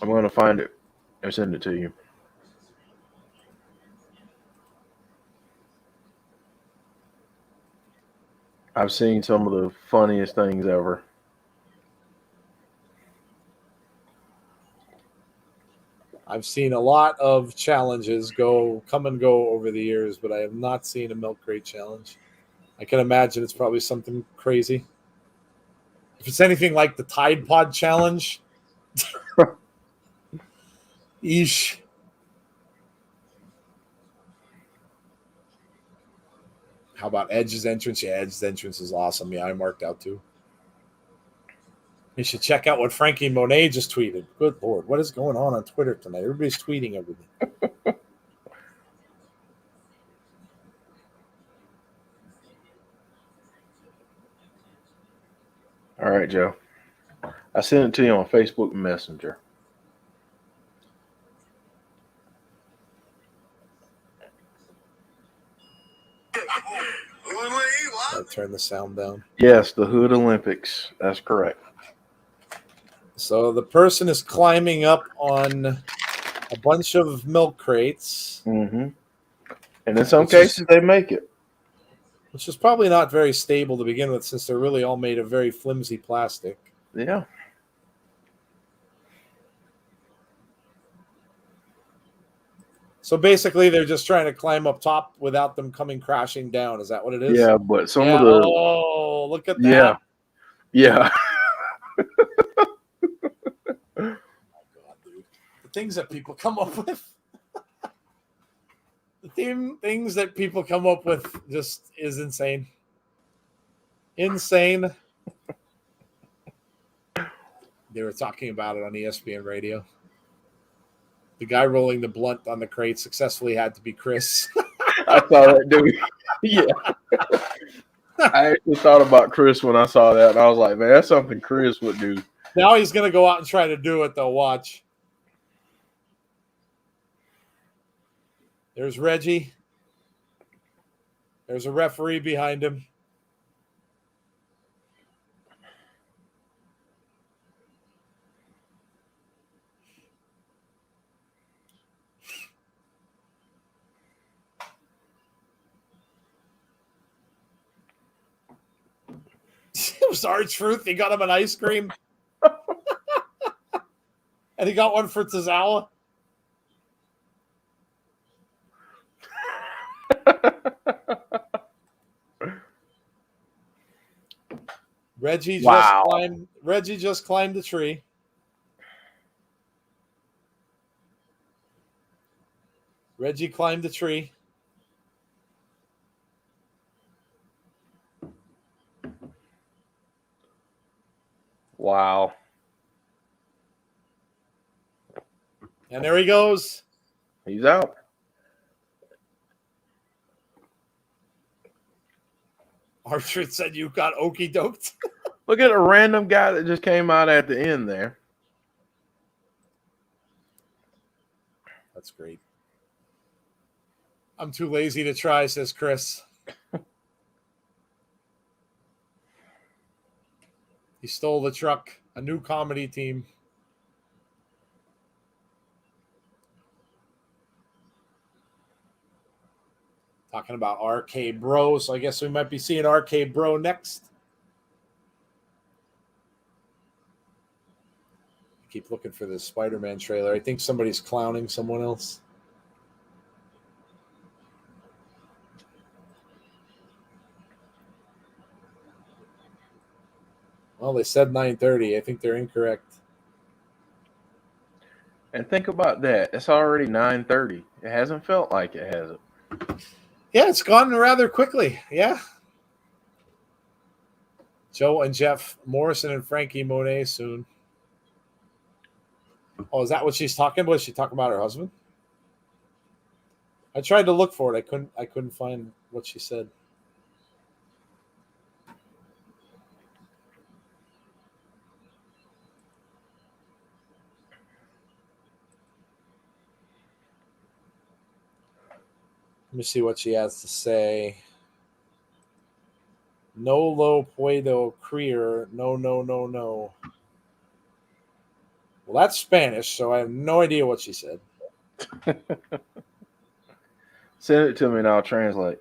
Speaker 1: I'm going to find it and send it to you. I've seen some of the funniest things ever.
Speaker 2: I've seen a lot of challenges come and go over the years, but I have not seen a milk crate challenge. I can imagine it's probably something crazy. If it's anything like the Tide Pod challenge, eesh. How about Edge's entrance? Yeah, Edge's entrance is awesome. Yeah, I marked out too. You should check out what Frankie Monet just tweeted. Good Lord, what is going on Twitter tonight? Everybody's tweeting everything.
Speaker 1: All right, Joe. I sent it to you on Facebook Messenger.
Speaker 2: I'll turn the sound down.
Speaker 1: Yes, the Hood Olympics. That's correct.
Speaker 2: So the person is climbing up on a bunch of milk crates.
Speaker 1: Mm-hmm. And in some cases, they make it.
Speaker 2: Which is probably not very stable to begin with, since they're really all made of very flimsy plastic.
Speaker 1: Yeah.
Speaker 2: So basically, they're just trying to climb up top without them coming crashing down. Is that what it is?
Speaker 1: Yeah, but some of the...
Speaker 2: Oh, look at that.
Speaker 1: Yeah.
Speaker 2: Oh my God, dude. The things that people come up with. Things that people come up with just is insane. Insane. They were talking about it on ESPN radio. The guy rolling the blunt on the crate successfully had to be Chris.
Speaker 1: I saw that, dude. Yeah. I actually thought about Chris when I saw that, and I was like, man, that's something Chris would do.
Speaker 2: Now he's going to go out and try to do it, though. Watch. There's Reggie. There's a referee behind him. Those R-Truth. He got him an ice cream. And he got one for Tozawa. Reggie just climbed the tree. Reggie climbed the tree.
Speaker 1: Wow.
Speaker 2: And there he goes.
Speaker 1: He's out.
Speaker 2: R-Truth said you got okie doked.
Speaker 1: Look at a random guy that just came out at the end there.
Speaker 2: That's great. I'm too lazy to try, says Chris. He stole the truck. A new comedy team. Talking about RK Bro, so I guess we might be seeing RK Bro next. Keep looking for this Spider-Man trailer. I think somebody's clowning someone else. Well, they said 9:30. I think they're incorrect.
Speaker 1: And think about that. It's already 9:30. It hasn't felt like it, has it?
Speaker 2: Yeah, it's gone rather quickly. Yeah. Joe and Jeff Morrison and Frankie Monet soon. Oh, is that what she's talking about? Is she talking about her husband? I tried to look for it. I couldn't find what she said. Let me see what she has to say. No lo puedo creer. No. Well, that's Spanish, so I have no idea what she said.
Speaker 1: Send it to me and I'll translate.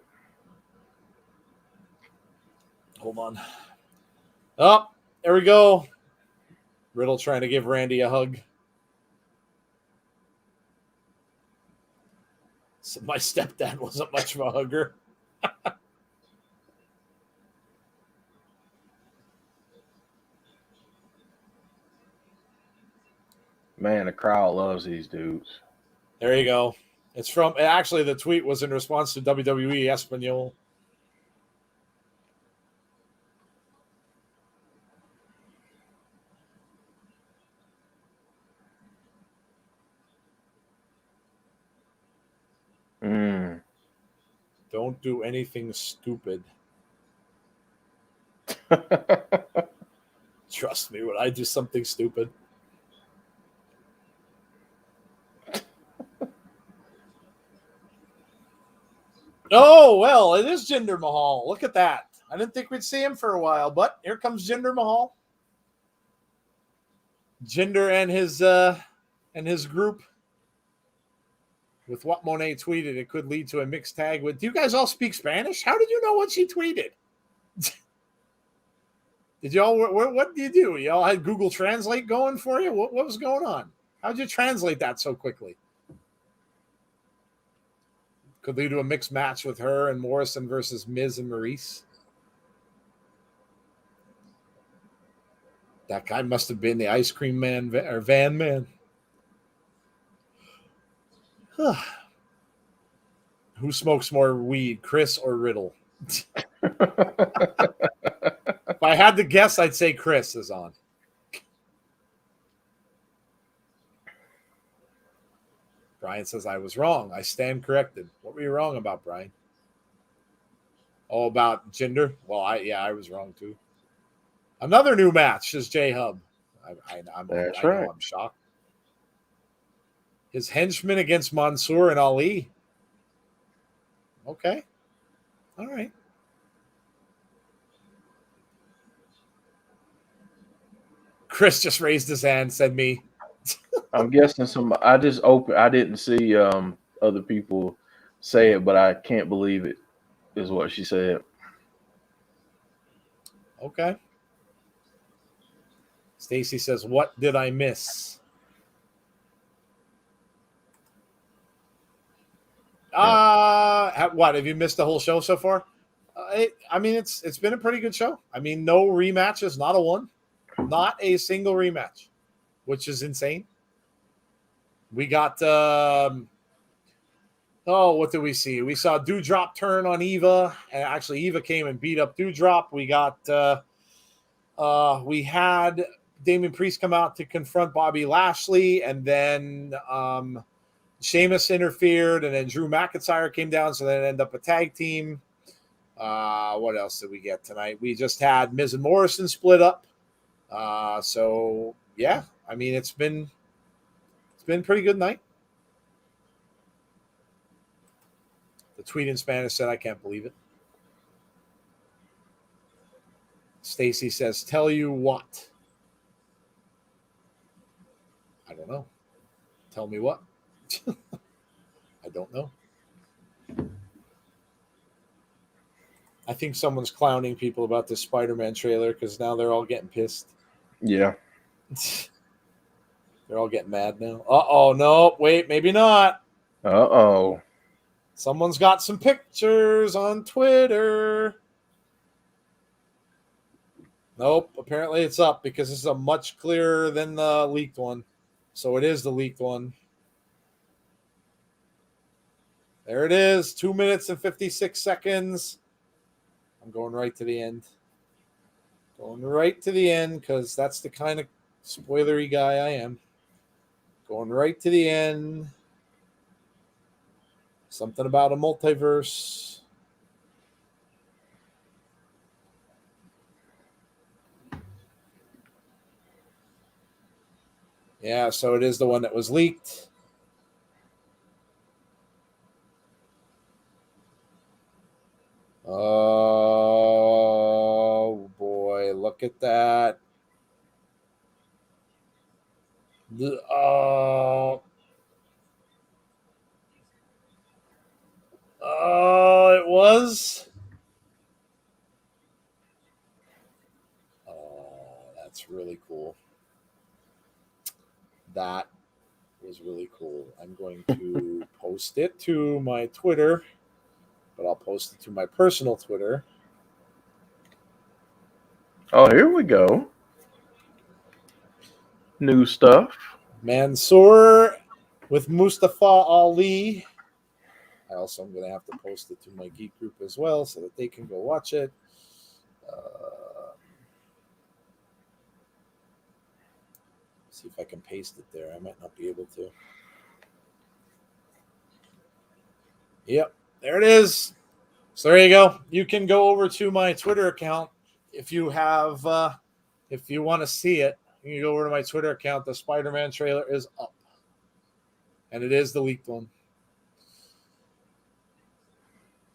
Speaker 2: Hold on. Oh, there we go. Riddle trying to give Randy a hug. So my stepdad wasn't much of a hugger.
Speaker 1: Man, the crowd loves these dudes.
Speaker 2: There you go. It's from, actually, the tweet was in response to WWE Espanol. Don't do anything stupid. Trust me when I do something stupid. Oh, well, it is Jinder Mahal. Look at that. I didn't think we'd see him for a while, but here comes Jinder Mahal. Jinder and his group. With what Monet tweeted, it could lead to a mixed tag with. Do you guys all speak Spanish? How did you know what she tweeted? Did y'all? What do you do? Y'all had Google Translate going for you? What was going on? How did you translate that so quickly? Could lead to a mixed match with her and Morrison versus Miz and Maurice. That guy must have been the ice cream man or van man. Who smokes more weed, Chris or Riddle? If I had to guess, I'd say Chris is on. Brian says, I was wrong. I stand corrected. What were you wrong about, Brian? Oh, about Jinder? Well, I was wrong too. Another new match is J-Hub. I know I'm shocked. His henchman against Mansoor and Ali. Okay. All right. Chris just raised his hand, said me.
Speaker 1: I'm guessing I just opened. I didn't see other people say it, but I can't believe it is what she said.
Speaker 2: Okay. Stacy says, "What did I miss?" What have you missed the whole show so far? I mean, it's been a pretty good show. I mean, no rematches, not a one, not a single rematch, which is insane. We got what did we see? We saw Doudrop turn on Eva, and actually Eva came and beat up Doudrop. We got we had Damian Priest come out to confront Bobby Lashley, and then Sheamus interfered, and then Drew McIntyre came down, so then it ended up a tag team. What else did we get tonight? We just had Miz and Morrison split up. So yeah, I mean it's been a pretty good night. The tweet in Spanish said, "I can't believe it." Stacy says, "Tell you what." I don't know. Tell me what? I don't know. I think someone's clowning people about this Spider-Man trailer because now they're all getting pissed.
Speaker 1: Yeah.
Speaker 2: They're all getting mad now. Uh-oh, no, wait, maybe not.
Speaker 1: Uh-oh.
Speaker 2: Someone's got some pictures on Twitter. Nope, apparently it's up because this is a much clearer than the leaked one. So it is the leaked one. There it is, 2 minutes and 56 seconds. I'm going right to the end. Going right to the end because that's the kind of spoilery guy I am. Going right to the end. Something about a multiverse. Yeah, so it is the one that was leaked. Oh, boy. Look at that. Oh, it was. Oh, that's really cool. That was really cool. I'm going to post it to my Twitter, but I'll post it to my personal Twitter.
Speaker 1: Oh, here we go. New stuff.
Speaker 2: Mansoor with Mustafa Ali. I also am going to have to post it to my geek group as well so that they can go watch it. See if I can paste it there. I might not be able to. Yep, there it is. So there you go. You can go over to my Twitter account if you have, if you want to see it. You can go over to my Twitter account. The Spider-Man trailer is up, and it is the leaked one.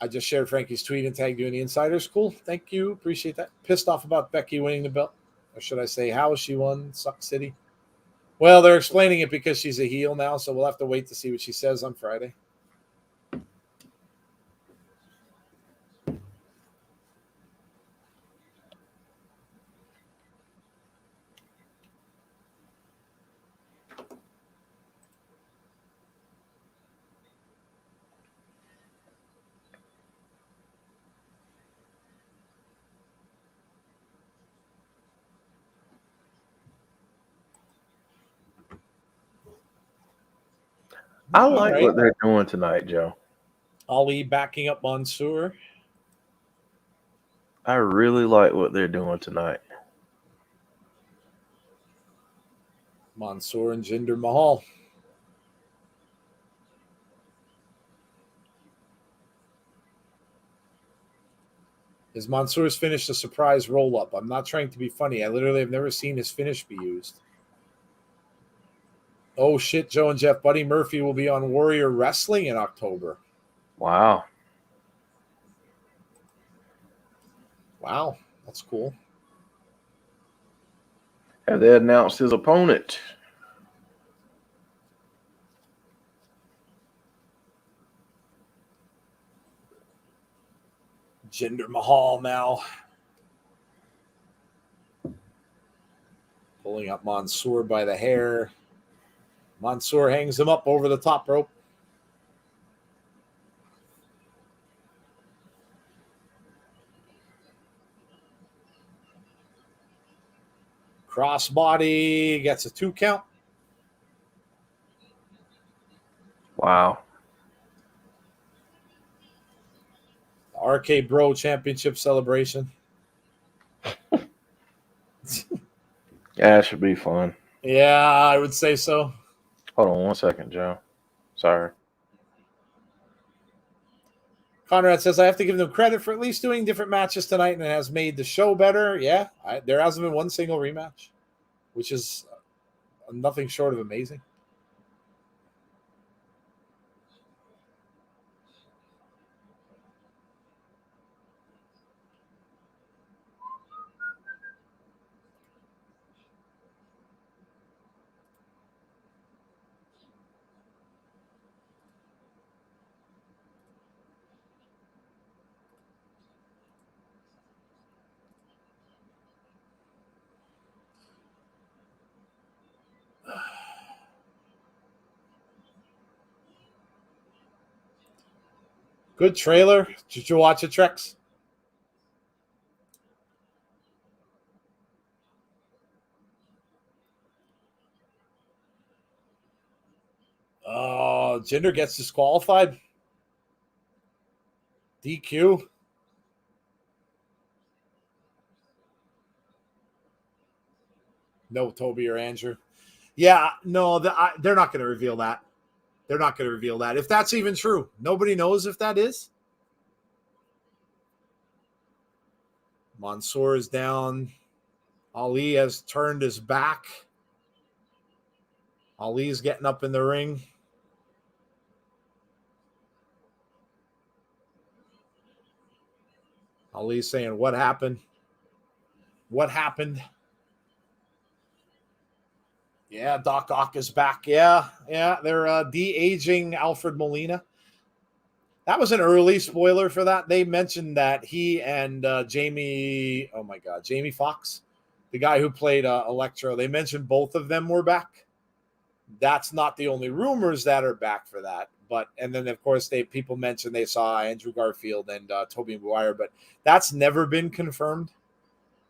Speaker 2: I just shared Frankie's tweet and tagged you in the insiders. Cool. Thank you. Appreciate that. Pissed off about Becky winning the belt. Or should I say how she won? Suck City. Well, they're explaining it because she's a heel now, so we'll have to wait to see what she says on Friday.
Speaker 1: I like what they're doing tonight, Joe.
Speaker 2: Ali backing up Mansoor.
Speaker 1: I really like what they're doing tonight.
Speaker 2: Mansoor and Jinder Mahal. Is Mansoor's finish a surprise roll-up? I'm not trying to be funny. I literally have never seen his finish be used. Oh, shit, Joe and Jeff. Buddy Murphy will be on Warrior Wrestling in October.
Speaker 1: Wow.
Speaker 2: Wow, that's cool.
Speaker 1: Have they announced his opponent?
Speaker 2: Jinder Mahal now. Pulling up Mansoor by the hair. Mansoor hangs him up over the top rope. Crossbody gets a 2 count.
Speaker 1: Wow.
Speaker 2: RK Bro Championship celebration.
Speaker 1: Yeah, it should be fun.
Speaker 2: Yeah, I would say so.
Speaker 1: Hold on 1 second, Joe. Sorry.
Speaker 2: Conrad says, I have to give them credit for at least doing different matches tonight, and it has made the show better. Yeah, there hasn't been one single rematch, which is nothing short of amazing. Good trailer. Did you watch it, Trex? Jinder gets disqualified. DQ. No, Toby or Andrew. Yeah, no, they're not going to reveal that. They're not going to reveal that. If that's even true, nobody knows if that is. Mansoor is down. Ali has turned his back. Ali's getting up in the ring. Ali's saying, what happened? What happened? Yeah, Doc Ock is back. Yeah, they're de-aging Alfred Molina. That was an early spoiler for that. They mentioned that he and Jamie Foxx, the guy who played Electro, they mentioned both of them were back. That's not the only rumors that are back for that. And then of course people mentioned they saw Andrew Garfield and Tobey Maguire, but that's never been confirmed.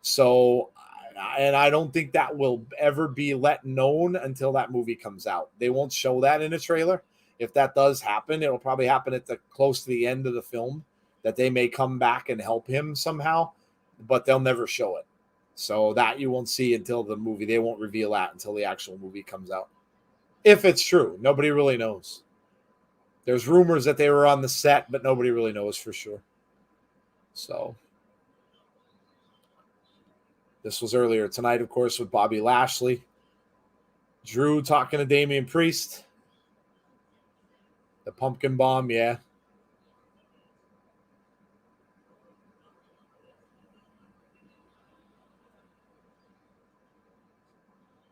Speaker 2: So, and I don't think that will ever be let known until that movie comes out. They won't show that in a trailer. If that does happen, it'll probably happen at the close to the end of the film that they may come back and help him somehow, but they'll never show it. So that you won't see until the movie. They won't reveal that until the actual movie comes out. If it's true, nobody really knows. There's rumors that they were on the set, but nobody really knows for sure. So this was earlier tonight, of course, with Bobby Lashley. Drew talking to Damian Priest. The pumpkin bomb, yeah.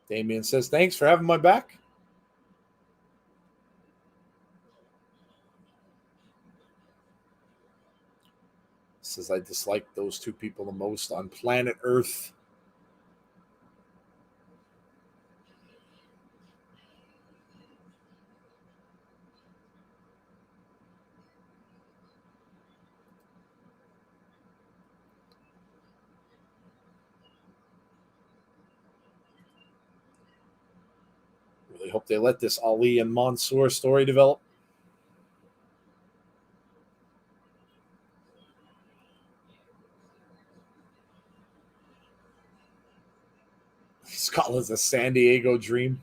Speaker 2: Damian says, thanks for having my back. Says, I dislike those two people the most on planet Earth. Really hope they let this Ali and Mansoor story develop. Scotland's a San Diego dream.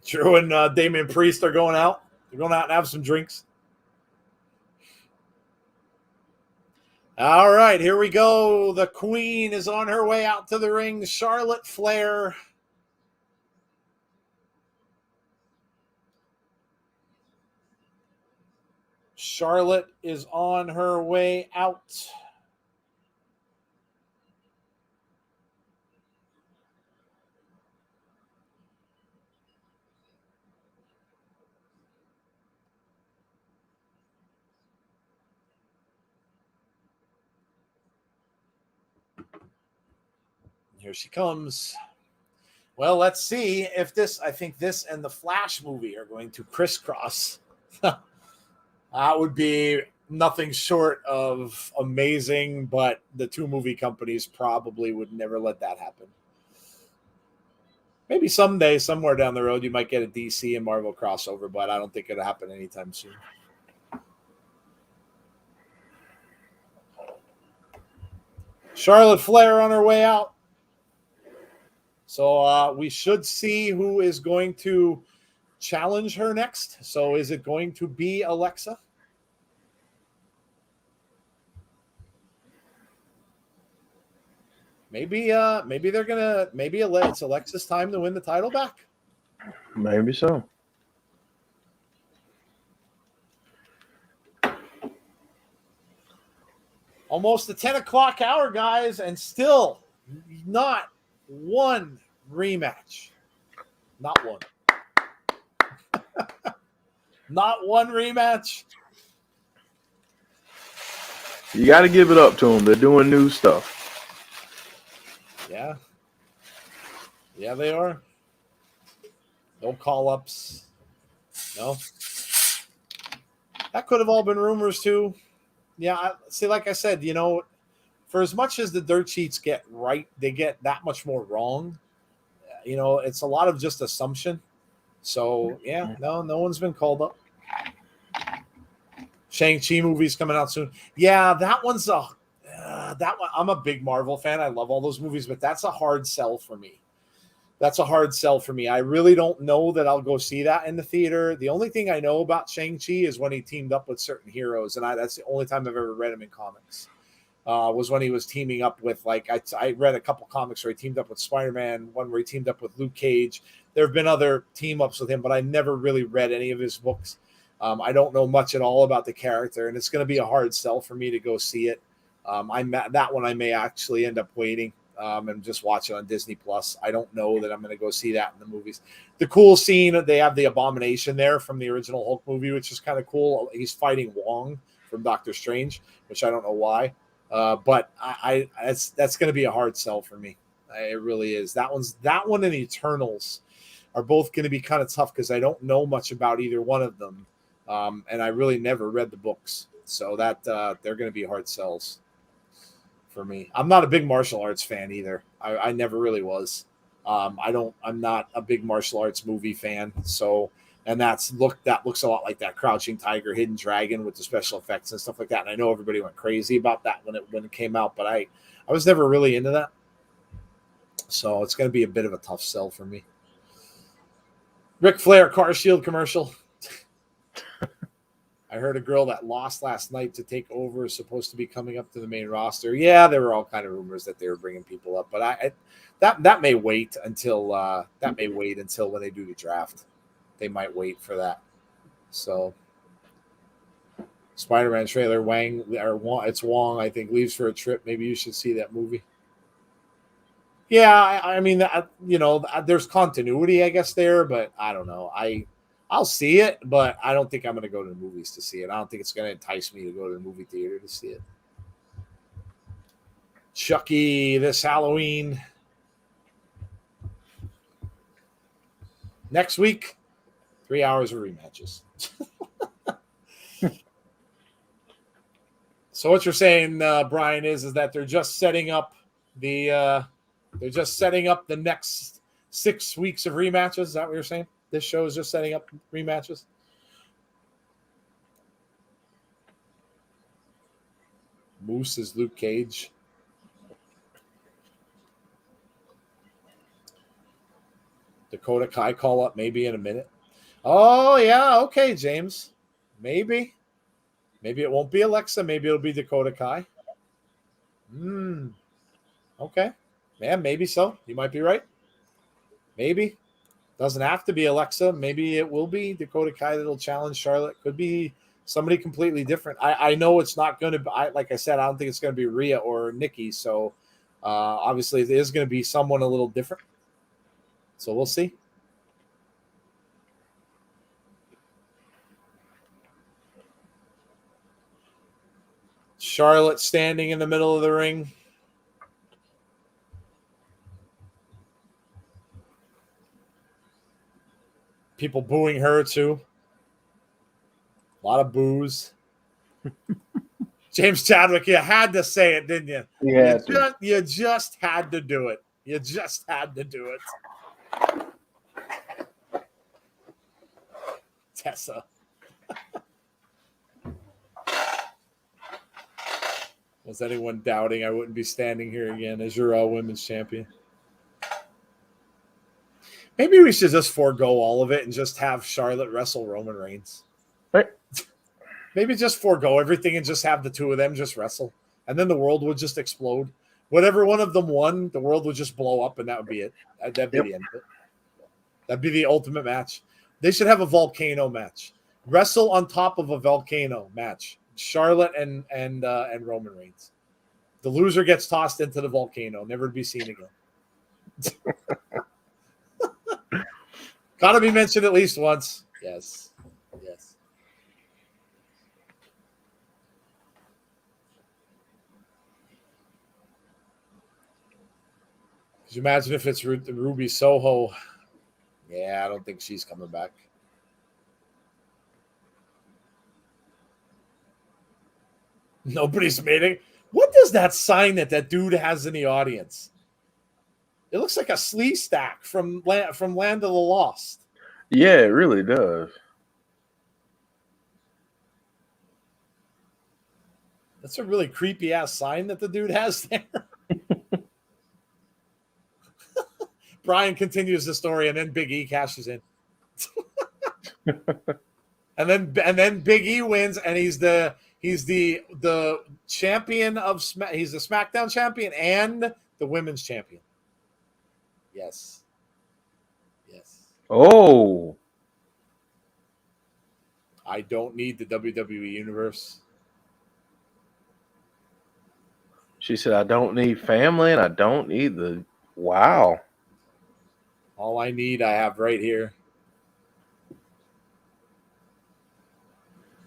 Speaker 2: Drew and Damian Priest are going out. They're going out and have some drinks. All right, here we go. The Queen is on her way out to the ring. Charlotte Flair. Charlotte is on her way out. Here she comes. Well, let's see if this, I think this and the Flash movie are going to crisscross. That would be nothing short of amazing, but the two movie companies probably would never let that happen. Maybe someday, somewhere down the road, you might get a DC and Marvel crossover, but I don't think it'll happen anytime soon. Charlotte Flair on her way out. So we should see who is going to challenge her next. So is it going to be Alexa? Maybe they're gonna it's Alexa's time to win the title back.
Speaker 1: Maybe so.
Speaker 2: Almost the 10 o'clock hour, guys, and still not one rematch. Not one. Not one rematch.
Speaker 1: You got to give it up to them. They're doing new stuff.
Speaker 2: Yeah. Yeah, they are. No call-ups. No. That could have all been rumors, too. Yeah, see, like I said, for as much as the dirt sheets get right, they get that much more wrong. It's a lot of just assumption. So, yeah, no one's been called up. Shang-Chi movie's coming out soon. Yeah, that one's that one. I'm a big Marvel fan. I love all those movies, but that's a hard sell for me. I really don't know that I'll go see that in the theater. The only thing I know about Shang-Chi is when he teamed up with certain heroes, and that's the only time I've ever read him in comics. Was when he was teaming up with, like, I read a couple comics where he teamed up with Spider-Man, one where he teamed up with Luke Cage. There have been other team-ups with him, but I never really read any of his books. I don't know much at all about the character, and it's going to be a hard sell for me to go see it. That one I may actually end up waiting and just watch it on Disney Plus. I don't know that I'm going to go see that in the movies. The cool scene, they have the Abomination there from the original Hulk movie, which is kind of cool. He's fighting Wong from Doctor Strange, which I don't know why. But that's going to be a hard sell for me. It really is. That one and Eternals are both going to be kind of tough because I don't know much about either one of them. And I really never read the books. So that they're going to be hard sells for me. I'm not a big martial arts fan either. I never really was. I'm not a big martial arts movie fan. So, and that looks a lot like that Crouching Tiger, Hidden Dragon with the special effects and stuff like that. And I know everybody went crazy about that when it came out, but I was never really into that. So it's going to be a bit of a tough sell for me. Ric Flair Car Shield commercial. I heard a girl that lost last night to take over is supposed to be coming up to the main roster. Yeah, there were all kind of rumors that they were bringing people up, but that may wait until when they do the draft. They might wait for that. So, Spider-Man trailer, it's Wong. I think leaves for a trip. Maybe you should see that movie. Yeah, I mean, there's continuity, I guess, there, but I don't know. I'll see it, but I don't think I'm going to go to the movies to see it. I don't think it's going to entice me to go to the movie theater to see it. Chucky this Halloween. Next week, 3 hours of rematches. So what you're saying, Brian, is that they're just setting up the next 6 weeks of rematches. Is that what you're saying? This show is just setting up rematches. Moose is Luke Cage. Dakota Kai call up maybe in a minute. Oh, yeah. Okay, James. Maybe it won't be Alexa. Maybe it'll be Dakota Kai. Okay. Yeah, maybe so. You might be right. Maybe. Doesn't have to be Alexa. Maybe it will be Dakota Kai that'll challenge Charlotte. Could be somebody completely different. I know it's not going to be, like I said, I don't think it's going to be Rhea or Nikki. So obviously it is going to be someone a little different. So we'll see. Charlotte standing in the middle of the ring. People booing her too. A lot of boos. James Chadwick, you had to say it, didn't you? You just had to do it. You just had to do it. Tessa. Was anyone doubting I wouldn't be standing here again as your Raw Women's Champion? Maybe we should just forego all of it and just have Charlotte wrestle Roman Reigns.
Speaker 1: Right.
Speaker 2: Maybe just forego everything and just have the two of them just wrestle. And then the world would just explode. Whatever one of them won, the world would just blow up and that would be it. That'd be the end of it. That'd be the ultimate match. They should have a volcano match. Wrestle on top of a volcano match. Charlotte and Roman Reigns. The loser gets tossed into the volcano, never to be seen again. Gotta be mentioned at least once. Yes. Yes. Could you imagine if it's Ruby Soho? Yeah, I don't think she's coming back. Nobody's made it. What does that sign that dude has in the audience? It looks like a slee stack from Land of the Lost.
Speaker 1: Yeah, it really does.
Speaker 2: That's a really creepy ass sign that the dude has there. Brian continues the story, and then Big E cashes in. and then Big E wins, and he's the champion of he's the SmackDown champion and the women's champion. Yes. Yes.
Speaker 1: Oh.
Speaker 2: I don't need the WWE universe.
Speaker 1: She said, I don't need family and I don't need the wow.
Speaker 2: All I need, I have right here.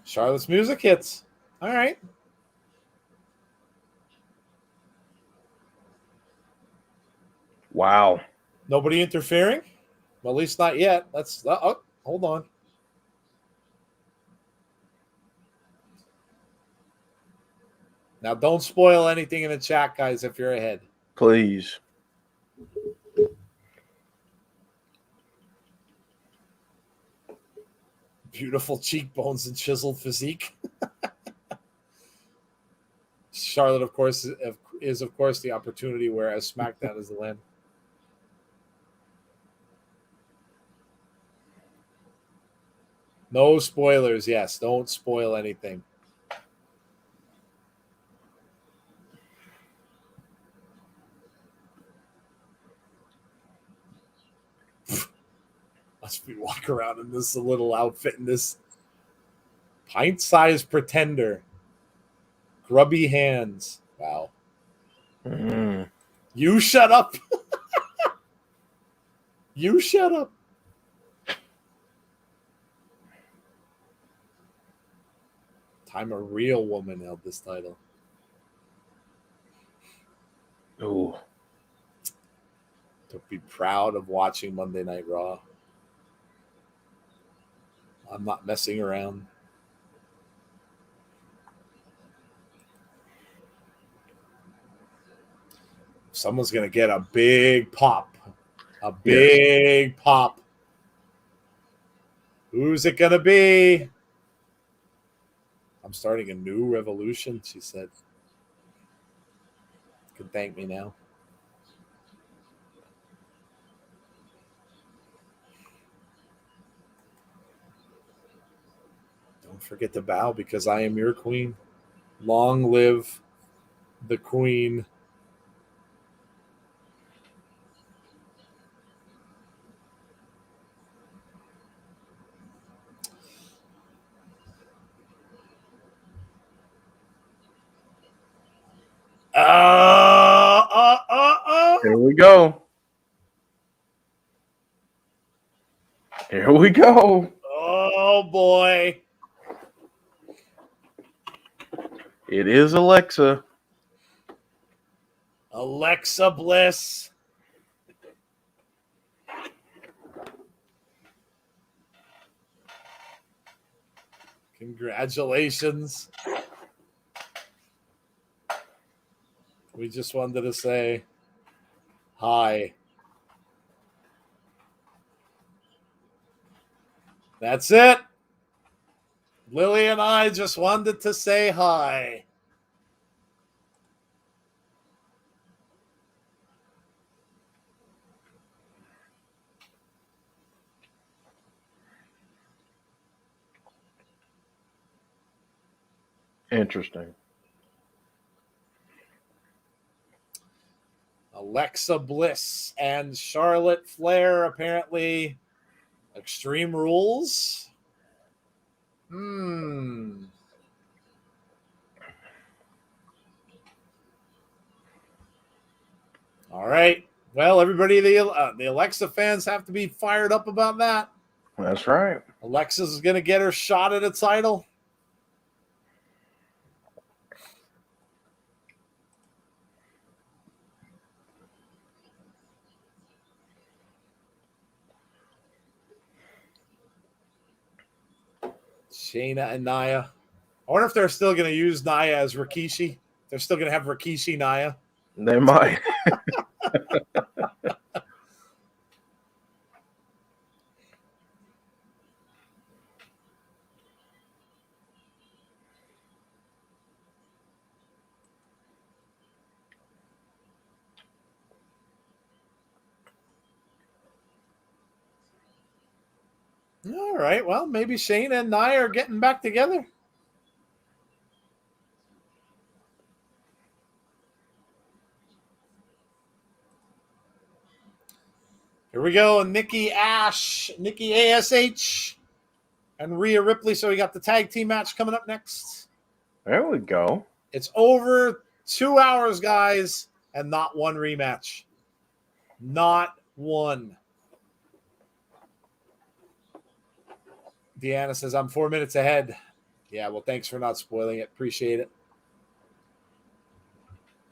Speaker 2: Charlotte's music hits. All right.
Speaker 1: Wow.
Speaker 2: Nobody interfering? Well, at least not yet. Let's hold on. Now, don't spoil anything in the chat, guys, if you're ahead.
Speaker 1: Please.
Speaker 2: Beautiful cheekbones and chiseled physique. Charlotte, of course, is the opportunity, whereas SmackDown is the land. No spoilers. Yes, don't spoil anything. Must be walking around in this little outfit in this pint-sized pretender. Grubby hands. Wow.
Speaker 1: Mm.
Speaker 2: You shut up. You shut up. Time a real woman held this title.
Speaker 1: Oh.
Speaker 2: To be proud of watching Monday Night Raw. I'm not messing around. Someone's going to get a big pop. A big pop. Who's it going to be? I'm starting a new revolution, she said. You can thank me now. Don't forget to bow because I am your queen. Long live the queen.
Speaker 1: Here we go. Here we go.
Speaker 2: Oh, boy.
Speaker 1: It is Alexa.
Speaker 2: Alexa Bliss. Congratulations. We just wanted to say hi. That's it. Lily and I just wanted to say hi.
Speaker 1: Interesting.
Speaker 2: Alexa Bliss and Charlotte Flair, apparently. Extreme Rules. All right. Well, everybody, the Alexa fans have to be fired up about that.
Speaker 1: That's right.
Speaker 2: Alexa's going to get her shot at a title. Shayna and Nia. I wonder if they're still going to use Nia as Rikishi. They're still going to have Rikishi Nia.
Speaker 1: They might.
Speaker 2: All right. Well, maybe Shayna and Nia are getting back together. Here we go. Nikki Ash, Nikki ASH, and Rhea Ripley. So we got the tag team match coming up next.
Speaker 1: There we go.
Speaker 2: It's over 2 hours, guys, and not one rematch. Not one. Deanna says, I'm 4 minutes ahead. Yeah, well, thanks for not spoiling it. Appreciate it.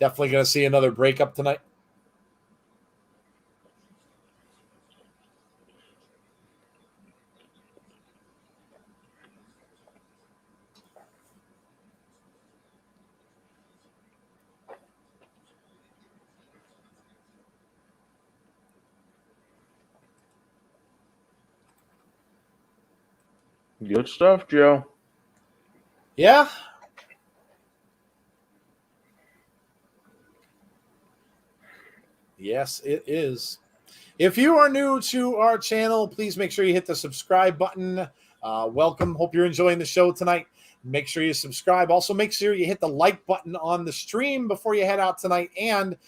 Speaker 2: Definitely going to see another breakup tonight.
Speaker 1: Good stuff, Joe.
Speaker 2: Yeah. Yes, it is. If you are new to our channel, please make sure you hit the subscribe button. Welcome. Hope you're enjoying the show tonight. Make sure you subscribe. Also, make sure you hit the like button on the stream before you head out tonight. And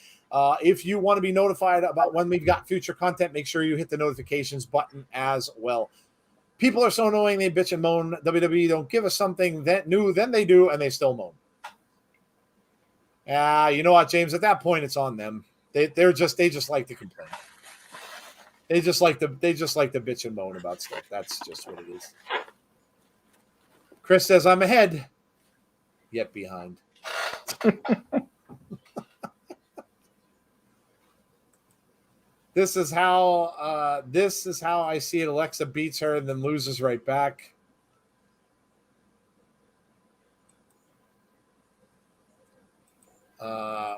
Speaker 2: if you want to be notified about when we've got future content, make sure you hit the notifications button as well. People are so annoying, they bitch and moan. WWE don't give us something that new, then they do, and they still moan. You know what, James? At that point, it's on them. They just like to complain. They just like to bitch and moan about stuff. That's just what it is. Chris says, I'm ahead, yet behind. This is how I see it. Alexa beats her and then loses right back.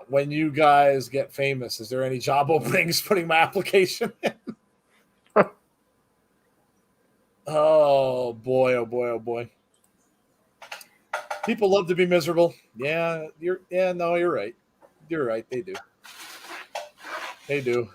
Speaker 2: When you guys get famous, is there any job openings? Putting my application in. Oh boy, oh boy, oh boy. People love to be miserable. Yeah, you're right. You're right. They do. They do.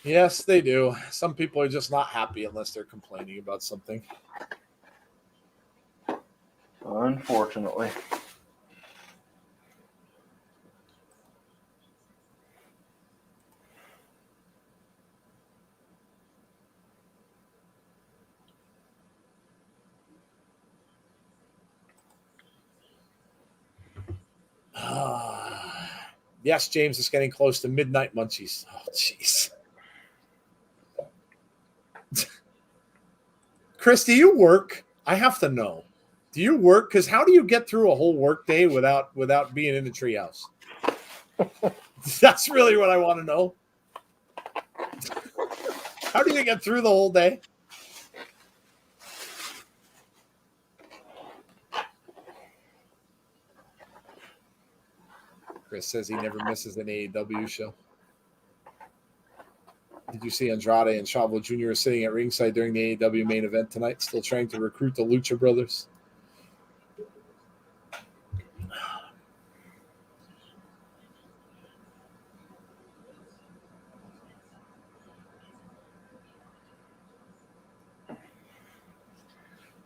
Speaker 2: Yes, they do. Some people are just not happy unless they're complaining about something.
Speaker 1: Unfortunately.
Speaker 2: Yes, James, it's getting close to midnight munchies. Oh, jeez. Chris, do you work? I have to know. Do you work? Because how do you get through a whole work day without being in the treehouse? That's really what I want to know. How do you get through the whole day? Chris says he never misses an AEW show. Did you see Andrade and Chavo Jr. sitting at ringside during the AEW main event tonight, still trying to recruit the Lucha Brothers?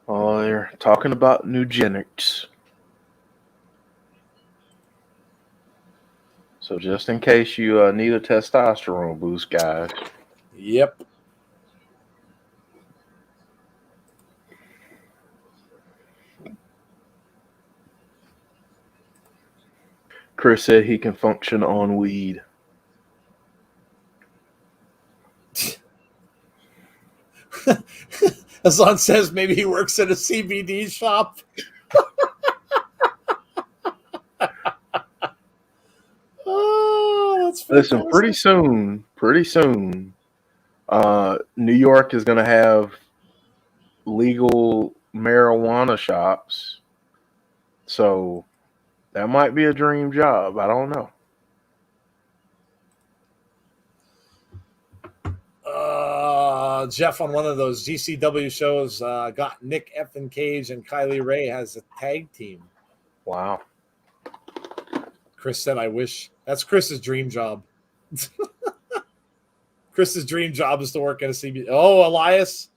Speaker 1: Oh, they're talking about eugenics. So just in case you need a testosterone boost, guys.
Speaker 2: Yep.
Speaker 1: Chris said he can function on weed.
Speaker 2: Hassan says maybe he works at a CBD shop. Oh, that's fantastic.
Speaker 1: Listen, pretty soon, New York is going to have legal marijuana shops. So that might be a dream job. I don't know.
Speaker 2: Jeff on one of those GCW shows got Nick Effin Cage and Kylie Ray as a tag team.
Speaker 1: Wow.
Speaker 2: Chris said, I wish. That's Chris's dream job. Chris's dream job is to work at a CB. Oh, Elias.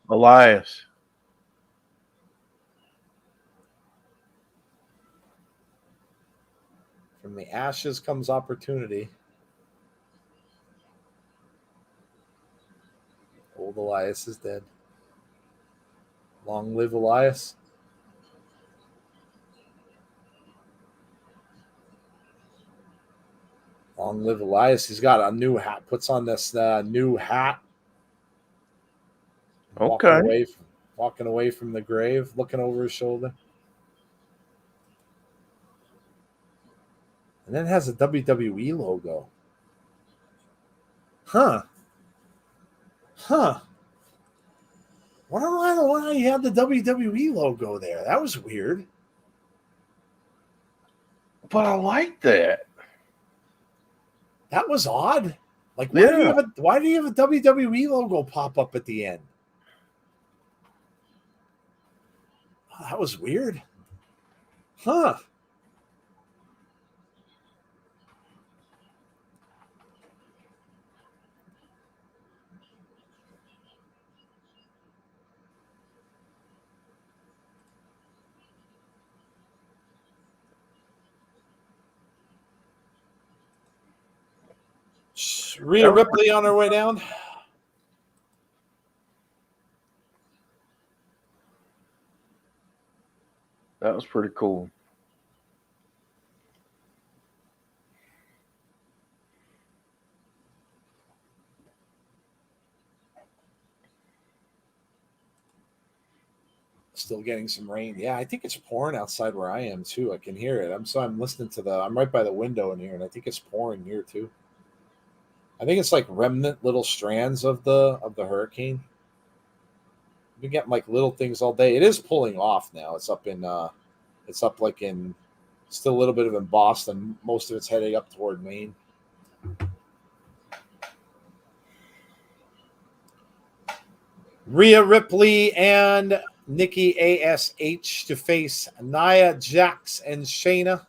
Speaker 2: From the ashes comes opportunity. Old Elias is dead. Long live Elias. Long live Elias. He's got a new hat. Puts on this new hat.
Speaker 1: Okay.
Speaker 2: Walking away from the grave, looking over his shoulder. And then it has a WWE logo. Huh. Wonder why you had the WWE logo there. That was weird.
Speaker 1: But I like that.
Speaker 2: That was odd. Like, why do you have a WWE logo pop up at the end? Oh, that was weird. Huh. Rhea Ripley on her way down.
Speaker 1: That was pretty cool.
Speaker 2: Still getting some rain. Yeah, I think it's pouring outside where I am too. I can hear it. I'm listening to I'm right by the window in here, and I think it's pouring here too. I think it's like remnant little strands of the hurricane. We've been getting like little things all day. It is pulling off now. It's up like in still a little bit of in Boston. Most of it's heading up toward Maine. Rhea Ripley and Nikki ASH to face Nia Jax and Shayna.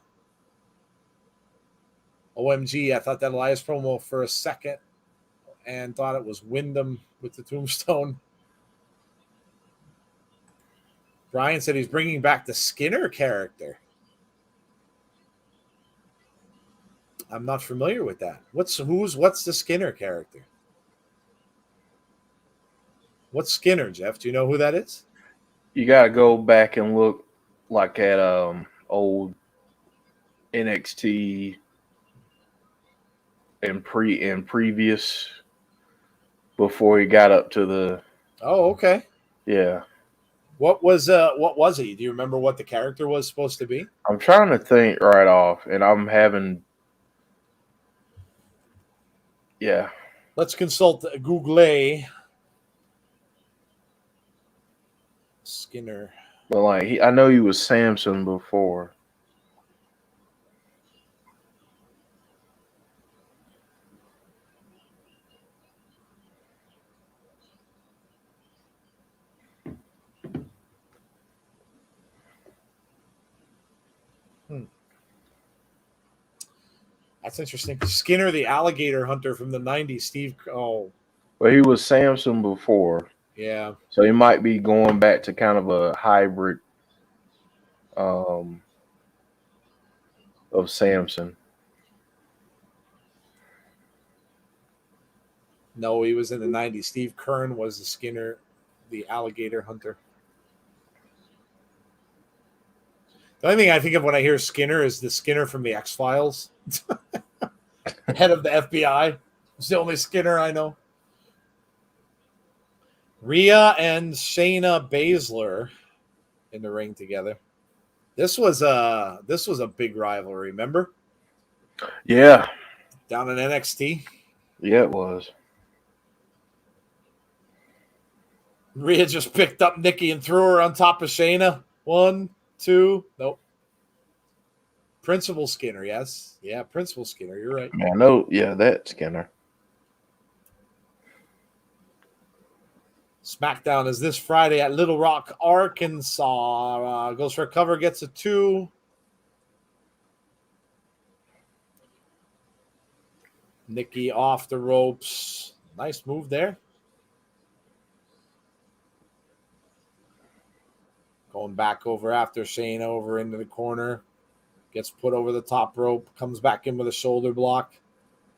Speaker 2: OMG, I thought that Elias promo for a second and thought it was Wyndham with the tombstone. Brian said he's bringing back the Skinner character. I'm not familiar with that. What's the Skinner character? What's Skinner, Jeff? Do you know who that is?
Speaker 1: You got to go back and look like at old NXT and previous before he got up to the.
Speaker 2: Oh, okay.
Speaker 1: Yeah.
Speaker 2: What was he? Do you remember what the character was supposed to be?
Speaker 1: I'm trying to think right off, and I'm having Yeah.
Speaker 2: Let's consult Google. Skinner.
Speaker 1: But like I know he was Samson before.
Speaker 2: That's interesting. Skinner, the alligator hunter from the 90s. Steve. Oh,
Speaker 1: But he was Samson before.
Speaker 2: yeah.
Speaker 1: So he might be going back to kind of a hybrid um, of Samson.
Speaker 2: No, he was in the 90s. Steve Kern was the Skinner, the alligator hunter. The only thing I think of when I hear Skinner is the Skinner from the X-Files. Head of the FBI. It's the only Skinner I know. Rhea and Shayna Baszler in the ring together. This was a big rivalry, remember?
Speaker 1: Yeah.
Speaker 2: Down in NXT.
Speaker 1: Yeah, it was.
Speaker 2: Rhea just picked up Nikki and threw her on top of Shayna. 1, 2, nope. Principal Skinner, yes. Yeah, Principal Skinner, you're right.
Speaker 1: Man, no, yeah, that Skinner.
Speaker 2: SmackDown is this Friday at Little Rock, Arkansas. Goes for a cover, gets a 2. Nikki off the ropes. Nice move there. Going back over after Shayna over into the corner. Gets put over the top rope. Comes back in with a shoulder block.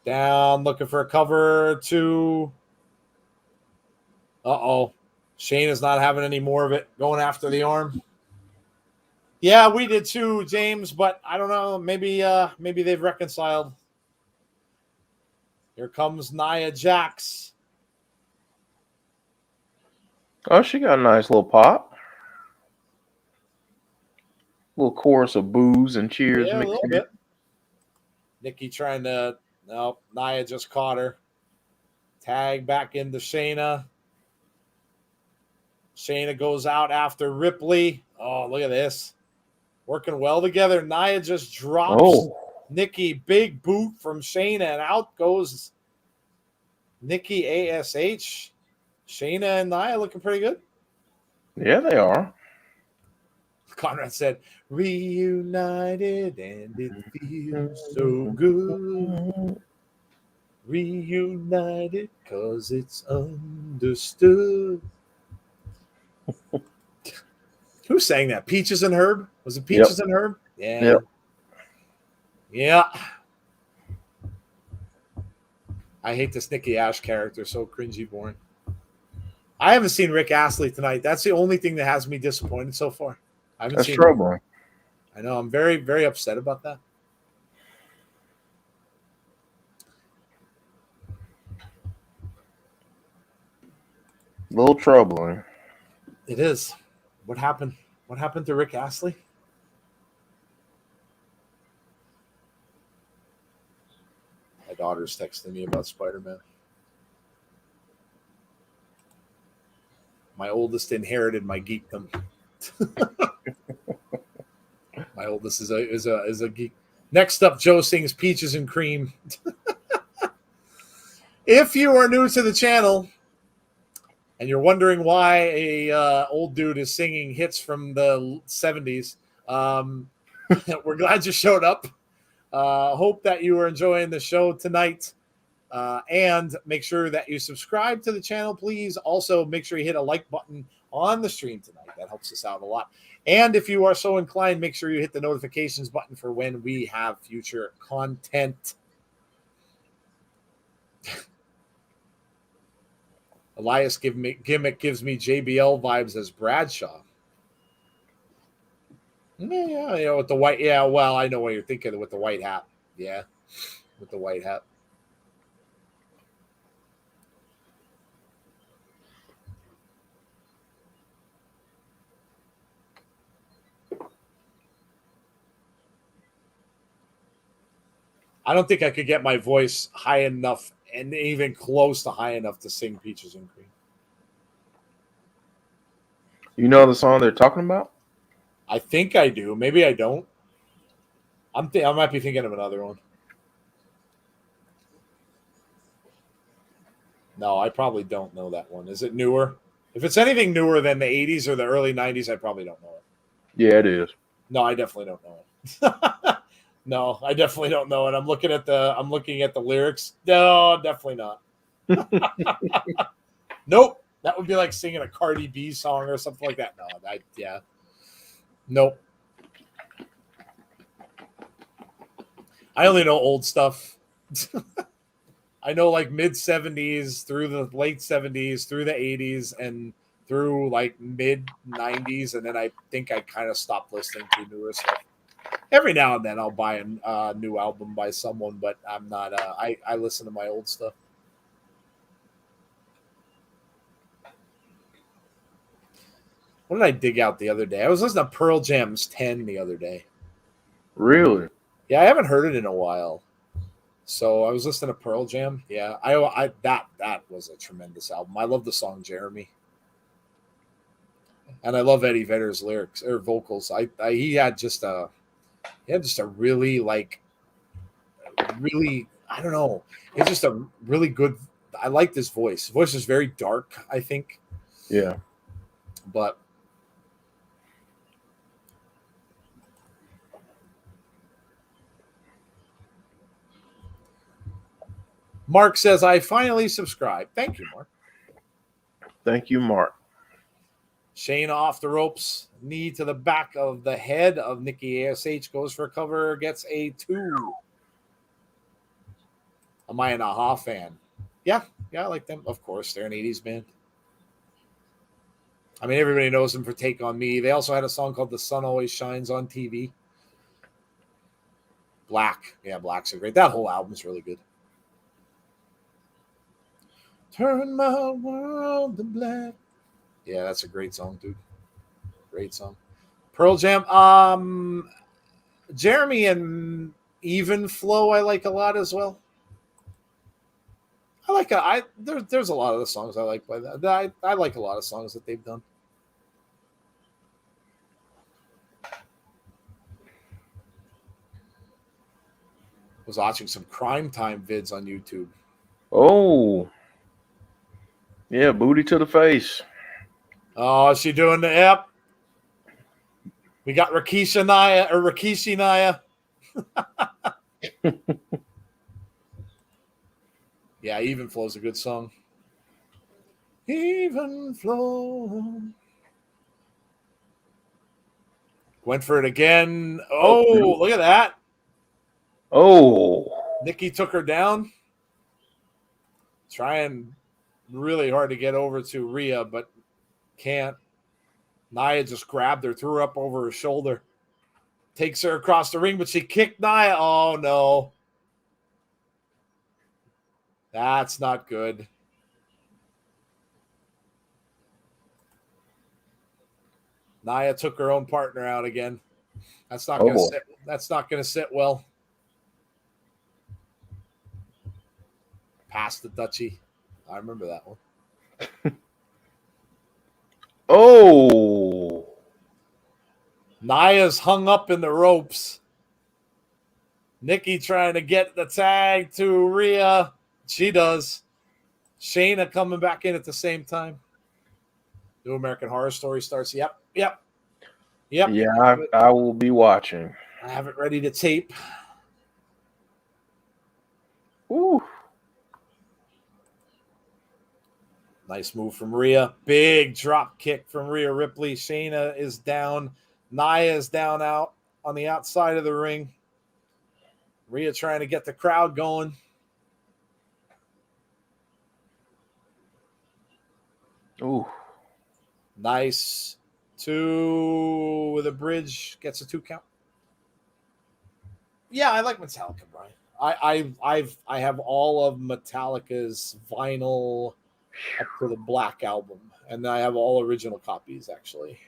Speaker 2: Down, looking for a cover. 2. Uh-oh. Shayna's not having any more of it. Going after the arm. Yeah, we did too, James, but I don't know. Maybe they've reconciled. Here comes Nia Jax.
Speaker 1: Oh, she got a nice little pop. Little chorus of boos and cheers
Speaker 2: Yeah, a
Speaker 1: mixed
Speaker 2: little
Speaker 1: in.
Speaker 2: bit. Nikki trying to... No, Nia just caught her. Tag back into Shayna. Shayna goes out after Ripley. Oh, look at this. Working well together. Nia just drops Nikki. Big boot from Shayna, and out goes Nikki ASH. Shayna and Nia looking pretty good.
Speaker 1: Yeah, they are.
Speaker 2: Conrad said, reunited and it feels so good. Reunited because it's understood. Who sang that? Peaches and Herb? Was it Peaches and Herb? Yeah.
Speaker 1: Yep.
Speaker 2: Yeah. I hate this Nikki Ash character. So cringy, boring. I haven't seen Rick Astley tonight. That's the only thing that has me disappointed so far. I haven't seen
Speaker 1: troubling.
Speaker 2: I know. I'm very, very upset about that.
Speaker 1: A little troubling.
Speaker 2: It is. What happened? What happened to Rick Astley? My daughter's texting me about Spider-Man. My oldest inherited my geekdom. My oldest is a geek. Next up, Joe sings Peaches and Cream. If you are new to the channel and you're wondering why a old dude is singing hits from the 70s, we're glad you showed up. Hope that you are enjoying the show tonight. And make sure that you subscribe to the channel, please. Also, make sure you hit a like button on the stream tonight. That helps us out a lot. And if you are so inclined, make sure you hit the notifications button for when we have future content. Elias Gimmick gives me JBL vibes as Bradshaw. Yeah, with the white. Yeah, well, I know what you're thinking with the white hat. Yeah, with the white hat. I don't think I could get my voice high enough and even close to high enough to sing Peaches and Cream.
Speaker 1: You know the song they're talking about?
Speaker 2: I think I do. Maybe I don't. I might be thinking of another one. No, I probably don't know that one. Is it newer? If it's anything newer than the 80s or the early 90s, I probably don't know it.
Speaker 1: Yeah, it is.
Speaker 2: No, I definitely don't know it. No, I definitely don't know it. I'm looking at the lyrics. No, definitely not. Nope. That would be like singing a Cardi B song or something like that. No, yeah. Nope. I only know old stuff. I know like mid 70s through the late 70s through the 80s and through like mid 90s, and then I think I kind of stopped listening to newer stuff. Every now and then I'll buy a new album by someone, but I'm not. I listen to my old stuff. What did I dig out the other day? I was listening to Pearl Jam's 10 the other day.
Speaker 1: Really?
Speaker 2: Yeah, I haven't heard it in a while. So I was listening to Pearl Jam. Yeah, that was a tremendous album. I love the song Jeremy. And I love Eddie Vedder's lyrics or vocals. He had just a really I don't know. It's just a really good. I like this voice. His voice is very dark, I think.
Speaker 1: Yeah.
Speaker 2: But Mark says, I finally subscribed. Thank you, Mark.
Speaker 1: Thank you, Mark.
Speaker 2: Shayna off the ropes. Knee to the back of the head of Nikki ASH. Goes for a cover. Gets a 2. Am I an AHA fan? Yeah, I like them. Of course, they're an 80s band. I mean, everybody knows them for Take On Me. They also had a song called The Sun Always Shines on TV. Black. Yeah, Black's a great. That whole album's really good. Turn my world to black. Yeah, that's a great song, dude. Great song. Pearl Jam. Jeremy and Even Flow I like a lot as well. There's a lot of the songs I like by that. I like a lot of songs that they've done. Was watching some Crime Time vids on YouTube.
Speaker 1: Oh. Yeah, booty to the face.
Speaker 2: Oh, is she doing the yep? We got Rikishi Naya. Yeah, Even Flow's a good song. Even Flow. Went for it again. Oh, look at that.
Speaker 1: Oh.
Speaker 2: Nikki took her down. Trying really hard to get over to Rhea, but can't. Nia just grabbed her, threw her up over her shoulder. Takes her across the ring, but she kicked Nia. Oh, no. That's not good. Nia took her own partner out again. That's not going to sit. That's not going to sit well. Past the Dutchie. I remember that one.
Speaker 1: Oh.
Speaker 2: Nia's hung up in the ropes. Nikki trying to get the tag to Rhea. She does. Shayna coming back in at the same time. New American Horror Story starts. Yep.
Speaker 1: Yeah, I will be watching.
Speaker 2: I have it ready to tape.
Speaker 1: Ooh.
Speaker 2: Nice move from Rhea. Big drop kick from Rhea Ripley. Shayna is down. Nia is down out on the outside of the ring. Rhea trying to get the crowd going.
Speaker 1: Ooh.
Speaker 2: Nice. 2 with a bridge. Gets a 2 count. Yeah, I like Metallica, Brian. I have all of Metallica's vinyl up to the Black album, and I have all original copies actually.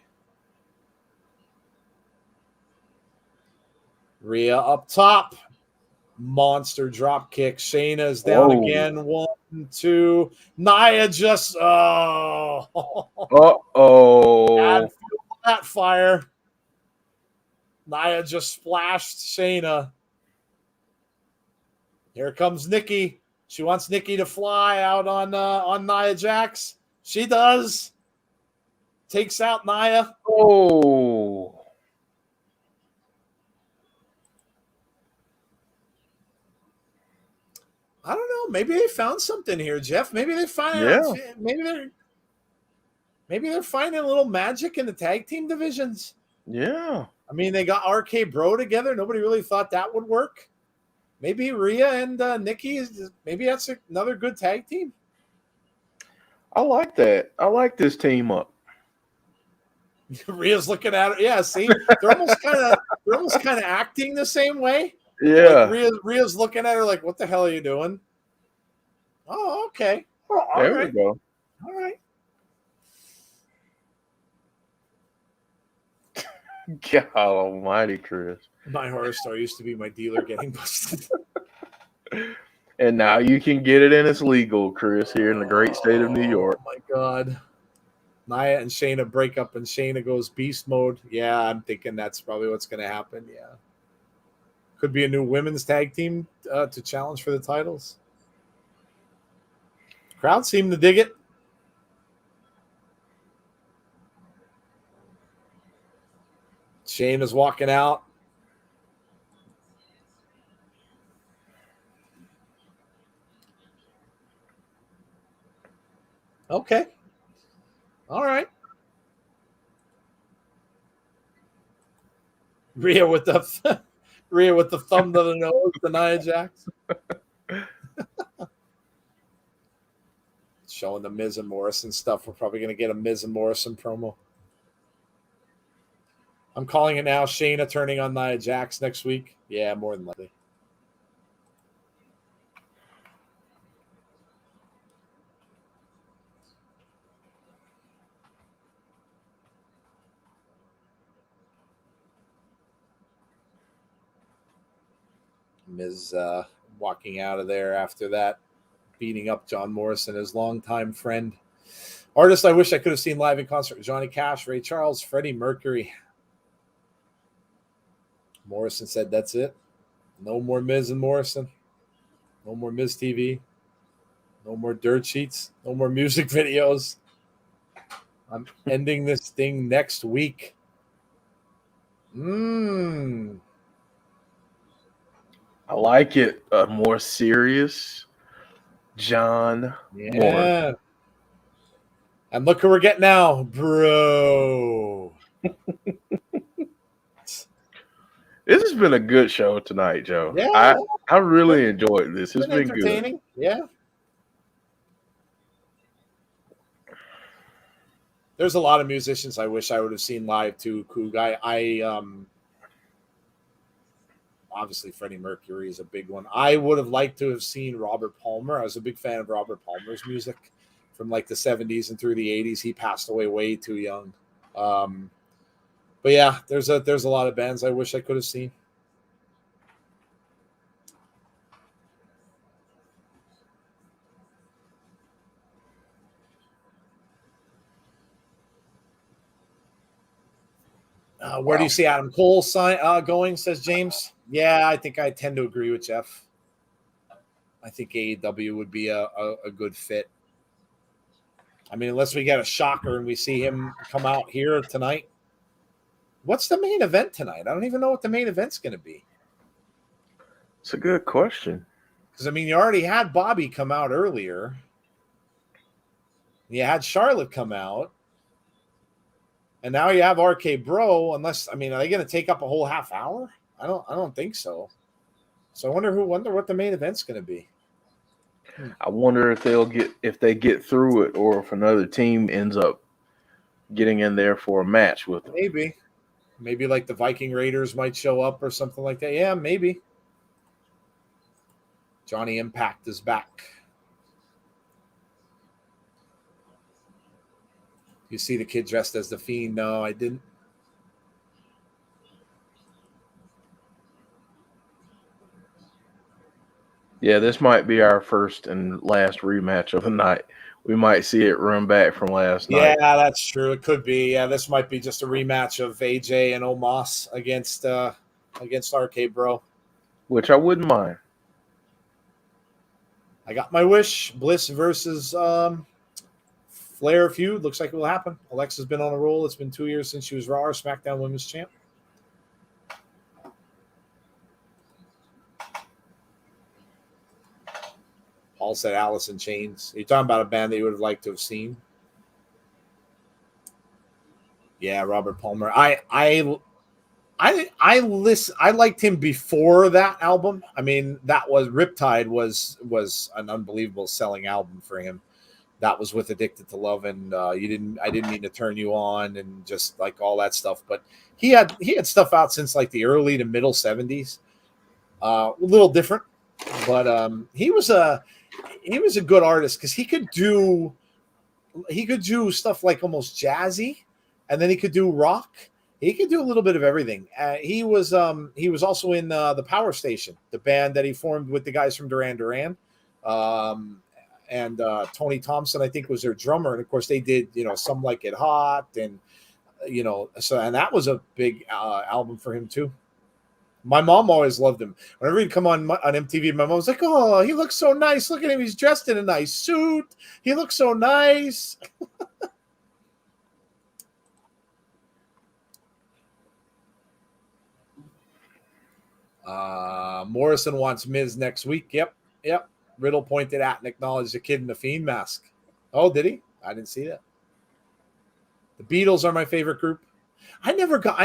Speaker 2: Rhea up top. monster drop kick. Shayna's down again. 1, 2. Nia just
Speaker 1: Uh-oh.
Speaker 2: That fire. Nia just splashed Shayna. Here comes Nikki. She wants Nikki to fly out on Nia Jax. She does. Takes out Nia.
Speaker 1: Oh.
Speaker 2: I don't know. Maybe they found something here, Jeff. Maybe they find maybe they're finding a little magic in the tag team divisions.
Speaker 1: Yeah.
Speaker 2: I mean, they got RK Bro together. Nobody really thought that would work. Maybe Rhea and Nikki maybe that's another good tag team.
Speaker 1: I like that. I like this team up.
Speaker 2: Rhea's looking at it. Yeah, see, they're almost kind of acting the same way.
Speaker 1: Yeah.
Speaker 2: Like Rhea's looking at her like, "What the hell are you doing?" Oh, okay. Well, all
Speaker 1: There
Speaker 2: right.
Speaker 1: we go.
Speaker 2: All right.
Speaker 1: God almighty, Chris.
Speaker 2: My horror story used to be my dealer getting busted.
Speaker 1: And now you can get it and it's legal, Chris, here in the great state of New York.
Speaker 2: Oh, my God. Nia and Shayna break up and Shayna goes beast mode. Yeah, I'm thinking that's probably what's going to happen. Yeah. Could be a new women's tag team to challenge for the titles. Crowd seemed to dig it. Shayna's walking out. Okay. All right. Rhea with the thumb to the nose, the Nia Jax. Showing the Miz and Morrison stuff. We're probably going to get a Miz and Morrison promo. I'm calling it now. Shayna turning on Nia Jax next week. Yeah, more than likely. Miz walking out of there after that, beating up John Morrison, his longtime friend. Artist I wish I could have seen live in concert: Johnny Cash, Ray Charles, Freddie Mercury. Morrison said that's it. No more Miz and Morrison. No more Miz TV. No more dirt sheets. No more music videos. I'm ending this thing next week.
Speaker 1: I like it. A more serious John Morrison.
Speaker 2: And look who we're getting now, bro.
Speaker 1: This has been a good show tonight, Joe.
Speaker 2: Yeah.
Speaker 1: I really enjoyed this. It's been
Speaker 2: entertaining.
Speaker 1: Good.
Speaker 2: Yeah. There's a lot of musicians I wish I would have seen live too, Coog. I obviously Freddie Mercury is a big one. I would have liked to have seen Robert Palmer. I was a big fan of Robert Palmer's music from like the 70s and through the 80s. He passed away way too young. But yeah, there's a lot of bands I wish I could have seen. Where do you see Adam Cole going, says James? Yeah, I think I tend to agree with Jeff. I think AEW would be a good fit. I mean, unless we get a shocker and we see him come out here tonight. What's the main event tonight? I don't even know what the main event's going to be.
Speaker 1: It's a good question.
Speaker 2: Because, I mean, you already had Bobby come out earlier. You had Charlotte come out. And now you have RK Bro, unless, I mean, are they going to take up a whole half hour? I don't think so. So I wonder what the main event's going to be.
Speaker 1: I wonder if they get through it, or if another team ends up getting in there for a match with them.
Speaker 2: Maybe like the Viking Raiders might show up or something like that. Yeah, maybe. Johnny Impact is back. You see the kid dressed as the Fiend? No, I didn't.
Speaker 1: Yeah, this might be our first and last rematch of the night. We might see it run back from last
Speaker 2: Yeah,
Speaker 1: night.
Speaker 2: that's true. It could be. Yeah, this might be just a rematch of AJ and Omos against Arcade Bro.
Speaker 1: Which I wouldn't mind.
Speaker 2: I got my wish. Bliss versus Flair feud. Looks like it will happen. Alexa's been on a roll. It's been 2 years since she was Raw or SmackDown Women's Champ. Paul said Alice in Chains. You're talking about a band that you would have liked to have seen. Yeah, Robert Palmer. I liked him before that album. I mean, that was Riptide was an unbelievable selling album for him. That was with Addicted to Love and I didn't mean to turn you on and just like all that stuff. But he had stuff out since like the early to middle 70s. A little different, but he was a good artist because he could do stuff like almost jazzy, and then he could do rock. He could do a little bit of everything. He was also in the Power Station, the band that he formed with the guys from Duran Duran, and Tony Thompson, I think, was their drummer. And of course, they did Some Like It Hot, and and that was a big album for him too. My mom always loved him. Whenever he'd come on MTV, my mom was like, "Oh, he looks so nice. Look at him. He's dressed in a nice suit. He looks so nice." Morrison wants Miz next week. Yep. Riddle pointed at and acknowledged the kid in the Fiend mask. Oh, did he? I didn't see that. The Beatles are my favorite group. I never got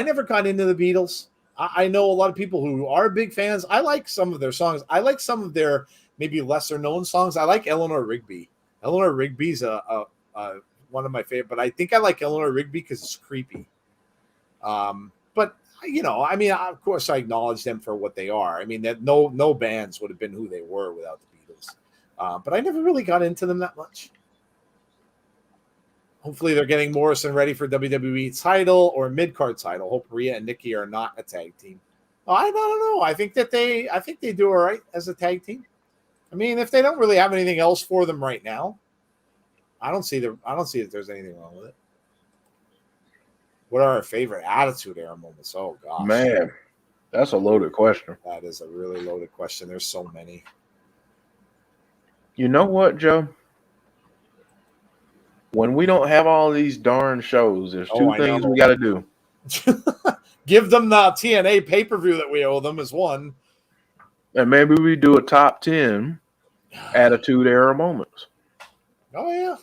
Speaker 2: into the Beatles. I know a lot of people who are big fans. I like some of their songs. I like some of their maybe lesser known songs. I like Eleanor Rigby. Eleanor Rigby's a one of my favorite, but I think I like Eleanor Rigby because it's creepy. But I mean, of course, I acknowledge them for what they are. I mean, that no bands would have been who they were without the Beatles. But I never really got into them that much. Hopefully, they're getting Morrison ready for WWE title or mid-card title. Hope Rhea and Nikki are not a tag team. Oh, I don't know. I think they do all right as a tag team. I mean, if they don't really have anything else for them right now, I don't see that there's anything wrong with it. What are our favorite Attitude Era moments? Oh gosh,
Speaker 1: man, that's a loaded question.
Speaker 2: That is a really loaded question. There's so many.
Speaker 1: You know what, Joe? When we don't have all these darn shows, there's two things we got to do.
Speaker 2: Give them the TNA pay-per-view that we owe them is one.
Speaker 1: And maybe we do a top 10 Attitude Era moments.
Speaker 2: Oh, yeah.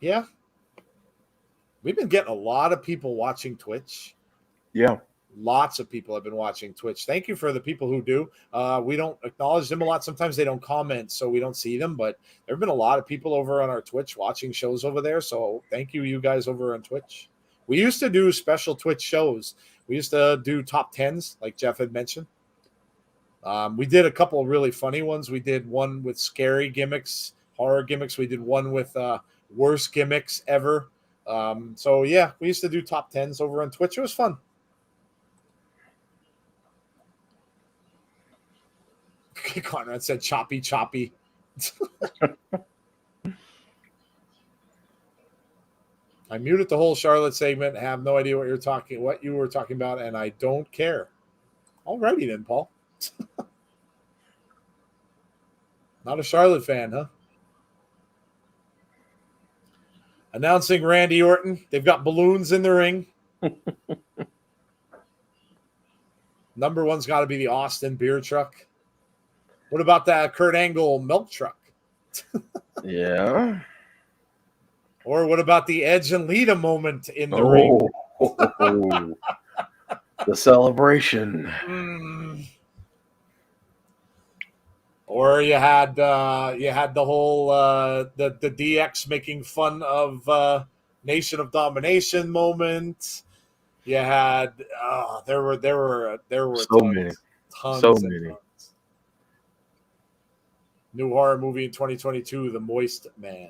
Speaker 2: Yeah. We've been getting a lot of people watching Twitch.
Speaker 1: Yeah.
Speaker 2: Lots of people have been watching Twitch. Thank you for the people who do. We don't acknowledge them a lot. Sometimes they don't comment, so we don't see them. But there have been a lot of people over on our Twitch watching shows over there. So thank you guys over on Twitch. We used to do special Twitch shows. We used to do top 10s, like Jeff had mentioned. We did a couple of really funny ones. We did one with scary gimmicks, horror gimmicks. We did one with worst gimmicks ever. So, yeah, we used to do top 10s over on Twitch. It was fun. Conrad said choppy. I muted the whole Charlotte segment. Have no idea what you were talking about, and I don't care. Alrighty then, Paul. Not a Charlotte fan, huh? Announcing Randy Orton. They've got balloons in the ring. Number one's got to be the Austin beer truck. What about that Kurt Angle milk truck?
Speaker 1: Yeah.
Speaker 2: Or what about the Edge and Lita moment in the ring?
Speaker 1: The celebration.
Speaker 2: Or you had the whole the DX making fun of Nation of Domination moment. You had there were
Speaker 1: so many.
Speaker 2: Tons. New horror movie in 2022, The Moist Man.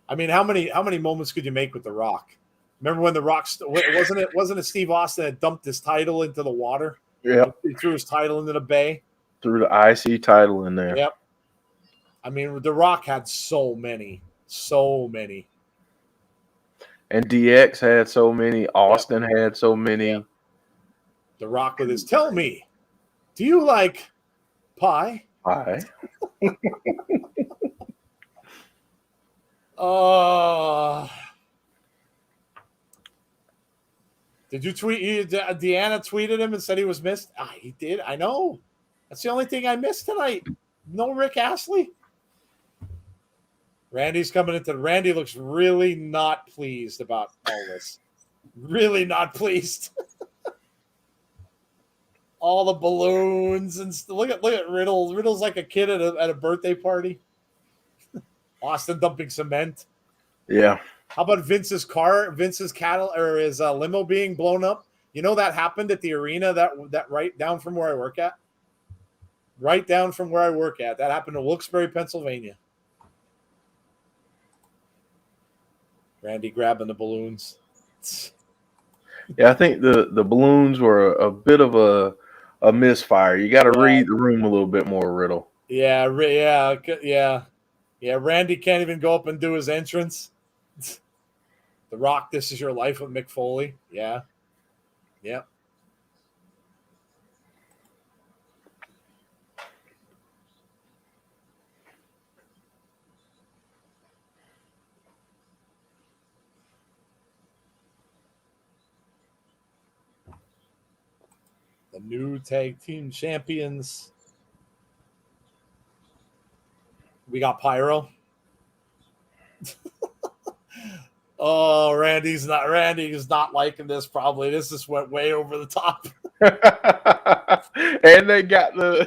Speaker 2: I mean, how many moments could you make with The Rock? Remember when The Rock wasn't it Steve Austin that dumped his title into the water?
Speaker 1: Yeah,
Speaker 2: he threw his title into the bay.
Speaker 1: Threw the IC title in there.
Speaker 2: Yep. I mean, The Rock had so many.
Speaker 1: And DX had so many. Austin had so many.
Speaker 2: Yep. The Rock with his, tell me, do you like pie?
Speaker 1: Pie.
Speaker 2: Did you tweet? Deanna tweeted him and said he was missed. He did. I know. That's the only thing I missed tonight. No Rick Astley. Randy's coming into. Randy looks really not pleased about all this. Really not pleased. All the balloons and look at Riddle. Riddle's like a kid at a birthday party. Austin dumping cement.
Speaker 1: Yeah.
Speaker 2: How about Vince's cattle or his limo being blown up? You know that happened at the arena that right down from where I work at. Right down from where I work at. That happened in Wilkes-Barre, Pennsylvania. Randy grabbing the balloons.
Speaker 1: Yeah, I think the balloons were a bit of a misfire. You got to read the room a little bit more, Riddle.
Speaker 2: Yeah. Randy can't even go up and do his entrance. The Rock, This Is Your Life with Mick Foley. Yeah. Yep. The new tag team champions. We got Pyro. Oh, Randy is not liking this probably. This just went way over the top.
Speaker 1: And they got the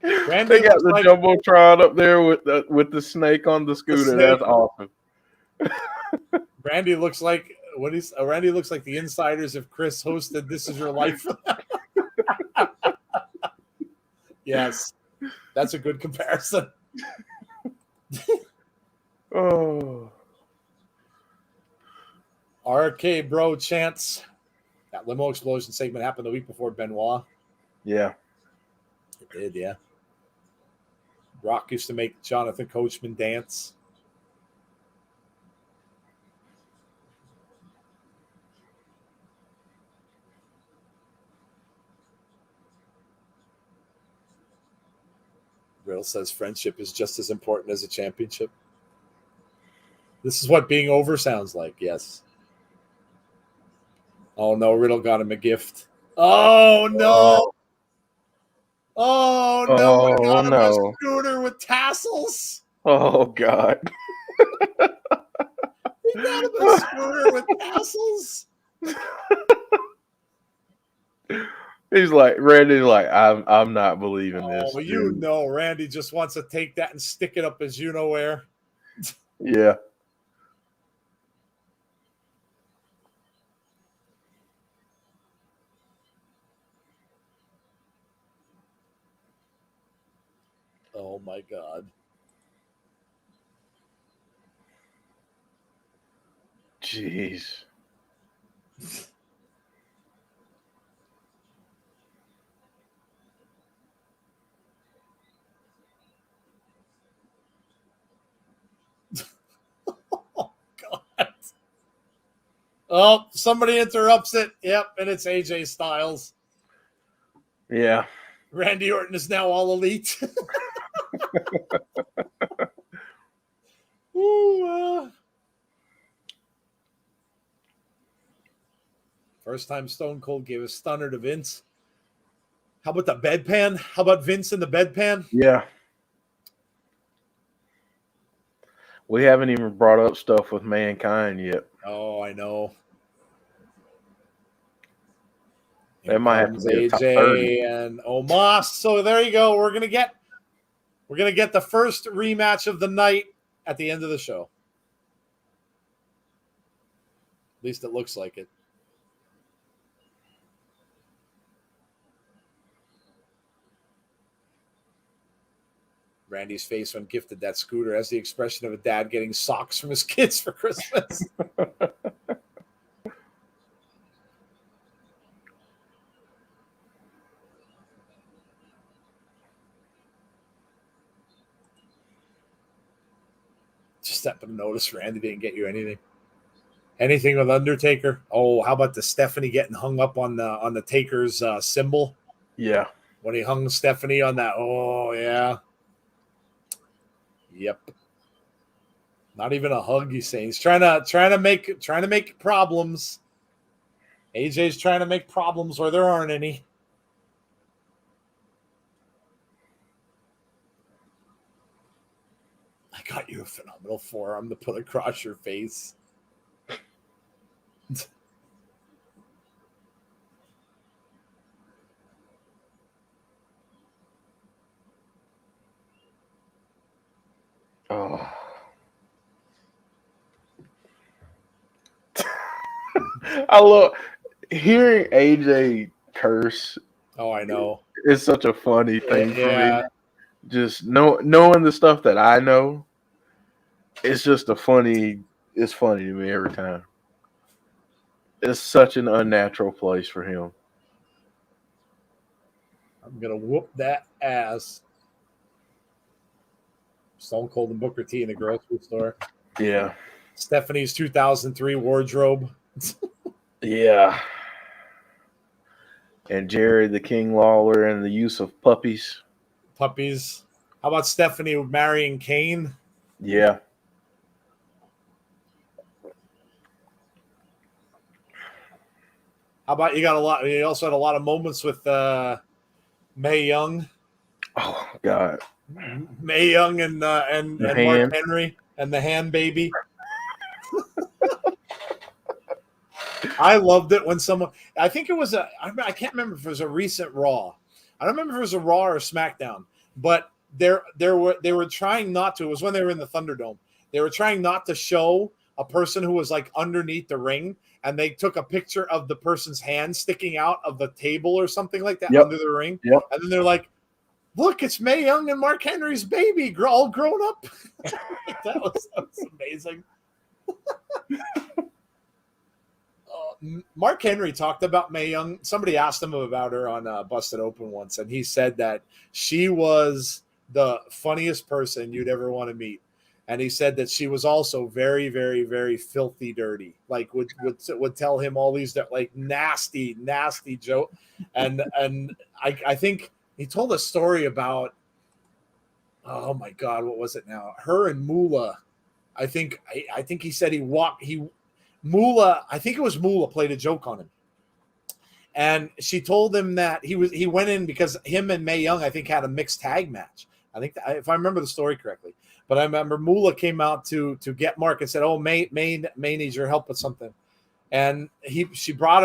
Speaker 2: Randy
Speaker 1: they got the
Speaker 2: like,
Speaker 1: Jumbotron up there with the snake on the scooter. That's awesome.
Speaker 2: Randy looks like the insiders if Chris hosted This Is Your Life. Yes. That's a good comparison.
Speaker 1: Oh.
Speaker 2: RK Bro chants. That limo explosion segment happened the week before Benoit.
Speaker 1: Yeah.
Speaker 2: It did, yeah. Rock used to make Jonathan Coachman dance. Riddle says friendship is just as important as a championship. This is what being over sounds like, yes. Oh, no, Riddle got him a gift. Oh, no. Oh, no. He got him a scooter with tassels.
Speaker 1: Oh, God.
Speaker 2: He got him a scooter with tassels.
Speaker 1: Randy's like, I'm not believing this.
Speaker 2: Oh, you know, Randy just wants to take that and stick it up his you-know-where.
Speaker 1: Yeah.
Speaker 2: Oh, my God.
Speaker 1: Jeez.
Speaker 2: Oh, God. Oh, somebody interrupts it. Yep, and it's AJ Styles.
Speaker 1: Yeah.
Speaker 2: Randy Orton is now all elite. Ooh, first time Stone Cold gave a stunner to Vince. How about the bedpan? How about Vince in the bedpan?
Speaker 1: Yeah. We haven't even brought up stuff with Mankind yet.
Speaker 2: Oh, I know.
Speaker 1: That might have to be
Speaker 2: AJ and Omos. So there you go. We're gonna get the first rematch of the night at the end of the show. At least it looks like it. Randy's face when gifted that scooter has the expression of a dad getting socks from his kids for Christmas. step of the notice. Randy didn't get you anything. Anything with Undertaker? Oh, how about the Stephanie getting hung up on the Taker's symbol?
Speaker 1: Yeah.
Speaker 2: When he hung Stephanie on that. Oh yeah. Yep. Not even a hug. He's saying he's trying to make problems. AJ's trying to make problems where there aren't any. I got you a phenomenal forearm to put across your face.
Speaker 1: Oh. I love hearing AJ curse.
Speaker 2: Oh, I know.
Speaker 1: It's such a funny thing for
Speaker 2: Yeah.
Speaker 1: me. Just knowing the stuff that I know, it's just it's funny to me every time. It's such an unnatural place for him.
Speaker 2: I'm gonna whoop that ass. Stone Cold and Booker T in the grocery store.
Speaker 1: Yeah.
Speaker 2: Stephanie's 2003 wardrobe.
Speaker 1: Yeah. And Jerry the King Lawler and the use of puppies.
Speaker 2: Puppies. How about Stephanie marrying Kane?
Speaker 1: Yeah.
Speaker 2: How about you also had a lot of moments with Mae Young.
Speaker 1: Oh God.
Speaker 2: Mae Young and Mark Henry and the hand baby. I loved it when someone. I think it was I can't remember if it was a recent Raw. I don't remember if it was a Raw or a SmackDown, but they were trying not to. It was when they were in the Thunderdome. They were trying not to show a person who was like underneath the ring, and they took a picture of the person's hand sticking out of the table or something like that under the ring.
Speaker 1: Yep.
Speaker 2: And then they're like, "Look, it's Mae Young and Mark Henry's baby, all grown up." that was amazing. Mark Henry talked about Mae Young. Somebody asked him about her on Busted Open once, and he said that she was the funniest person you'd ever want to meet. And he said that she was also very, very, very filthy dirty. Like would tell him all these like nasty joke. And I think he told a story about, oh my God, what was it now? Her and Moolah. I think he said Moolah, I think it was Moolah played a joke on him. And she told him that he went in because him and Mae Young, I think, had a mixed tag match. I think if I remember the story correctly. But I remember Moolah came out to get Mark and said, "Oh, May needs your help with something." And she brought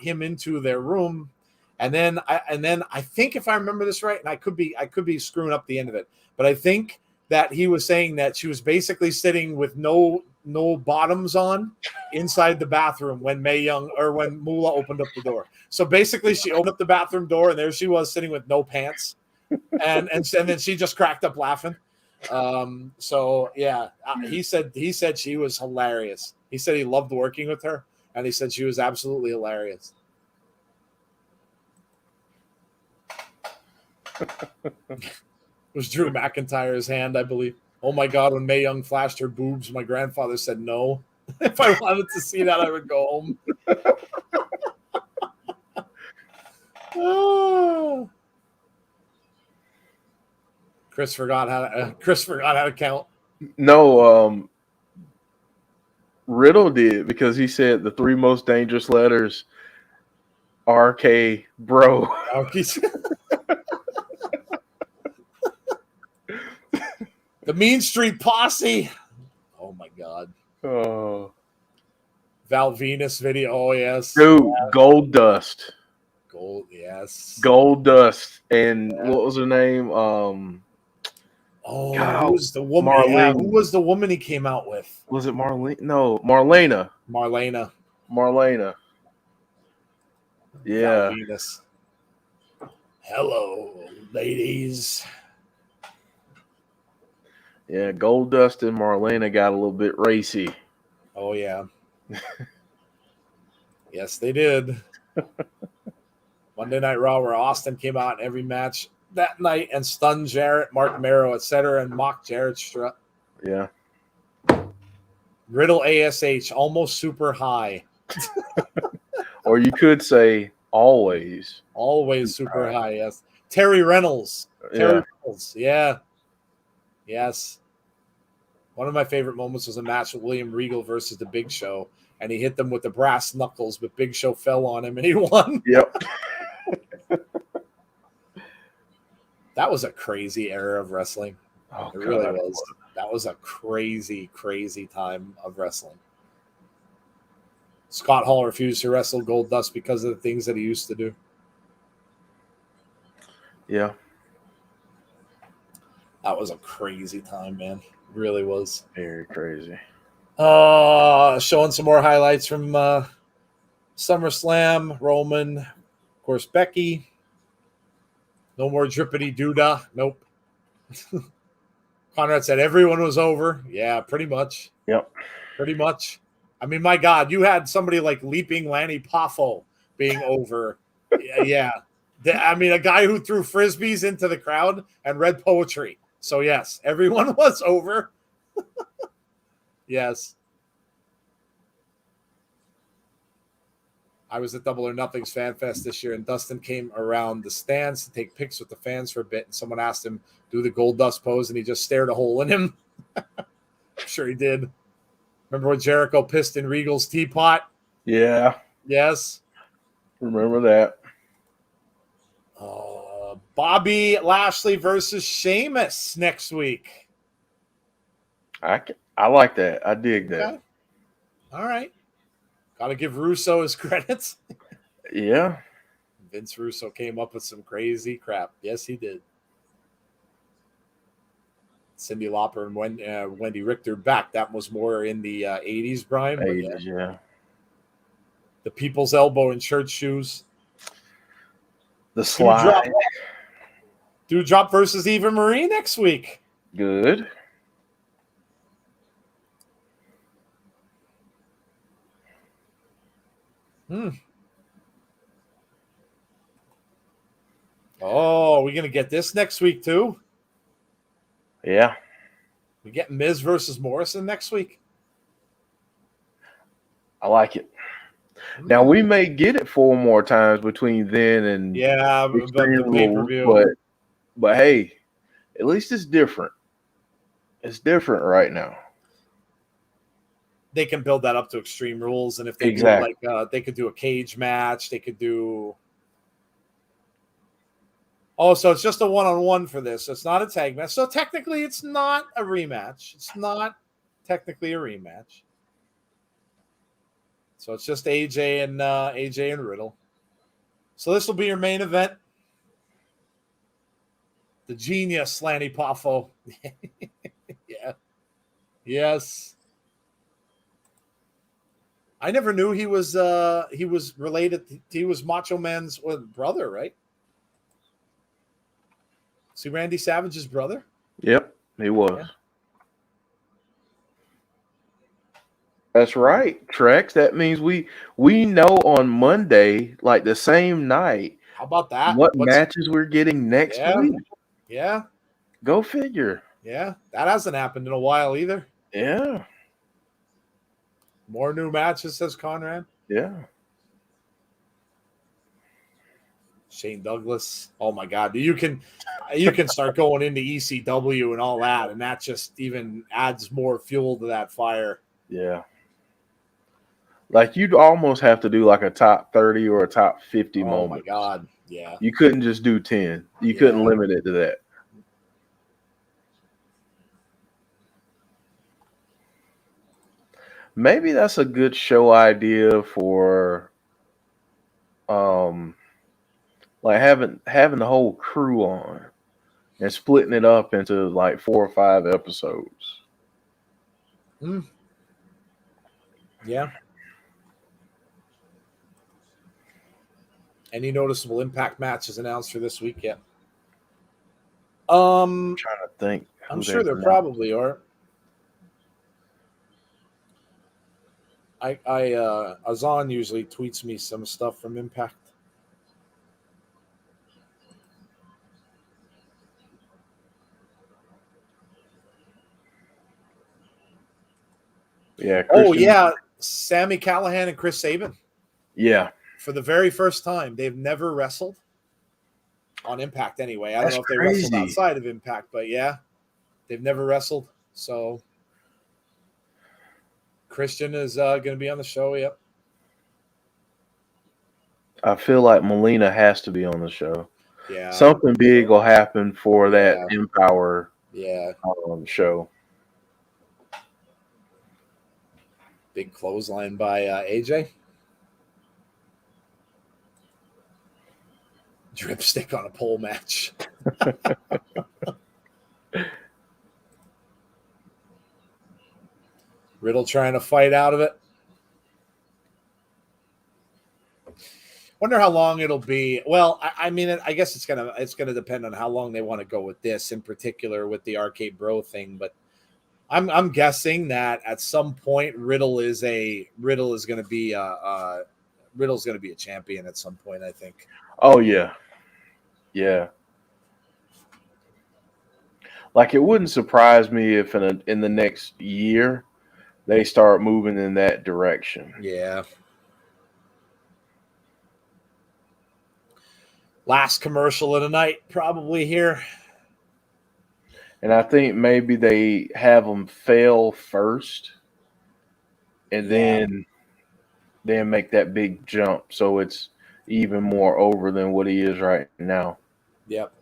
Speaker 2: him into their room. And then I think if I remember this right, and I could be screwing up the end of it, but I think that he was saying that she was basically sitting with no bottoms on inside the bathroom when when Moolah opened up the door. So basically she opened up the bathroom door and there she was sitting with no pants. And then she just cracked up laughing. So yeah, he said she was hilarious. He said he loved working with her and he said she was absolutely hilarious. It was Drew McIntyre's hand, I believe. Oh my God, when Mae Young flashed her boobs, my grandfather said no. If I wanted to see that, I would go home. Oh. Chris forgot how to count.
Speaker 1: No, Riddle did because he said the three most dangerous letters RK bro.
Speaker 2: The Mean Street Posse. Oh my God.
Speaker 1: Oh.
Speaker 2: Val Venus video. Oh yes.
Speaker 1: Dude, Gold Dust.
Speaker 2: Gold, yes.
Speaker 1: Gold Dust. And what was her name?
Speaker 2: Who was the woman?
Speaker 1: Marlene.
Speaker 2: Yeah, who was the woman he came out with?
Speaker 1: Was it Marlene? No, Marlena.
Speaker 2: Marlena.
Speaker 1: Yeah.
Speaker 2: Venus. Hello, ladies.
Speaker 1: Yeah, Gold Dust and Marlena got a little bit racy.
Speaker 2: Oh yeah. Yes, they did. Monday Night Raw, where Austin came out in every match that night and stunned Jarrett, Mark Merrow, etc., and mocked Jarrett's strut.
Speaker 1: Yeah.
Speaker 2: Riddle ASH, almost super high.
Speaker 1: Or you could say always.
Speaker 2: Always super high, yes. Terry Reynolds. Terry Reynolds, yeah. Yes. One of my favorite moments was a match with William Regal versus the Big Show, and he hit them with the brass knuckles, but Big Show fell on him and he won.
Speaker 1: Yep.
Speaker 2: That was a crazy era of wrestling.
Speaker 1: Oh,
Speaker 2: it really was. That was a crazy, crazy time of wrestling. Scott Hall refused to wrestle Goldust because of the things that he used to do.
Speaker 1: Yeah.
Speaker 2: That was a crazy time, man. It really was.
Speaker 1: Very crazy.
Speaker 2: Showing some more highlights from SummerSlam. Roman, of course, Becky. No more drippity doodah. Nope. Conrad said everyone was over. Yeah, pretty much.
Speaker 1: Yep.
Speaker 2: Pretty much. I mean, my God, you had somebody like Leaping Lanny Poffo being over. Yeah. I mean, a guy who threw Frisbees into the crowd and read poetry. So, yes, everyone was over. Yes. I was at Double or Nothing's Fan Fest this year, and Dustin came around the stands to take pics with the fans for a bit, and someone asked him, do the Goldust pose, and he just stared a hole in him. I'm sure he did. Remember when Jericho pissed in Regal's teapot?
Speaker 1: Yeah.
Speaker 2: Yes.
Speaker 1: Remember that.
Speaker 2: Bobby Lashley versus Sheamus next week.
Speaker 1: I like that. I dig that.
Speaker 2: Okay. All right. Got to give Russo his credits.
Speaker 1: Yeah.
Speaker 2: Vince Russo came up with some crazy crap. Yes, he did. Cyndi Lauper and Wendy Richter back. That was more in the 80s, Brian.
Speaker 1: 80s, yeah.
Speaker 2: The People's Elbow in church shoes.
Speaker 1: The slide.
Speaker 2: Doudrop versus Eva Marie next week.
Speaker 1: Good.
Speaker 2: Oh, we're going to get this next week, too?
Speaker 1: Yeah.
Speaker 2: We get Miz versus Morrison next week.
Speaker 1: I like it. Now, we may get it 4 more times between then and
Speaker 2: the pay-per-view.
Speaker 1: But hey, at least it's different. It's different right now.
Speaker 2: They can build that up to Extreme Rules, and if they do they could do a cage match, they could do. Oh, so it's just a one-on-one for this. It's not a tag match. So technically, it's not a rematch. It's not technically a rematch. So it's just AJ and Riddle. So this will be your main event. The genius Lanny Poffo. Yeah. Yes. I never knew he was related. He was Macho Man's brother, right? See Randy Savage's brother?
Speaker 1: Yep, he was. Yeah. That's right, Trex. That means we know on Monday, like the same night.
Speaker 2: How about that?
Speaker 1: What matches we're getting next week?
Speaker 2: Yeah.
Speaker 1: Go figure.
Speaker 2: Yeah, that hasn't happened in a while either.
Speaker 1: Yeah.
Speaker 2: More new matches, says Conrad.
Speaker 1: Yeah.
Speaker 2: Shane Douglas. Oh my God. You can start going into ECW and all that, and that just even adds more fuel to that fire.
Speaker 1: Yeah. Like you'd almost have to do like a top 30 or a top 50 moment.
Speaker 2: Oh my God. Yeah.
Speaker 1: You couldn't just do 10. You couldn't limit it to that. Maybe that's a good show idea for like having the whole crew on and splitting it up into like 4 or 5 episodes.
Speaker 2: Yeah. Any noticeable Impact matches announced for this week yet?
Speaker 1: I'm trying to think.
Speaker 2: I'm sure there probably are. Azan usually tweets me some stuff from Impact.
Speaker 1: Yeah.
Speaker 2: Oh,
Speaker 1: Christian.
Speaker 2: yeah. Sami Callihan and Chris Sabin.
Speaker 1: Yeah.
Speaker 2: For the very first time, they've never wrestled on Impact anyway. I don't know if they wrestled
Speaker 1: crazy.
Speaker 2: outside of Impact, but yeah, they've never wrestled. So Christian is going to be on the show. Yep.
Speaker 1: I feel like Melina has to be on the show.
Speaker 2: Yeah.
Speaker 1: Something big will happen for that Empower show.
Speaker 2: Big clothesline by AJ. Dripstick on a pole match. Riddle trying to fight out of it. Wonder how long it'll be. Well, I mean, I guess it's gonna depend on how long they want to go with this, in particular with the Arcade Bro thing. But I'm guessing that at some point Riddle is going to be Riddle's going to be a champion at some point. I think.
Speaker 1: Oh yeah, yeah. Like it wouldn't surprise me if in the next year they start moving in that direction.
Speaker 2: Yeah. Last commercial of the night, probably here.
Speaker 1: And I think maybe they have them fail first, and then make that big jump, so it's even more over than what he is right now.
Speaker 2: Yep.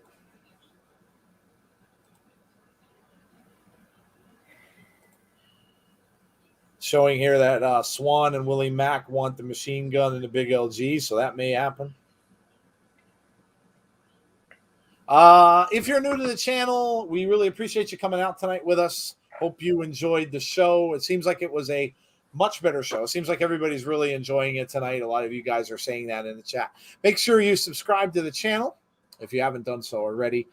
Speaker 2: Showing here that Swan and Willie Mack want the machine gun and the big LG, so that may happen. If you're new to the channel, we really appreciate you coming out tonight with us. Hope you enjoyed the show. It seems like it was a much better show. It seems like everybody's really enjoying it tonight. A lot of you guys are saying that in the chat. Make sure you subscribe to the channel if you haven't done so already.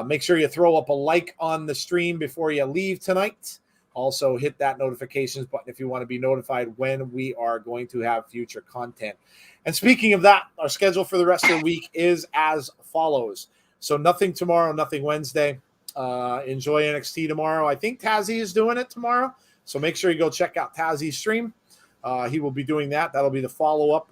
Speaker 2: Make sure you throw up a like on the stream before you leave tonight. Also, hit that notifications button if you want to be notified when we are going to have future content. And speaking of that, our schedule for the rest of the week is as follows. So nothing tomorrow, nothing Wednesday. Enjoy NXT tomorrow. I think Tazzy is doing it tomorrow. So make sure you go check out Tazzy's stream. He will be doing that. That'll be the follow-up.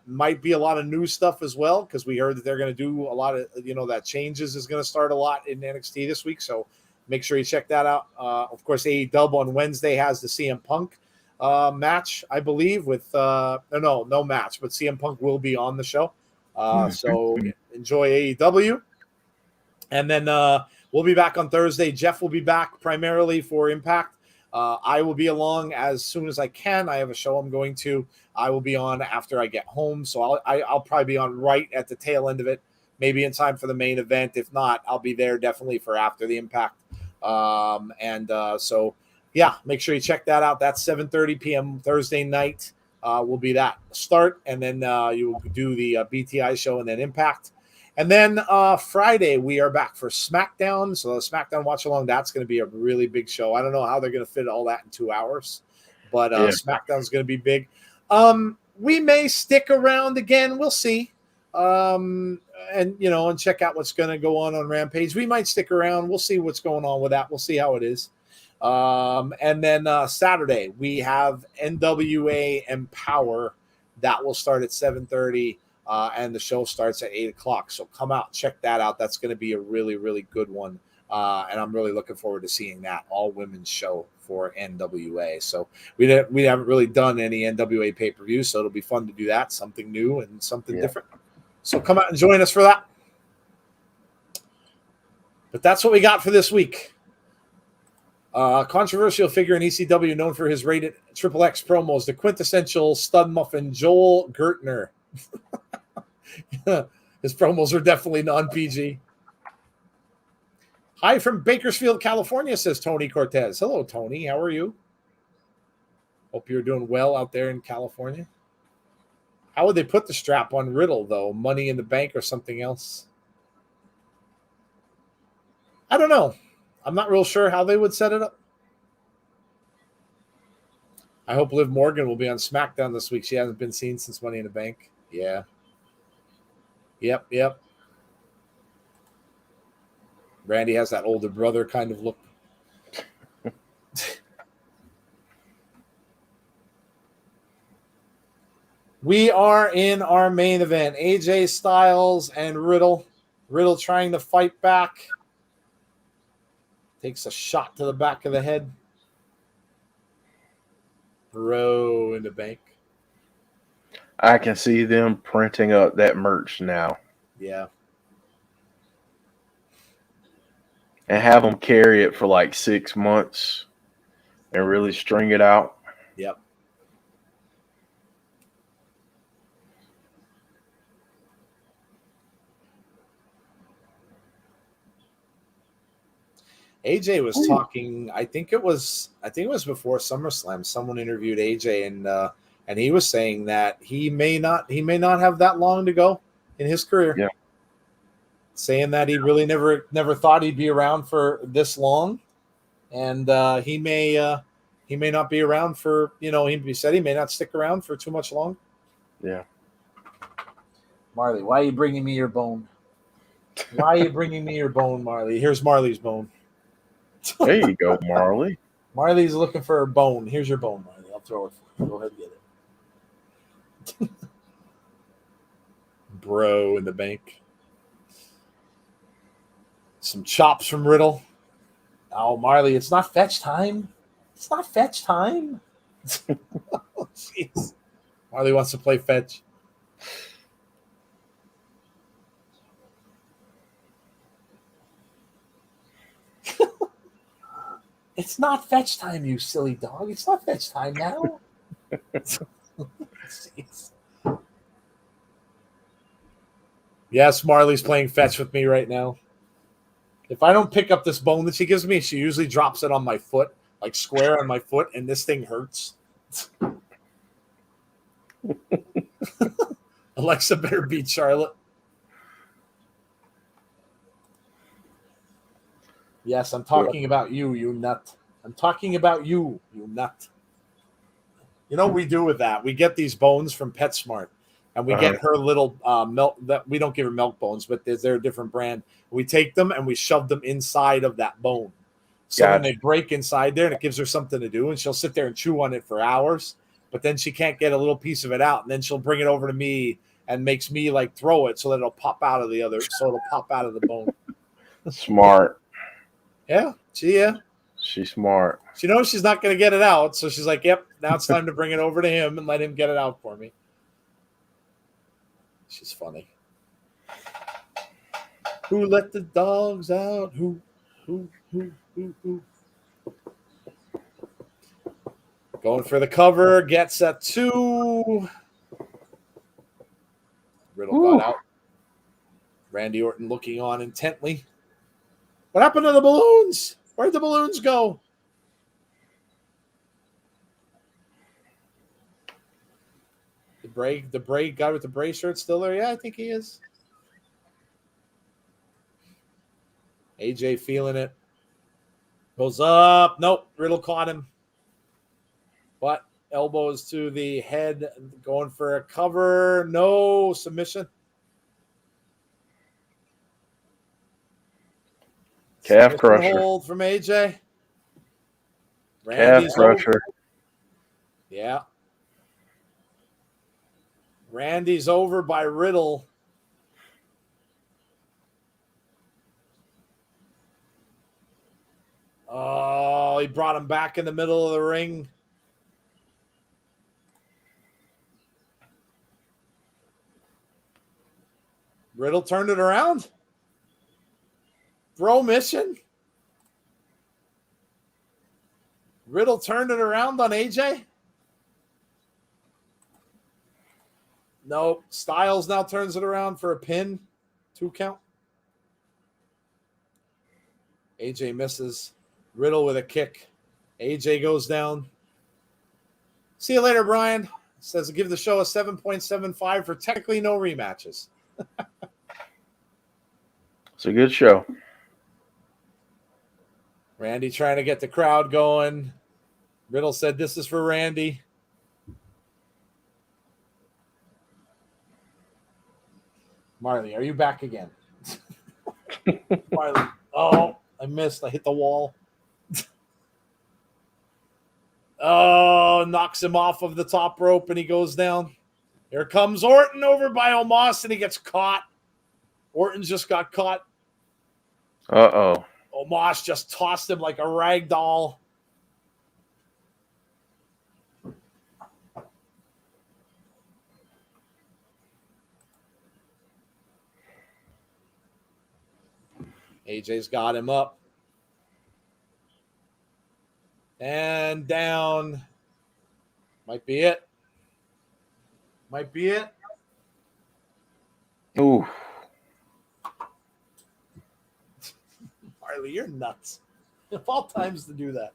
Speaker 2: Might be a lot of new stuff as well, because we heard that they're going to do a lot of, that changes is going to start a lot in NXT this week. So make sure you check that out. Of course, AEW on Wednesday has the CM Punk match, I believe, with no match, but CM Punk will be on the show. So enjoy AEW. And then we'll be back on Thursday. Jeff will be back primarily for Impact. I will be along as soon as I can. I have a show I'm going to. I will be on after I get home. So I'll probably be on right at the tail end of it, maybe in time for the main event. If not, I'll be there definitely for after the Impact. So, yeah, make sure you check that out. That's 7:30 p.m. Thursday night. Will be that start. And then you will do the BTI show and then Impact. And then Friday, we are back for SmackDown. So the SmackDown Watch Along, that's going to be a really big show. I don't know how they're going to fit all that in 2 hours, but SmackDown's going to be big. We may stick around again. We'll see. And check out what's going to go on Rampage. We might stick around. We'll see what's going on with that. We'll see how it is. And then Saturday, we have NWA Empower. That will start at 7:30. And the show starts at 8 o'clock. So come out, check that out. That's going to be a really, really good one. And I'm really looking forward to seeing that all-women's show for NWA. So we haven't really done any NWA pay-per-view, so it'll be fun to do that, something new and something different. So come out and join us for that. But that's what we got for this week. Controversial figure in ECW known for his rated XXX promos, the quintessential stud muffin, Joel Gertner. His promos are definitely non-PG. Hi from Bakersfield, California, says Tony Cortez. Hello, Tony. How are you? Hope you're doing well out there in California. How would they put the strap on Riddle, though? Money in the Bank or something else? I don't know. I'm not real sure how they would set it up. I hope Liv Morgan will be on SmackDown this week. She hasn't been seen since Money in the Bank. Yeah. Yep. Randy has that older brother kind of look. We are in our main event. AJ Styles and Riddle. Riddle trying to fight back. Takes a shot to the back of the head. Throw in the bank.
Speaker 1: I can see them printing up that merch now.
Speaker 2: Yeah.
Speaker 1: And have them carry it for like 6 months and really string it out.
Speaker 2: Yep. AJ was talking. I think it was before SummerSlam. Someone interviewed AJ, and he was saying that he may not have that long to go in his career.
Speaker 1: Yeah.
Speaker 2: Saying that he really never thought he'd be around for this long, and he may not be around for, he said he may not stick around for too much long.
Speaker 1: Yeah.
Speaker 2: Marley, why are you bringing me your bone? Why are you bringing me your bone, Marley? Here's Marley's bone.
Speaker 1: There you go, Marley.
Speaker 2: Marley's looking for a bone. Here's your bone, Marley. I'll throw it for you. Go ahead and get it. Bro in the bank. Some chops from Riddle. Oh, Marley, it's not fetch time. It's not fetch time. Oh, jeez. Marley wants to play fetch. It's not fetch time, you silly dog. It's not fetch time now. Yes, Marley's playing fetch with me right now. If I don't pick up this bone that she gives me, she usually drops it on my foot, like square on my foot, and this thing hurts. Alexa better beat Charlotte. Yes, I'm talking about you, you nut. I'm talking about you, you nut. You know what we do with that? We get these bones from PetSmart, and we get her little milk. That we don't give her milk bones, but they're a different brand. We take them and we shove them inside of that bone. So when they break inside there, and it gives her something to do, and she'll sit there and chew on it for hours. But then she can't get a little piece of it out, and then she'll bring it over to me and makes me like throw it so that it'll pop out of the other. So it'll pop out of the bone.
Speaker 1: Smart.
Speaker 2: Yeah,
Speaker 1: she's smart.
Speaker 2: She knows she's not going to get it out, so she's like, "Yep, now it's time to bring it over to him and let him get it out for me." She's funny. Who let the dogs out? Who? Going for the cover, gets at 2. Riddle got out. Randy Orton looking on intently. What happened to the balloons? Where'd the balloons go? The Bray guy with the Bray shirt still there? Yeah, I think he is. AJ feeling it. Goes up. Nope. Riddle caught him. But elbows to the head. Going for a cover. No submission.
Speaker 1: Calf crusher.
Speaker 2: Hold from AJ.
Speaker 1: Calf crusher.
Speaker 2: Over. Yeah. Randy's over by Riddle. Oh, he brought him back in the middle of the ring. Riddle turned it around. Throw mission. Riddle turned it around on AJ. Nope. Styles now turns it around for a pin. 2 count. AJ misses. Riddle with a kick. AJ goes down. See you later, Brian. Says give the show a 7.75 for technically no rematches.
Speaker 1: It's a good show.
Speaker 2: Randy trying to get the crowd going. Riddle said this is for Randy. Marley, are you back again? Marley. Oh, I missed. I hit the wall. Oh, knocks him off of the top rope and he goes down. Here comes Orton over by Omos, and he gets caught. Orton just got caught.
Speaker 1: Uh-oh.
Speaker 2: Omos just tossed him like a rag doll. AJ's got him up. And down. Might be it. Might be it.
Speaker 1: Ooh.
Speaker 2: Harley, you're nuts. Of all times to do that.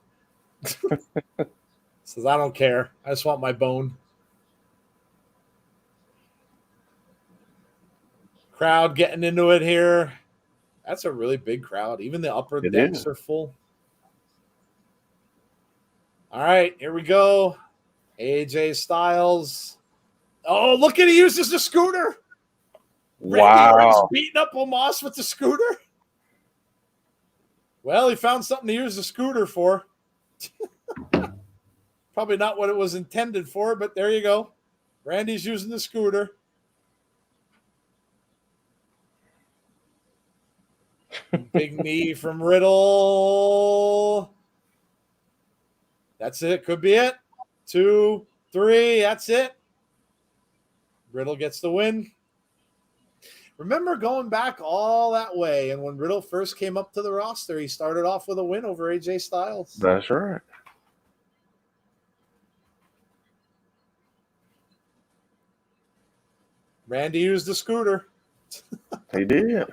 Speaker 2: Says, I don't care. I just want my bone. Crowd getting into it here. That's a really big crowd. Even the upper decks are full. All right, here we go. AJ Styles. Oh, look at he uses the scooter.
Speaker 1: Wow.
Speaker 2: Randy Orton's beating up Omos with the scooter. Well, he found something to use the scooter for. Probably not what it was intended for, but there you go. Randy's using the scooter. Big knee from Riddle. That's it. Could be it. 2, 3. That's it. Riddle gets the win. Remember going back all that way, and when Riddle first came up to the roster, he started off with a win over AJ Styles.
Speaker 1: That's right.
Speaker 2: Randy used the scooter.
Speaker 1: He did.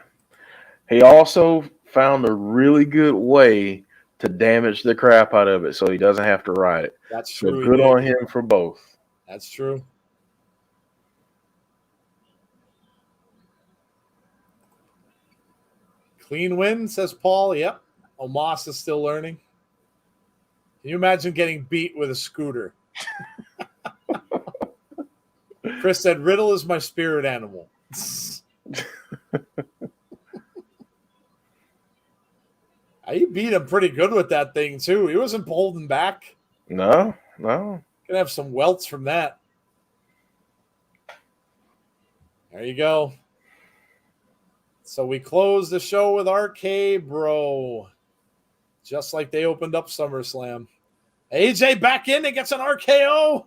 Speaker 1: He also found a really good way to damage the crap out of it so he doesn't have to ride it.
Speaker 2: That's true.
Speaker 1: So good on him for both.
Speaker 2: That's true. Clean win, says Paul. Yep. Omos is still learning. Can you imagine getting beat with a scooter? Chris said, Riddle is my spirit animal. He beat him pretty good with that thing, too. He wasn't holding back.
Speaker 1: No.
Speaker 2: Gonna have some welts from that. There you go. So we close the show with RK Bro. Just like they opened up SummerSlam. AJ back in and gets an RKO.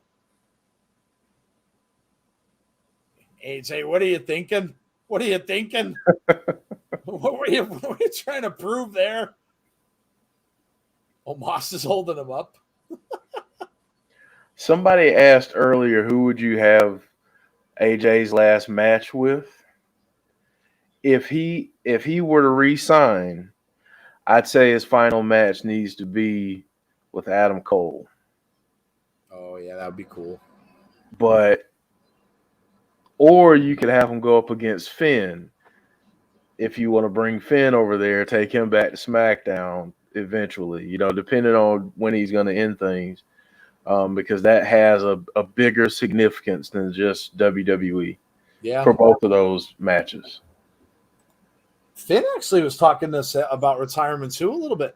Speaker 2: AJ, what are you thinking? What are you thinking? What were you trying to prove there? Omos is holding him up.
Speaker 1: Somebody asked earlier, who would you have AJ's last match with? If he were to re-sign, I'd say his final match needs to be with Adam Cole.
Speaker 2: Oh, yeah, that would be cool.
Speaker 1: Or you could have him go up against Finn. If you want to bring Finn over there, take him back to SmackDown eventually, depending on when he's going to end things, because that has a bigger significance than just WWE for both of those matches.
Speaker 2: Finn actually was talking to us about retirement too a little bit.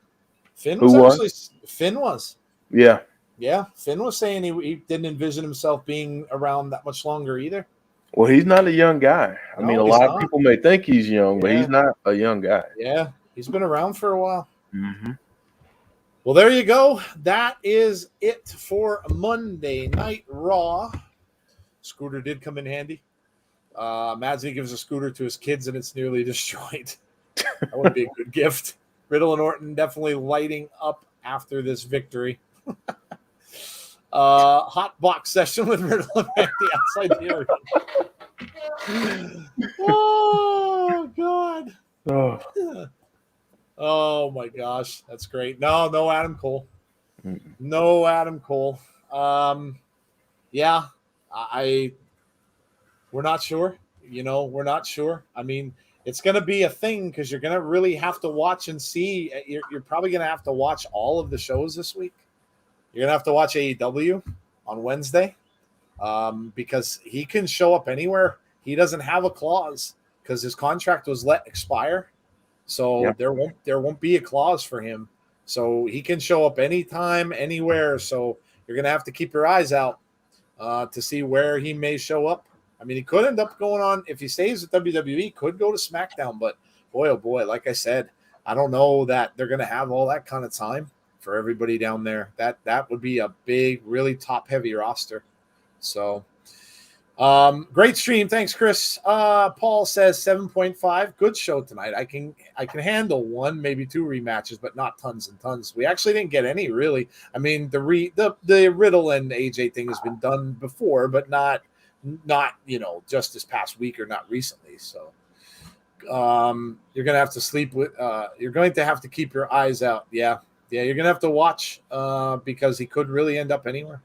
Speaker 2: Finn was.
Speaker 1: Yeah.
Speaker 2: Yeah, Finn was saying he didn't envision himself being around that much longer either.
Speaker 1: Well, he's not a young guy. I mean, a lot of people may think he's young, but he's not a young guy.
Speaker 2: Yeah, he's been around for a while.
Speaker 1: Mm-hmm.
Speaker 2: Well, there you go. That is it for Monday Night Raw. Scooter did come in handy. Imagine he gives a scooter to his kids and it's nearly destroyed. That would be a good gift. Riddle and Orton definitely lighting up after this victory. Hot box session with Riddle and Randy outside the arena. Oh, God. Oh, my gosh. That's great. No Adam Cole. No Adam Cole. Yeah, we're not sure. We're not sure. I mean, it's going to be a thing because you're going to really have to watch and see. You're probably going to have to watch all of the shows this week. You're going to have to watch AEW on Wednesday because he can show up anywhere. He doesn't have a clause because his contract was let expire. So there won't be a clause for him. So he can show up anytime, anywhere. So you're going to have to keep your eyes out to see where he may show up I mean, he could end up going on, if he stays at WWE, could go to SmackDown. But boy, oh boy, like I said, I don't know that they're going to have all that kind of time for everybody down there. That would be a big, really top-heavy roster. So, great stream. Thanks, Chris. Paul says 7.5. Good show tonight. I can handle one, maybe two rematches, but not tons and tons. We actually didn't get any, really. I mean, the Riddle and AJ thing has been done before, but not just this past week or not recently. So you're gonna have to sleep with you're going to have to keep your eyes out. Yeah, you're gonna have to watch because he could really end up anywhere.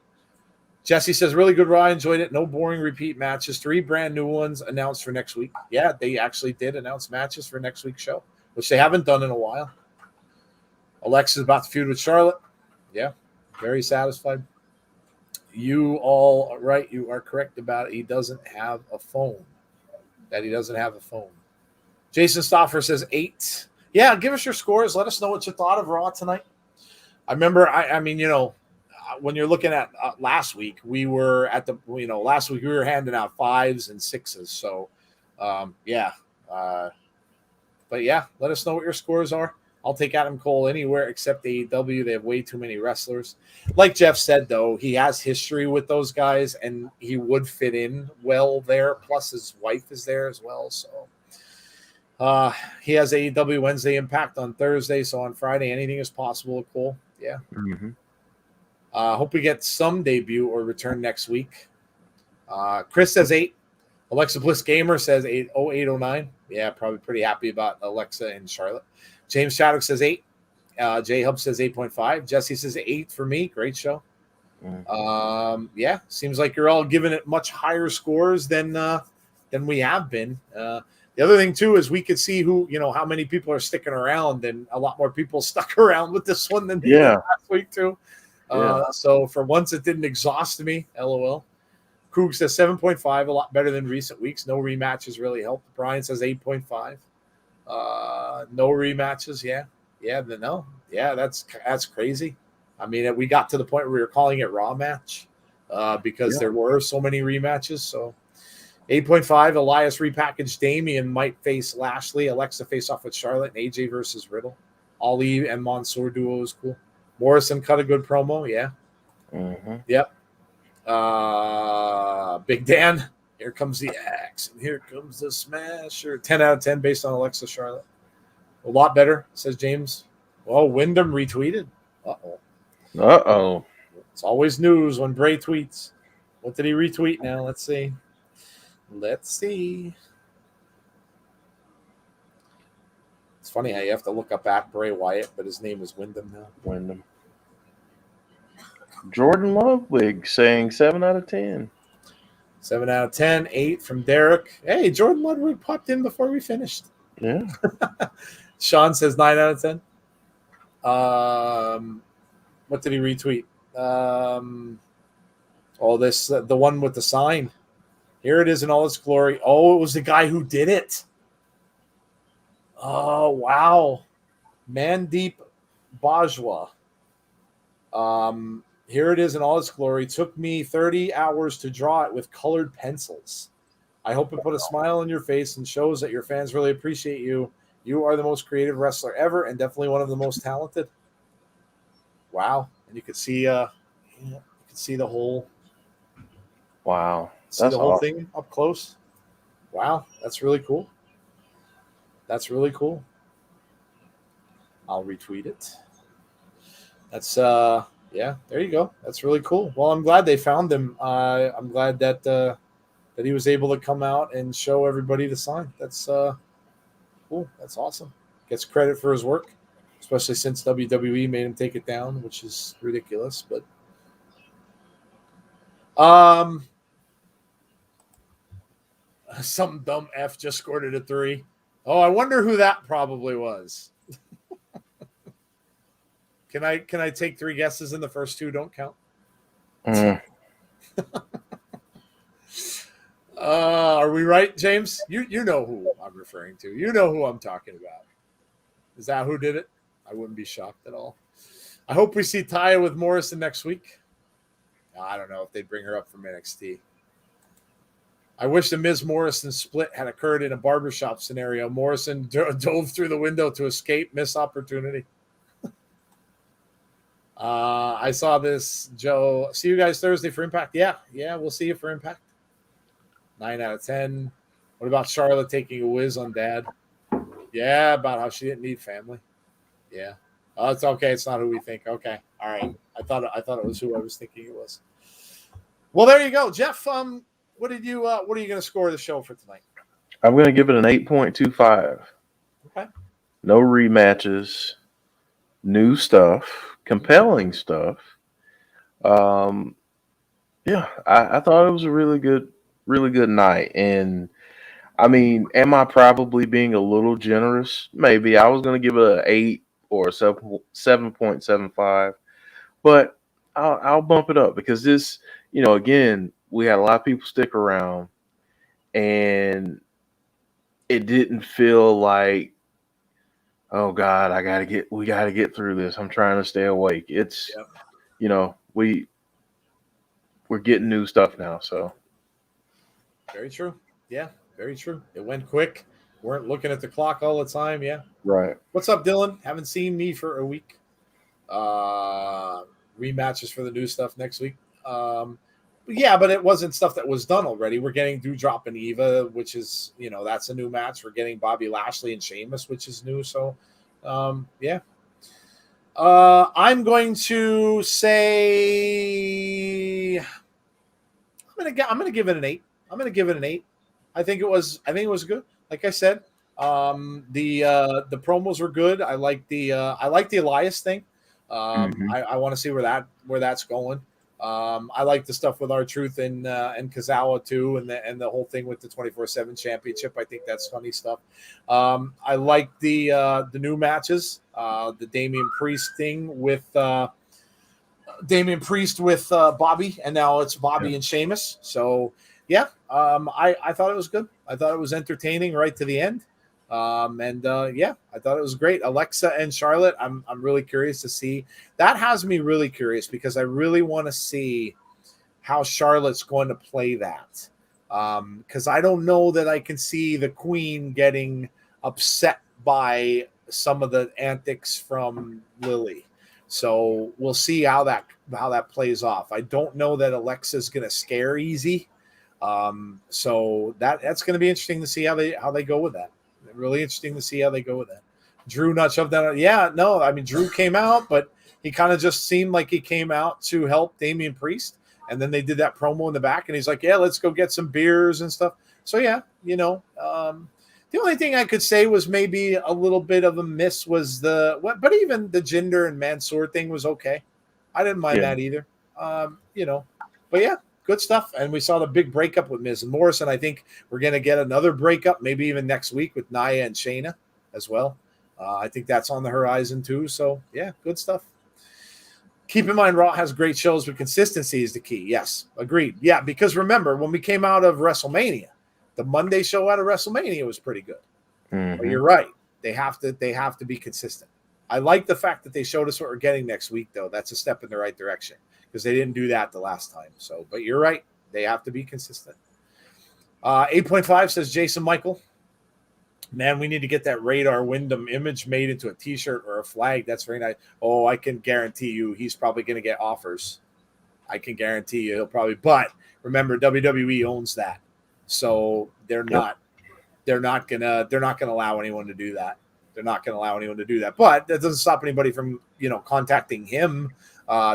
Speaker 2: Jesse says, really good Raw. I enjoyed it. No boring repeat matches. 3 brand new ones announced for next week. Yeah, they actually did announce matches for next week's show, which they haven't done in a while. Alexa's about to feud with Charlotte. Yeah, very satisfied. You all right. You are correct about it. He doesn't have a phone. Jason Stoffer says 8. Yeah, give us your scores. Let us know what you thought of Raw tonight. I remember, I mean, when you're looking at last week, we were at the, last week we were handing out 5s and 6s. So, but yeah, let us know what your scores are. I'll take Adam Cole anywhere except AEW. They have way too many wrestlers. Like Jeff said, though, he has history with those guys, and he would fit in well there. Plus, his wife is there as well. So, he has AEW Wednesday Impact on Thursday. So on Friday, anything is possible with Cole. Yeah.
Speaker 1: Mm-hmm.
Speaker 2: Hope we get some debut or return next week. Chris says 8. Alexa Bliss Gamer says 809. Yeah, probably pretty happy about Alexa and Charlotte. James Chaddock says 8. J Hub says 8.5. Jesse says 8 for me. Great show. Yeah, seems like you're all giving it much higher scores than we have been. The other thing too is we could see who, how many people are sticking around, and a lot more people stuck around with this one than they did last week too. So for once it didn't exhaust me. LOL. Krug says 7.5, a lot better than recent weeks. No rematches really helped. Brian says 8.5. No rematches. That's crazy. I mean, we got to the point where we were calling it Raw match because there were so many rematches. So 8.5. Elias repackaged Damian might face Lashley. Alexa face off with Charlotte, and AJ versus Riddle. Ali and Mansoor duo is cool. Morrison cut a good promo. Yeah.
Speaker 1: Mm-hmm.
Speaker 2: Yep. Big Dan. Here comes the axe, and here comes the smasher. 10 out of 10 based on Alexa Charlotte. A lot better, says James. Well, Wyndham retweeted. Uh-oh. It's always news when Bray tweets. What did he retweet now? Let's see. It's funny how you have to look up at Bray Wyatt, but his name is Wyndham now.
Speaker 1: Wyndham. Jordan Ludwig saying 7 out of 10.
Speaker 2: 7 out of 10. 8 from Derek. Hey, Jordan Ludwig popped in before we finished.
Speaker 1: Yeah.
Speaker 2: Sean says 9 out of 10. What did he retweet? The one with the sign. Here it is in all its glory. Oh, it was the guy who did it. Oh, wow. Mandeep Bajwa. Here it is in all its glory. Took me 30 hours to draw it with colored pencils. I hope it put a smile on your face and shows that your fans really appreciate you. You are the most creative wrestler ever and definitely one of the most talented. Wow. And you could see the whole
Speaker 1: That's
Speaker 2: the whole
Speaker 1: awesome.
Speaker 2: thing up close. Wow, that's really cool. I'll retweet it. That's there you go. That's really cool. Well, I'm glad they found him. I'm glad that he was able to come out and show everybody the sign. That's cool. That's awesome. Gets credit for his work, especially since WWE made him take it down, which is ridiculous. But some dumb F just scored it a 3. Oh, I wonder who that probably was. Can I take 3 guesses and the first 2 don't count? Are we right, James? You know who I'm referring to. You know who I'm talking about. Is that who did it? I wouldn't be shocked at all. I hope we see Taya with Morrison next week. I don't know if they bring her up from NXT. I wish the Miz Morrison split had occurred in a barbershop scenario. Morrison dove through the window to escape, missed opportunity. I saw this, Joe. See you guys Thursday for Impact. Yeah, we'll see you for Impact. 9 out of 10. What about Charlotte taking a whiz on Dad? Yeah, about how she didn't need family. Yeah. Oh, it's okay. It's not who we think. Okay. All right. I thought it was who I was thinking it was. Well, there you go, Jeff. What are you going to score the show for tonight?
Speaker 1: I'm going to give it an 8.25.
Speaker 2: Okay.
Speaker 1: No rematches, new stuff, compelling stuff. Yeah, I thought it was a really good night. And I mean, am I probably being a little generous? Maybe. I was going to give it an 8 or a 7.75, but I'll bump it up because this, again, we had a lot of people stick around, and it didn't feel like, oh God, we got to get through this. I'm trying to stay awake. It's, we're getting new stuff now. So
Speaker 2: very true. Yeah, very true. It went quick. Weren't looking at the clock all the time. Yeah.
Speaker 1: Right.
Speaker 2: What's up, Dylan? Haven't seen me for a week. Rematches for the new stuff next week. Yeah, but it wasn't stuff that was done already. We're getting Doudrop and Eva, which is, that's a new match. We're getting Bobby Lashley and Sheamus, which is new. So, yeah. I'm going to say I'm gonna give it an 8. I'm gonna give it an 8. I think it was good. Like I said, the promos were good. I like the Elias thing. I want to see where that's going. I like the stuff with R-Truth and Kazawa too, and the whole thing with the 24/7 championship. I think that's funny stuff. I like the new matches, the Damian Priest thing with Bobby, and now it's Bobby and Sheamus. So yeah, I thought it was good. I thought it was entertaining right to the end. Yeah, I thought it was great. Alexa and Charlotte, I'm really curious to see. That has me really curious because I really want to see how Charlotte's going to play that. Because I don't know that I can see the Queen getting upset by some of the antics from Lily. So we'll see how that plays off. I don't know that Alexa's going to scare easy. So that's going to be interesting to see how they go with that. Really interesting to see how they go with that. Drew not shoved that. Yeah, no, I mean Drew came out, but he kind of just seemed like he came out to help Damian Priest, and then they did that promo in the back, and he's like, "Yeah, let's go get some beers and stuff." So yeah, the only thing I could say was maybe a little bit of a miss was but even the Jinder and Mansoor thing was okay. I didn't mind that either. But yeah. Good stuff. And we saw the big breakup with Miz and Morrison. I think we're going to get another breakup, maybe even next week with Nia and Shayna as well. I think that's on the horizon too. So, yeah, good stuff. Keep in mind, Raw has great shows, but consistency is the key. Yes, agreed. Yeah, because remember, when we came out of WrestleMania, the Monday show out of WrestleMania was pretty good.
Speaker 1: Mm-hmm.
Speaker 2: But you're right. They have to be consistent. I like the fact that they showed us what we're getting next week, though. That's a step in the right direction. Because they didn't do that the last time. So, but you're right. They have to be consistent. 8.5 says Jason Michael. Man, we need to get that Radar Wyndham image made into a T-shirt or a flag. That's very nice. Oh, I can guarantee you he's probably going to get offers. I can guarantee you he'll probably. But remember, WWE owns that. So they're not gonna allow anyone to do that. They're not going to allow anyone to do that. But that doesn't stop anybody from, contacting him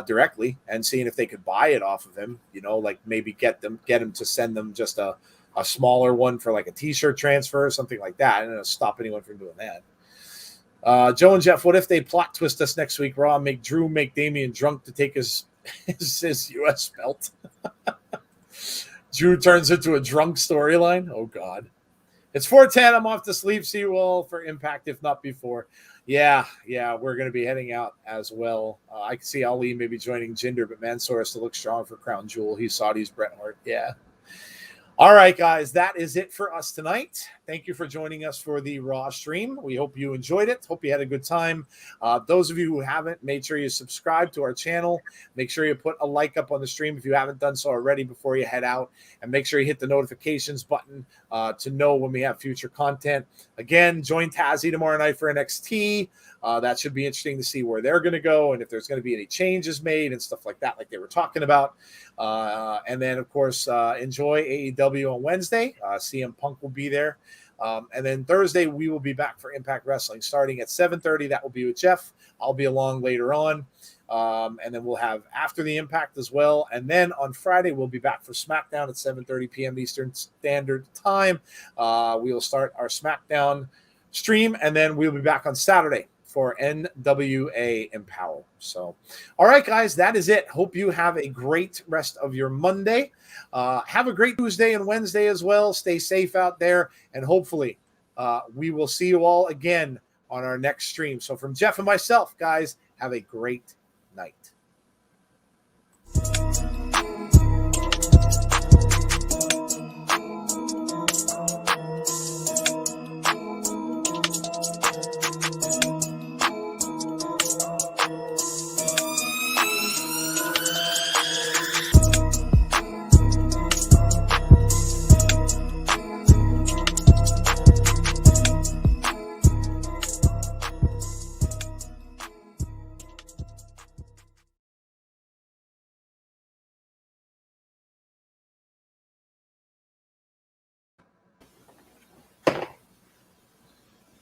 Speaker 2: directly and seeing if they could buy it off of him, like maybe get him to send them just a smaller one for like a T-shirt transfer or something like that. And it'll stop anyone from doing that. Joe and Jeff, what if they plot twist us next week, Raw, make Drew make Damian drunk to take his US belt? Drew turns into a drunk storyline. Oh God. It's 4:10. I'm off to sleep. See you all for Impact, if not before. Yeah, we're going to be heading out as well. I can see Ali maybe joining Jinder, but Mansoor has to look strong for Crown Jewel. He's Saudi's Bret Hart. Yeah. All right, guys, that is it for us tonight. Thank you for joining us for the Raw stream. We hope you enjoyed it. Hope you had a good time. Those of you who haven't, make sure you subscribe to our channel. Make sure you put a like up on the stream if you haven't done so already before you head out. And make sure you hit the notifications button to know when we have future content. Again, join Tazzy tomorrow night for NXT. That should be interesting to see where they're going to go and if there's going to be any changes made and stuff like that, like they were talking about. And then, of course, enjoy AEW on Wednesday. CM Punk will be there. And then Thursday, we will be back for Impact Wrestling starting at 7:30. That will be with Jeff. I'll be along later on. And then we'll have after the Impact as well. And then on Friday, we'll be back for SmackDown at 7:30 p.m. Eastern Standard Time. We will start our SmackDown stream, and then we'll be back on Saturday for NWA Empower. So, all right, guys, that is it. Hope you have a great rest of your Monday. Have a great Tuesday and Wednesday as well. Stay safe out there, and hopefully we will see you all again on our next stream. So from Jeff and myself, guys, have a great night.